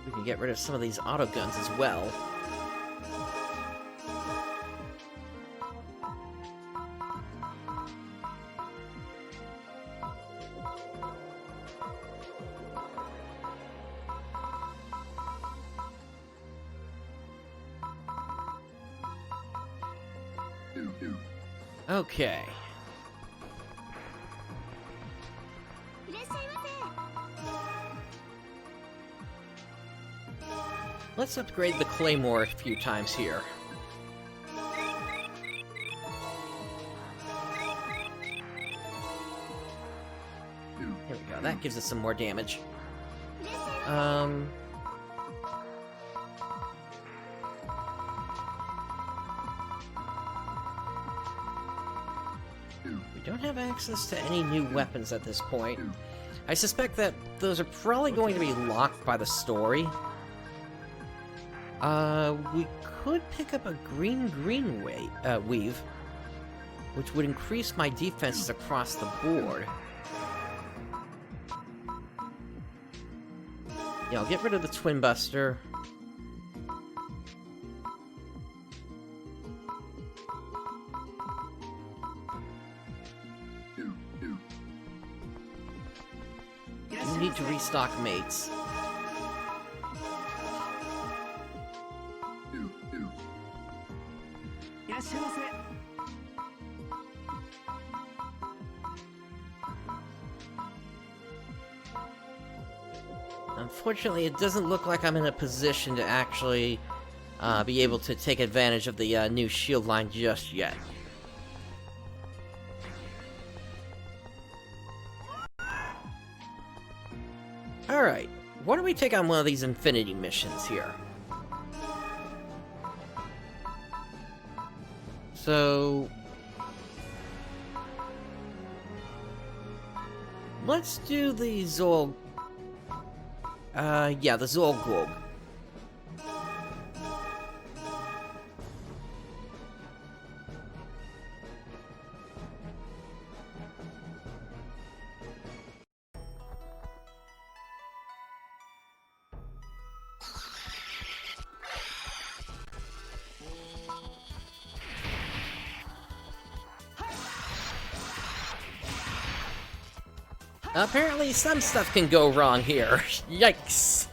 We can get rid of some of these auto guns as well. Okay. Let's upgrade the Claymore a few times here. Here we go, that gives us some more damage. We don't have access to any new weapons at this point. I suspect that those are probably going to be locked by the story. We could pick up a green weave, which would increase my defenses across the board. Yeah, I'll get rid of the Twin Buster. You need to restock mates. Unfortunately, it doesn't look like I'm in a position to actually be able to take advantage of the new shield line just yet. Alright, why don't we take on one of these Infinity missions here? So... let's do the Zol... yeah, the Zolglog. Apparently, some stuff can go wrong here. Yikes.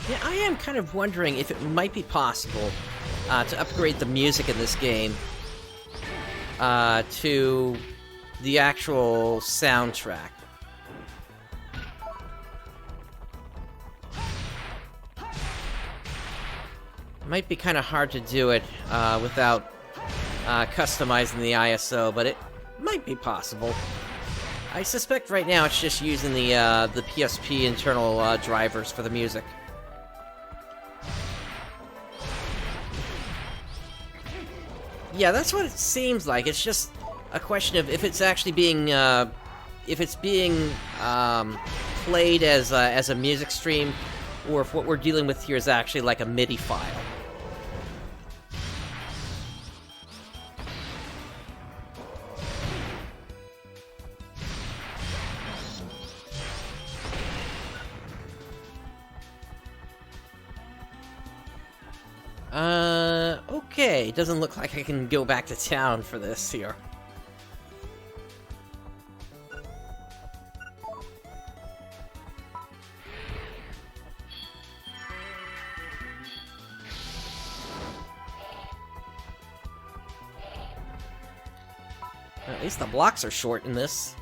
Yeah, I am kind of wondering if it might be possible to upgrade the music in this game to the actual soundtrack. Might be kind of hard to do it without customizing the ISO, but it might be possible. I suspect right now it's just using the PSP internal drivers for the music. Yeah, that's what it seems like. It's just a question of if it's actually being played as a music stream, or if what we're dealing with here is actually like a MIDI file. Okay, doesn't look like I can go back to town for this here. At least the blocks are short in this.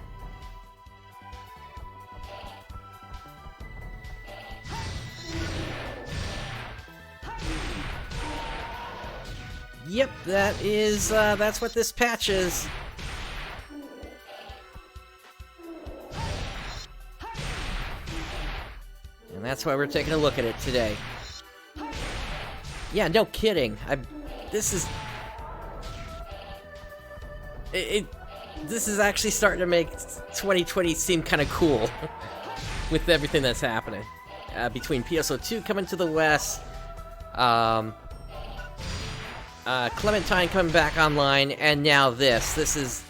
Yep, that's what this patch is. And that's why we're taking a look at it today. Yeah, no kidding. This is actually starting to make 2020 seem kind of cool with everything that's happening. Between PSO2 coming to the West, Clementine coming back online, and now this. This is...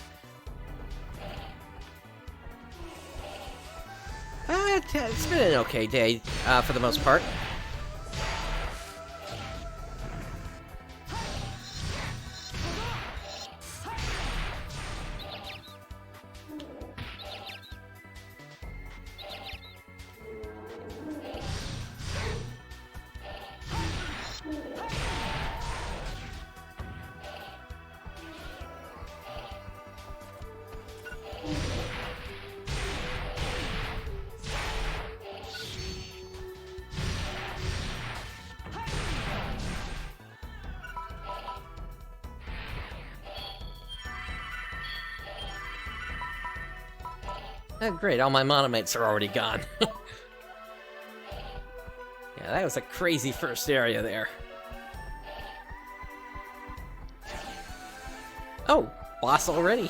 it's been an okay day, for the most part. Oh, great, all my monomates are already gone. Yeah, that was a crazy first area there. Oh, boss already.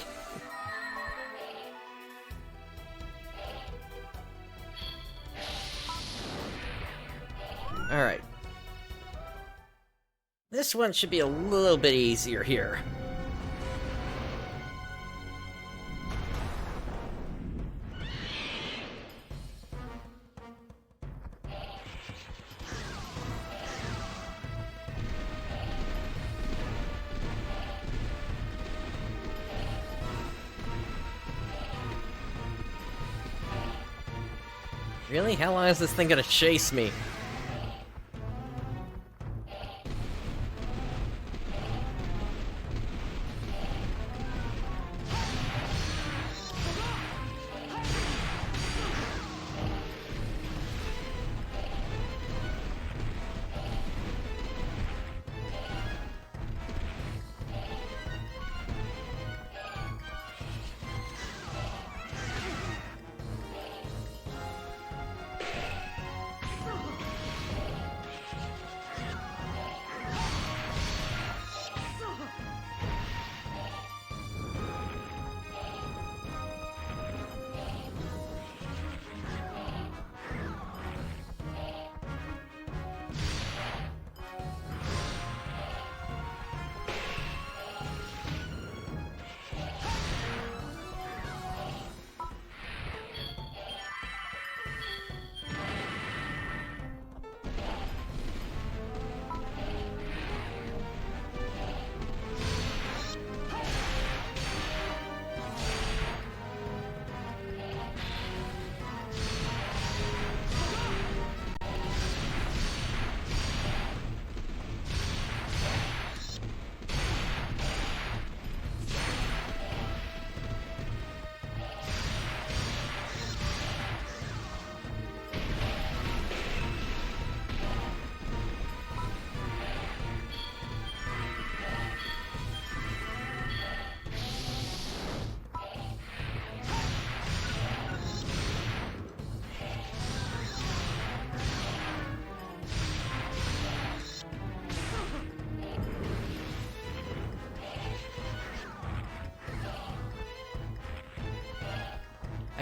Alright. This one should be a little bit easier here. Really? How long is this thing gonna chase me?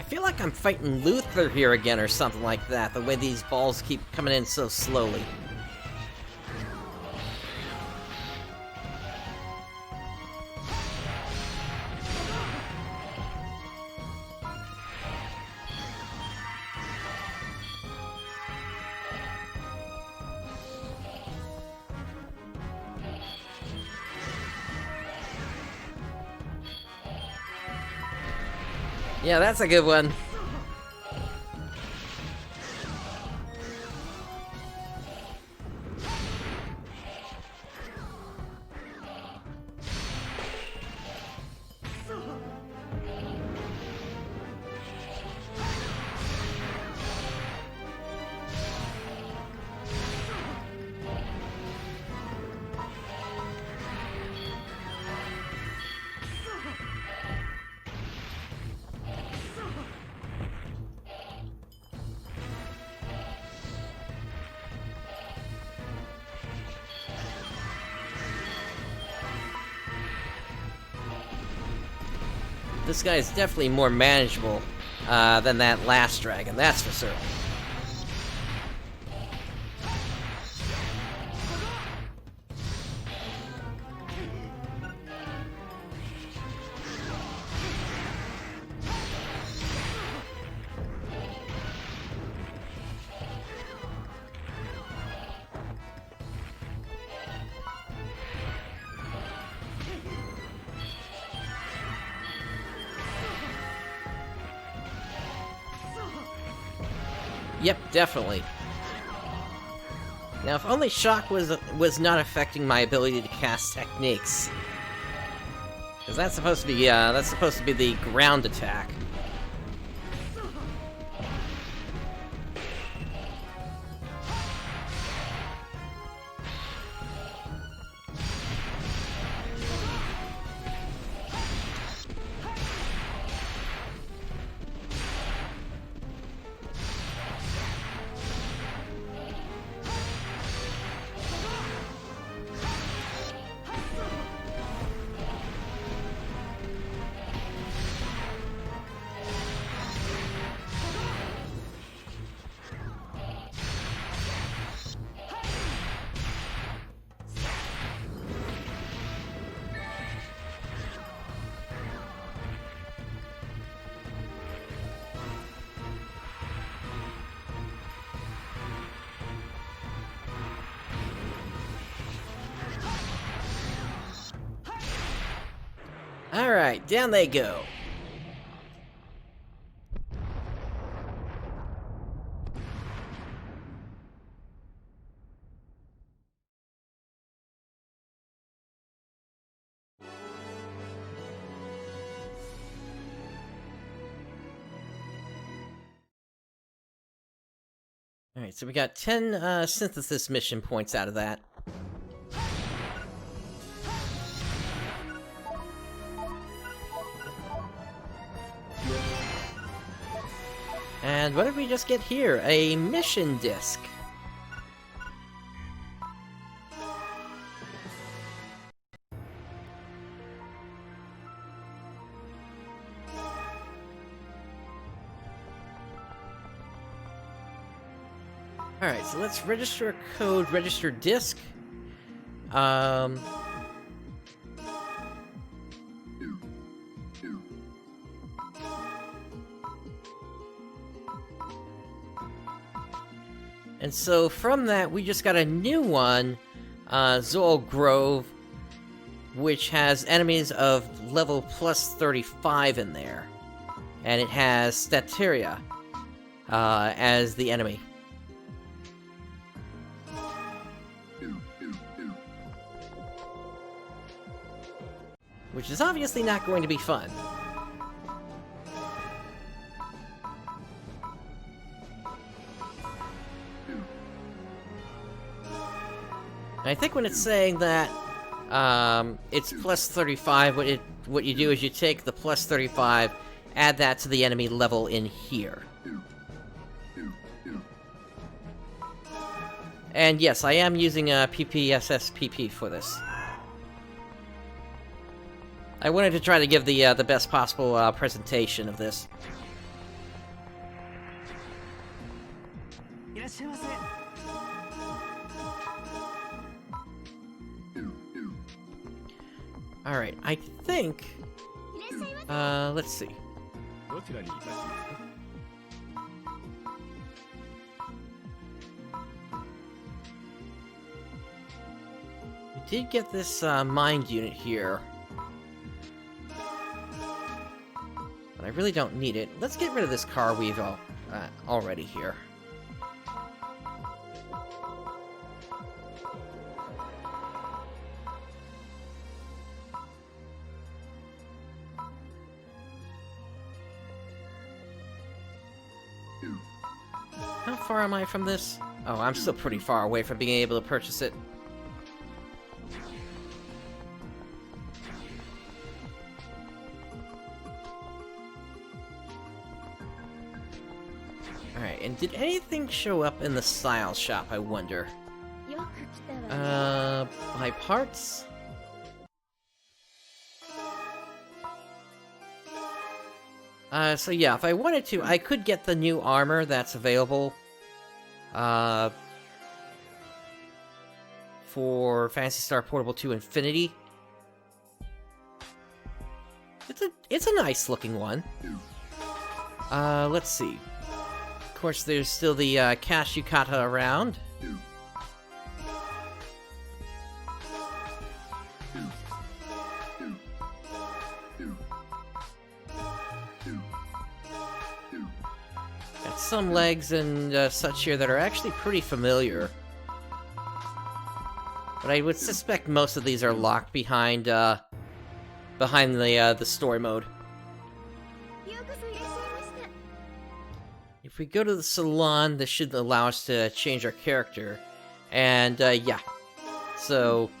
feel like I'm fighting Luther here again or something like that, the way these balls keep coming in so slowly. Yeah, that's a good one. This guy is definitely more manageable than that last dragon, that's for certain. Yep, definitely. Now, if only shock was not affecting my ability to cast techniques, because that's supposed to be the ground attack. Alright, down they go. Alright, so we got 10 synthesis mission points out of that. And what did we just get here? A mission disc. Alright, so let's register a code, register disc. And so from that, we just got a new one, Zoal Grove, which has enemies of level plus 35 in there. And it has Stateria as the enemy. Which is obviously not going to be fun. I think when it's saying that it's plus 35, what you do is you take the plus 35, add that to the enemy level in here. And yes, I am using a PPSSPP for this. I wanted to try to give the best possible presentation of this. Alright, I think... let's see. We did get this, mind unit here. But I really don't need it. Let's get rid of this car we've already here. How far am I from this? Oh, I'm still pretty far away from being able to purchase it. Alright, and did anything show up in the style shop, I wonder? Buy parts? So yeah, if I wanted to, I could get the new armor that's available, for Phantasy Star Portable 2 Infinity. It's a nice looking one. Let's see. Of course, there's still the, Cash Yukata around. Got some legs and such here that are actually pretty familiar. But I would suspect most of these are locked behind the story mode. If we go to the salon, this should allow us to change our character. And, yeah. So,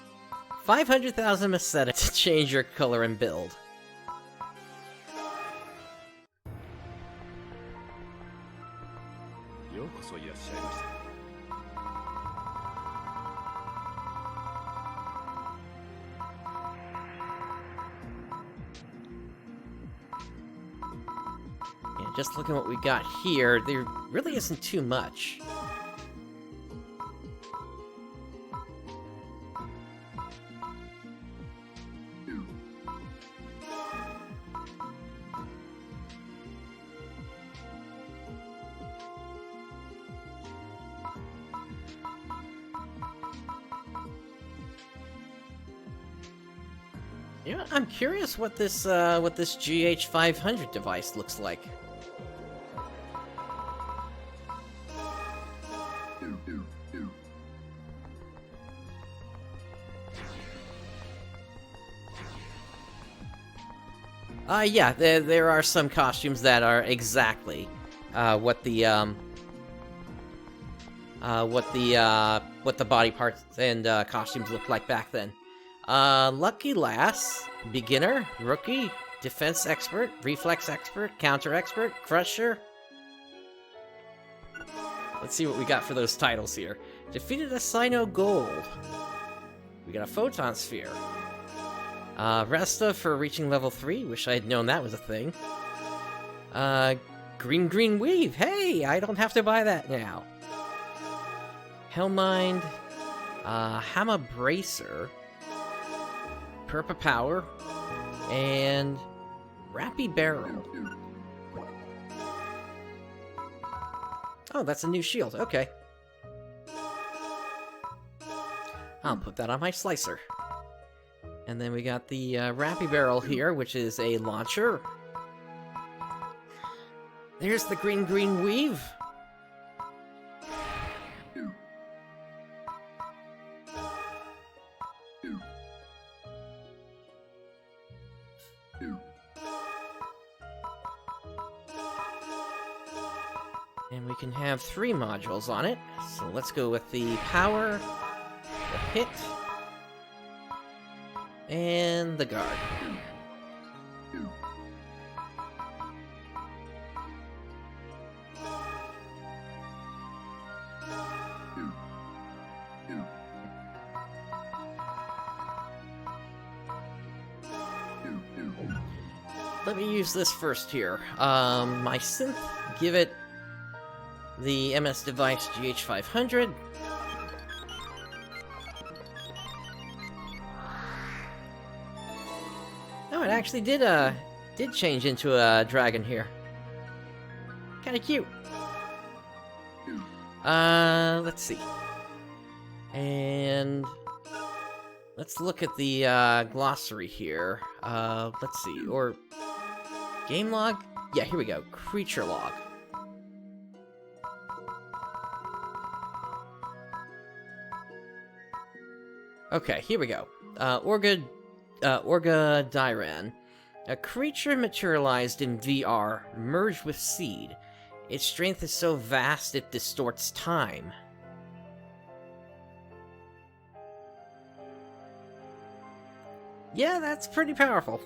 500,000 Meseta to change your color and build. Yeah, just looking at what we got here, there really isn't too much. You know, I'm curious what this GH500 device looks like. Yeah, there are some costumes that are exactly what the body parts and costumes looked like back then. Lucky Lass, Beginner, Rookie, Defense Expert, Reflex Expert, Counter Expert, Crusher. Let's see what we got for those titles here. Defeated a Sino Gold. We got a Photon Sphere. Resta for reaching level 3, wish I had known that was a thing. Green Weave, hey, I don't have to buy that now. Hellmind, Hama Bracer, Purpa Power, and Rappy Barrel. Oh, that's a new shield, okay. I'll put that on my slicer. And then we got the Rappy Barrel here, which is a launcher. There's the Green Weave. And we can have 3 modules on it. So let's go with the power, the hit, and the guard. Let me use this first here. My synth, give it the MS device GH500. Oh, it actually did change into a dragon here. Kinda cute. Let's see. And let's look at the glossary here. Let's see, or game log? Yeah, here we go. Creature log. Okay, here we go. Orga Dyran. A creature materialized in VR, merged with seed. Its strength is so vast it distorts time. Yeah, that's pretty powerful.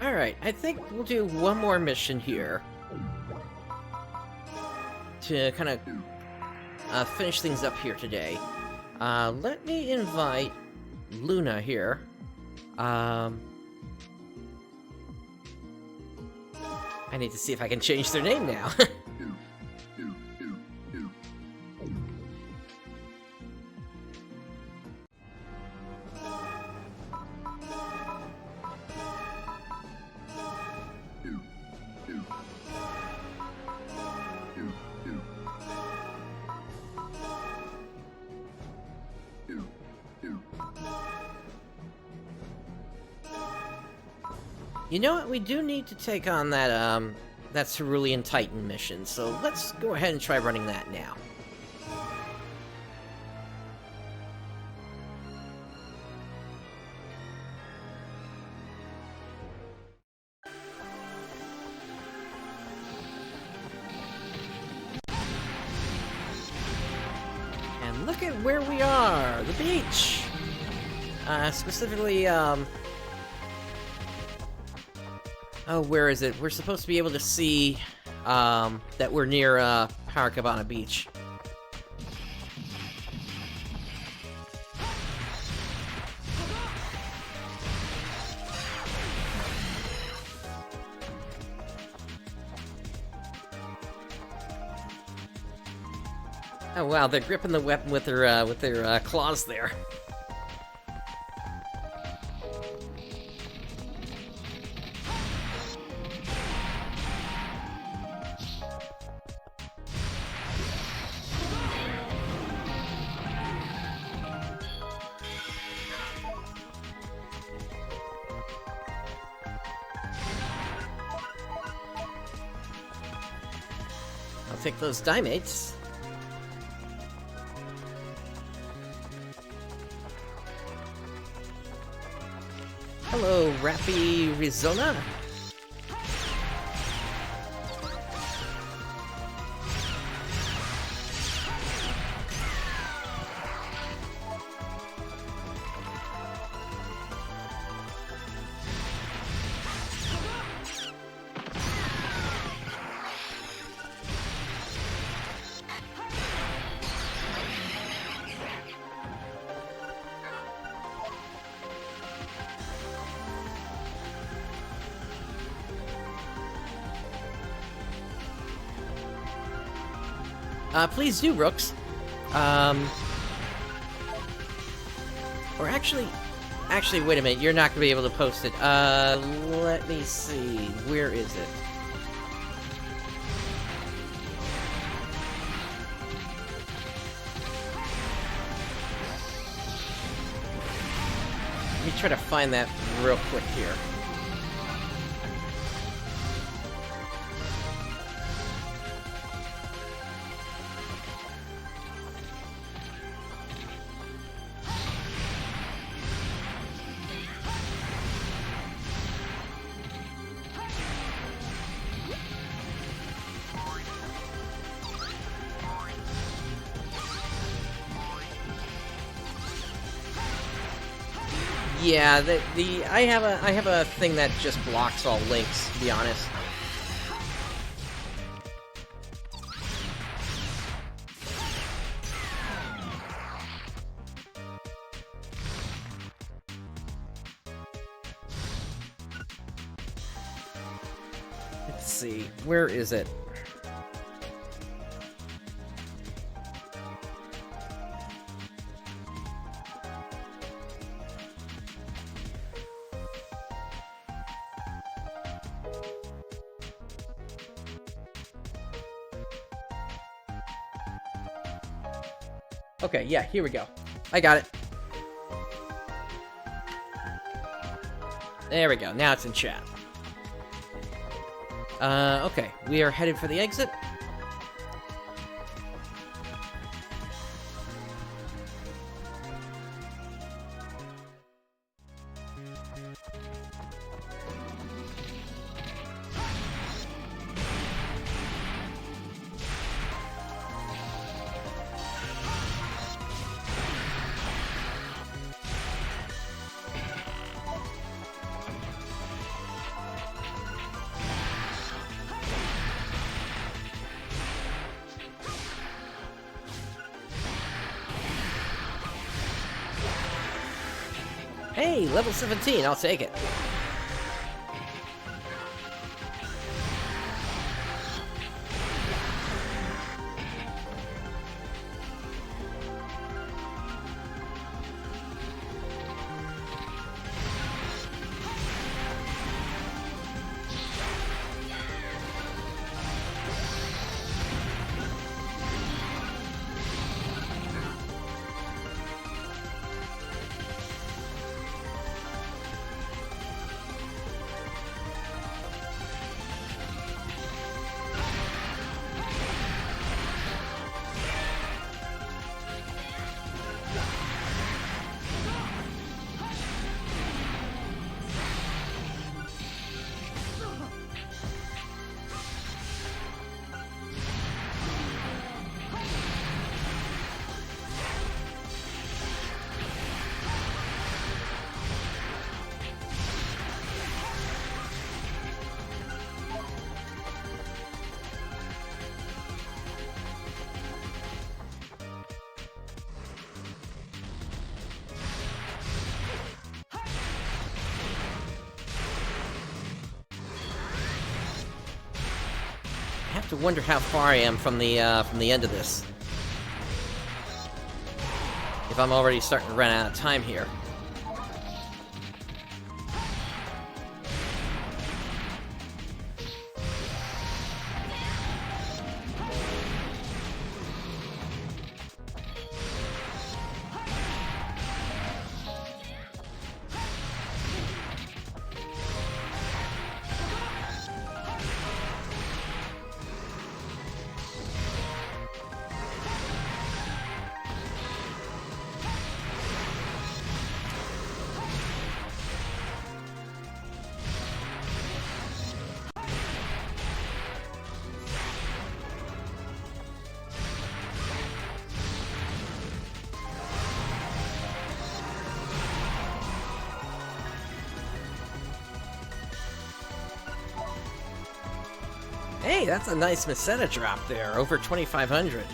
Alright, I think we'll do one more mission here to kind of finish things up here today. Let me invite Luna here. I need to see if I can change their name now. You know what? We do need to take on that Cerulean Titan mission, so let's go ahead and try running that now. And look at where we are! The beach! Specifically, oh, where is it? We're supposed to be able to see, that we're near, Paracabana Beach. Oh wow, they're gripping the weapon with their claws there. I'll take those Dimates. Hello, Rappy Rizona. Please do, Rooks. Or actually, wait a minute, you're not gonna be able to post it. Let me see, where is it? Let me try to find that real quick here. Yeah, I have a thing that just blocks all links, to be honest. Let's see, where is it? Okay, yeah, here we go. I got it. There we go, now it's in chat. Okay, we are headed for the exit. Hey, level 17, I'll take it. I have to wonder how far I am from the end of this. If I'm already starting to run out of time here. Hey, that's a nice Meseta drop there, over 2,500.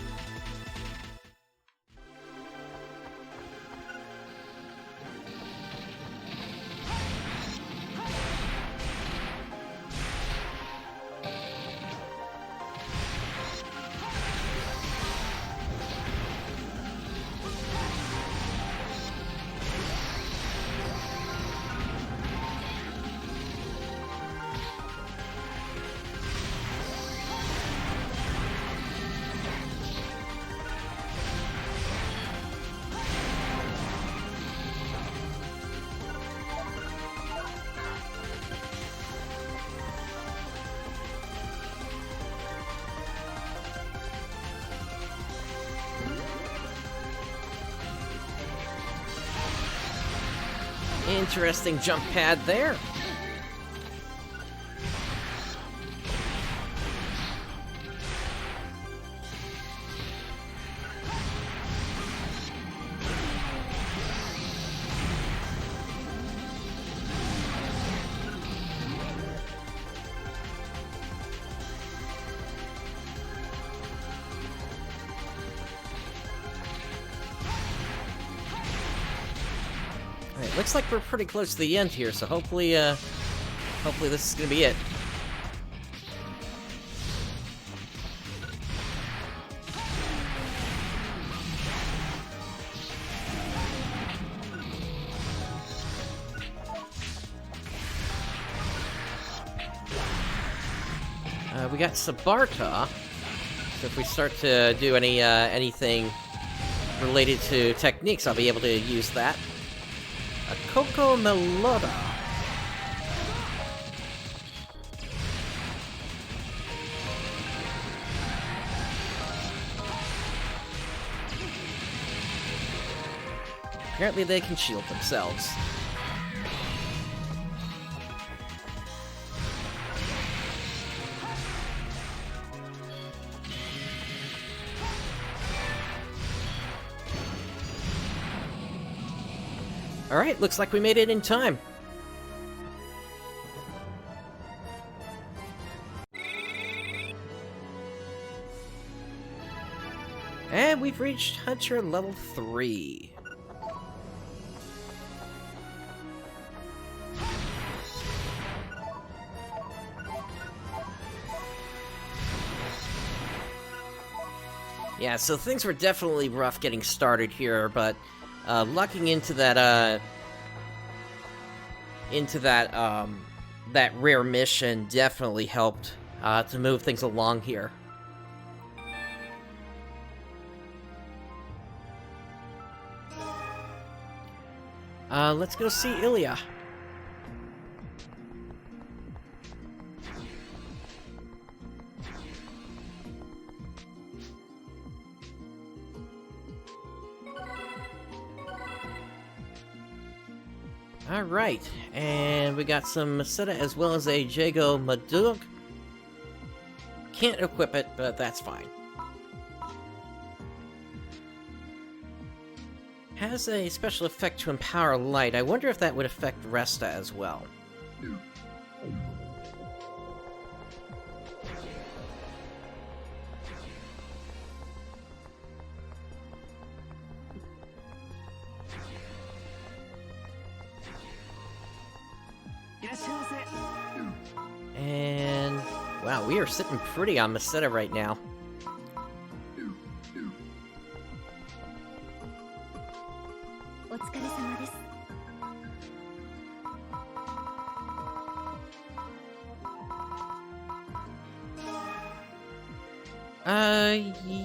Interesting jump pad there. Alright, looks like we're pretty close to the end here, so hopefully this is gonna be it. We got Sabarta. So if we start to do anything related to techniques, I'll be able to use that. A Coco Meloda. Apparently they can shield themselves. Alright, looks like we made it in time. And we've reached Hunter level 3. Yeah, so things were definitely rough getting started here, but lucking into that that rare mission definitely helped to move things along here. Let's go see Ilya. Alright, and we got some Maseta as well as a Jago Madug. Can't equip it, but that's fine. Has a special effect to empower light. I wonder if that would affect Resta as well. And wow, we are sitting pretty on Maseta right now.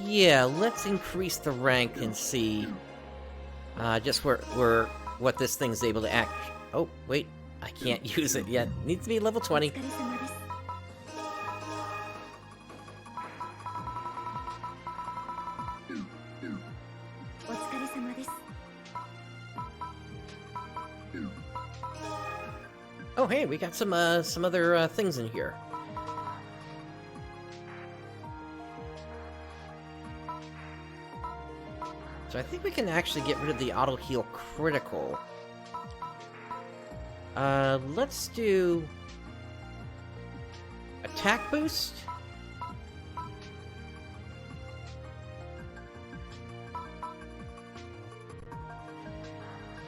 Yeah, let's increase the rank and see just what this thing's able to act. Oh, wait, I can't use it yet. Needs to be level 20. Oh, hey, we got some other things in here. So I think we can actually get rid of the auto heal critical. Let's do attack boost.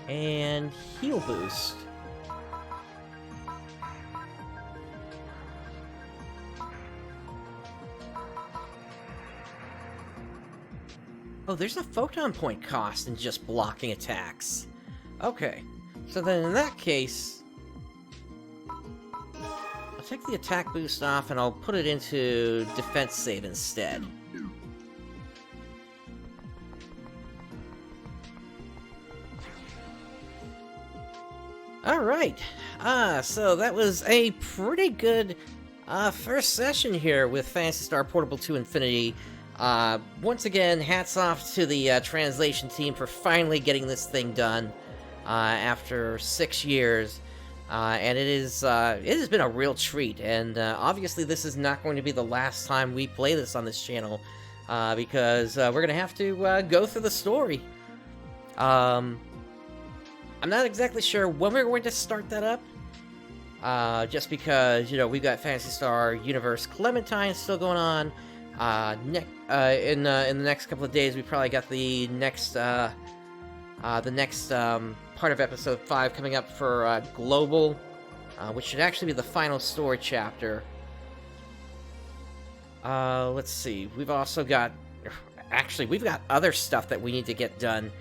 And heal boost. Oh, there's a photon point cost in just blocking attacks. Okay, so then in that case, I'll take the attack boost off and I'll put it into defense save instead. Alright, so that was a pretty good first session here with Phantasy Star Portable 2 Infinity. Once again, hats off to the translation team for finally getting this thing done after 6 years. And it has been a real treat, and obviously this is not going to be the last time we play this on this channel, because we're going to have to go through the story. I'm not exactly sure when we're going to start that up, just because, we've got Phantasy Star Universe Clementine still going on. In the next couple of days, we probably got the next part of episode 5 coming up for Global, which should actually be the final story chapter. Let's see. We've also got, we've got other stuff that we need to get done,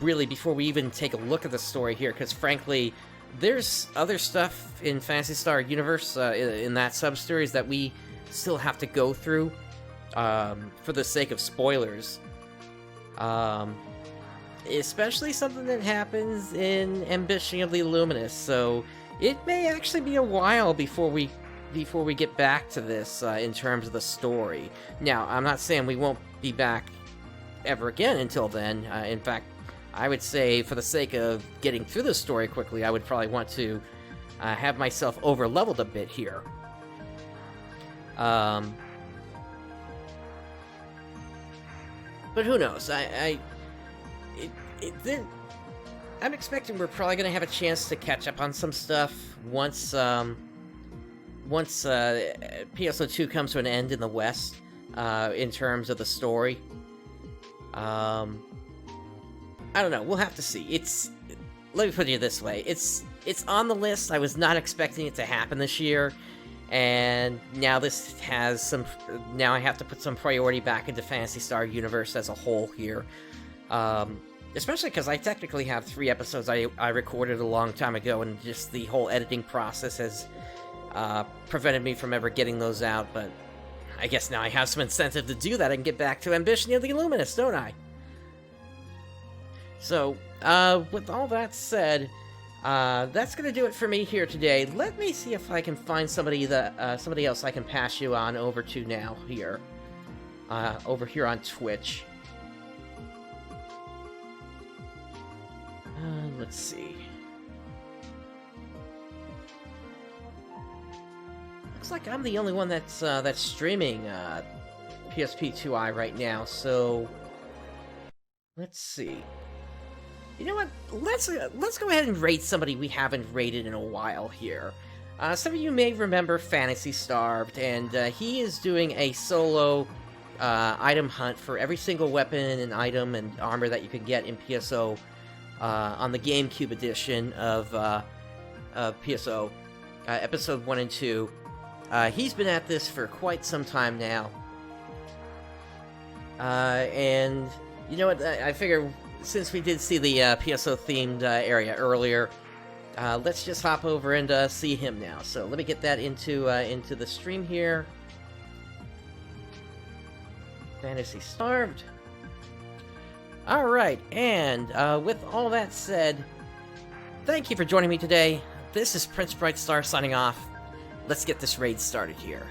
really, before we even take a look at the story here, because frankly, there's other stuff in Phantasy Star Universe in that sub-series that we still have to go through for the sake of spoilers. Especially something that happens in Ambition of the Illuminous, so it may actually be a while before we get back to this in terms of the story. Now, I'm not saying we won't be back ever again until then. In fact, I would say, for the sake of getting through the story quickly, I would probably want to have myself over-leveled a bit here. But who knows? I'm expecting we're probably going to have a chance to catch up on some stuff once PSO2 comes to an end in the West, in terms of the story. I don't know, we'll have to see. Let me put it this way, it's on the list. I was not expecting it to happen this year, and now this has some, now I have to put some priority back into Phantasy Star Universe as a whole here. Especially because I technically have 3 episodes I recorded a long time ago, and just the whole editing process has prevented me from ever getting those out, but I guess now I have some incentive to do that and get back to Ambition of the Illuminous, don't I? So, with all that said, that's gonna do it for me here today. Let me see if I can find somebody else I can pass you on over to now here. Over here on Twitch. Let's see. Looks like I'm the only one that's streaming PSP2i right now, so let's see. You know what? Let's go ahead and rate somebody we haven't rated in a while here. Some of you may remember Phantasy Starved, and he is doing a solo item hunt for every single weapon and item and armor that you can get in PSO on the GameCube edition of PSO, Episode 1 and 2. He's been at this for quite some time now. And you know what? I figure, since we did see the PSO-themed area earlier, let's just hop over and see him now. So let me get that into the stream here. Phantasy Starved. Alright, and with all that said, thank you for joining me today. This is PrinceBrightstar signing off. Let's get this raid started here.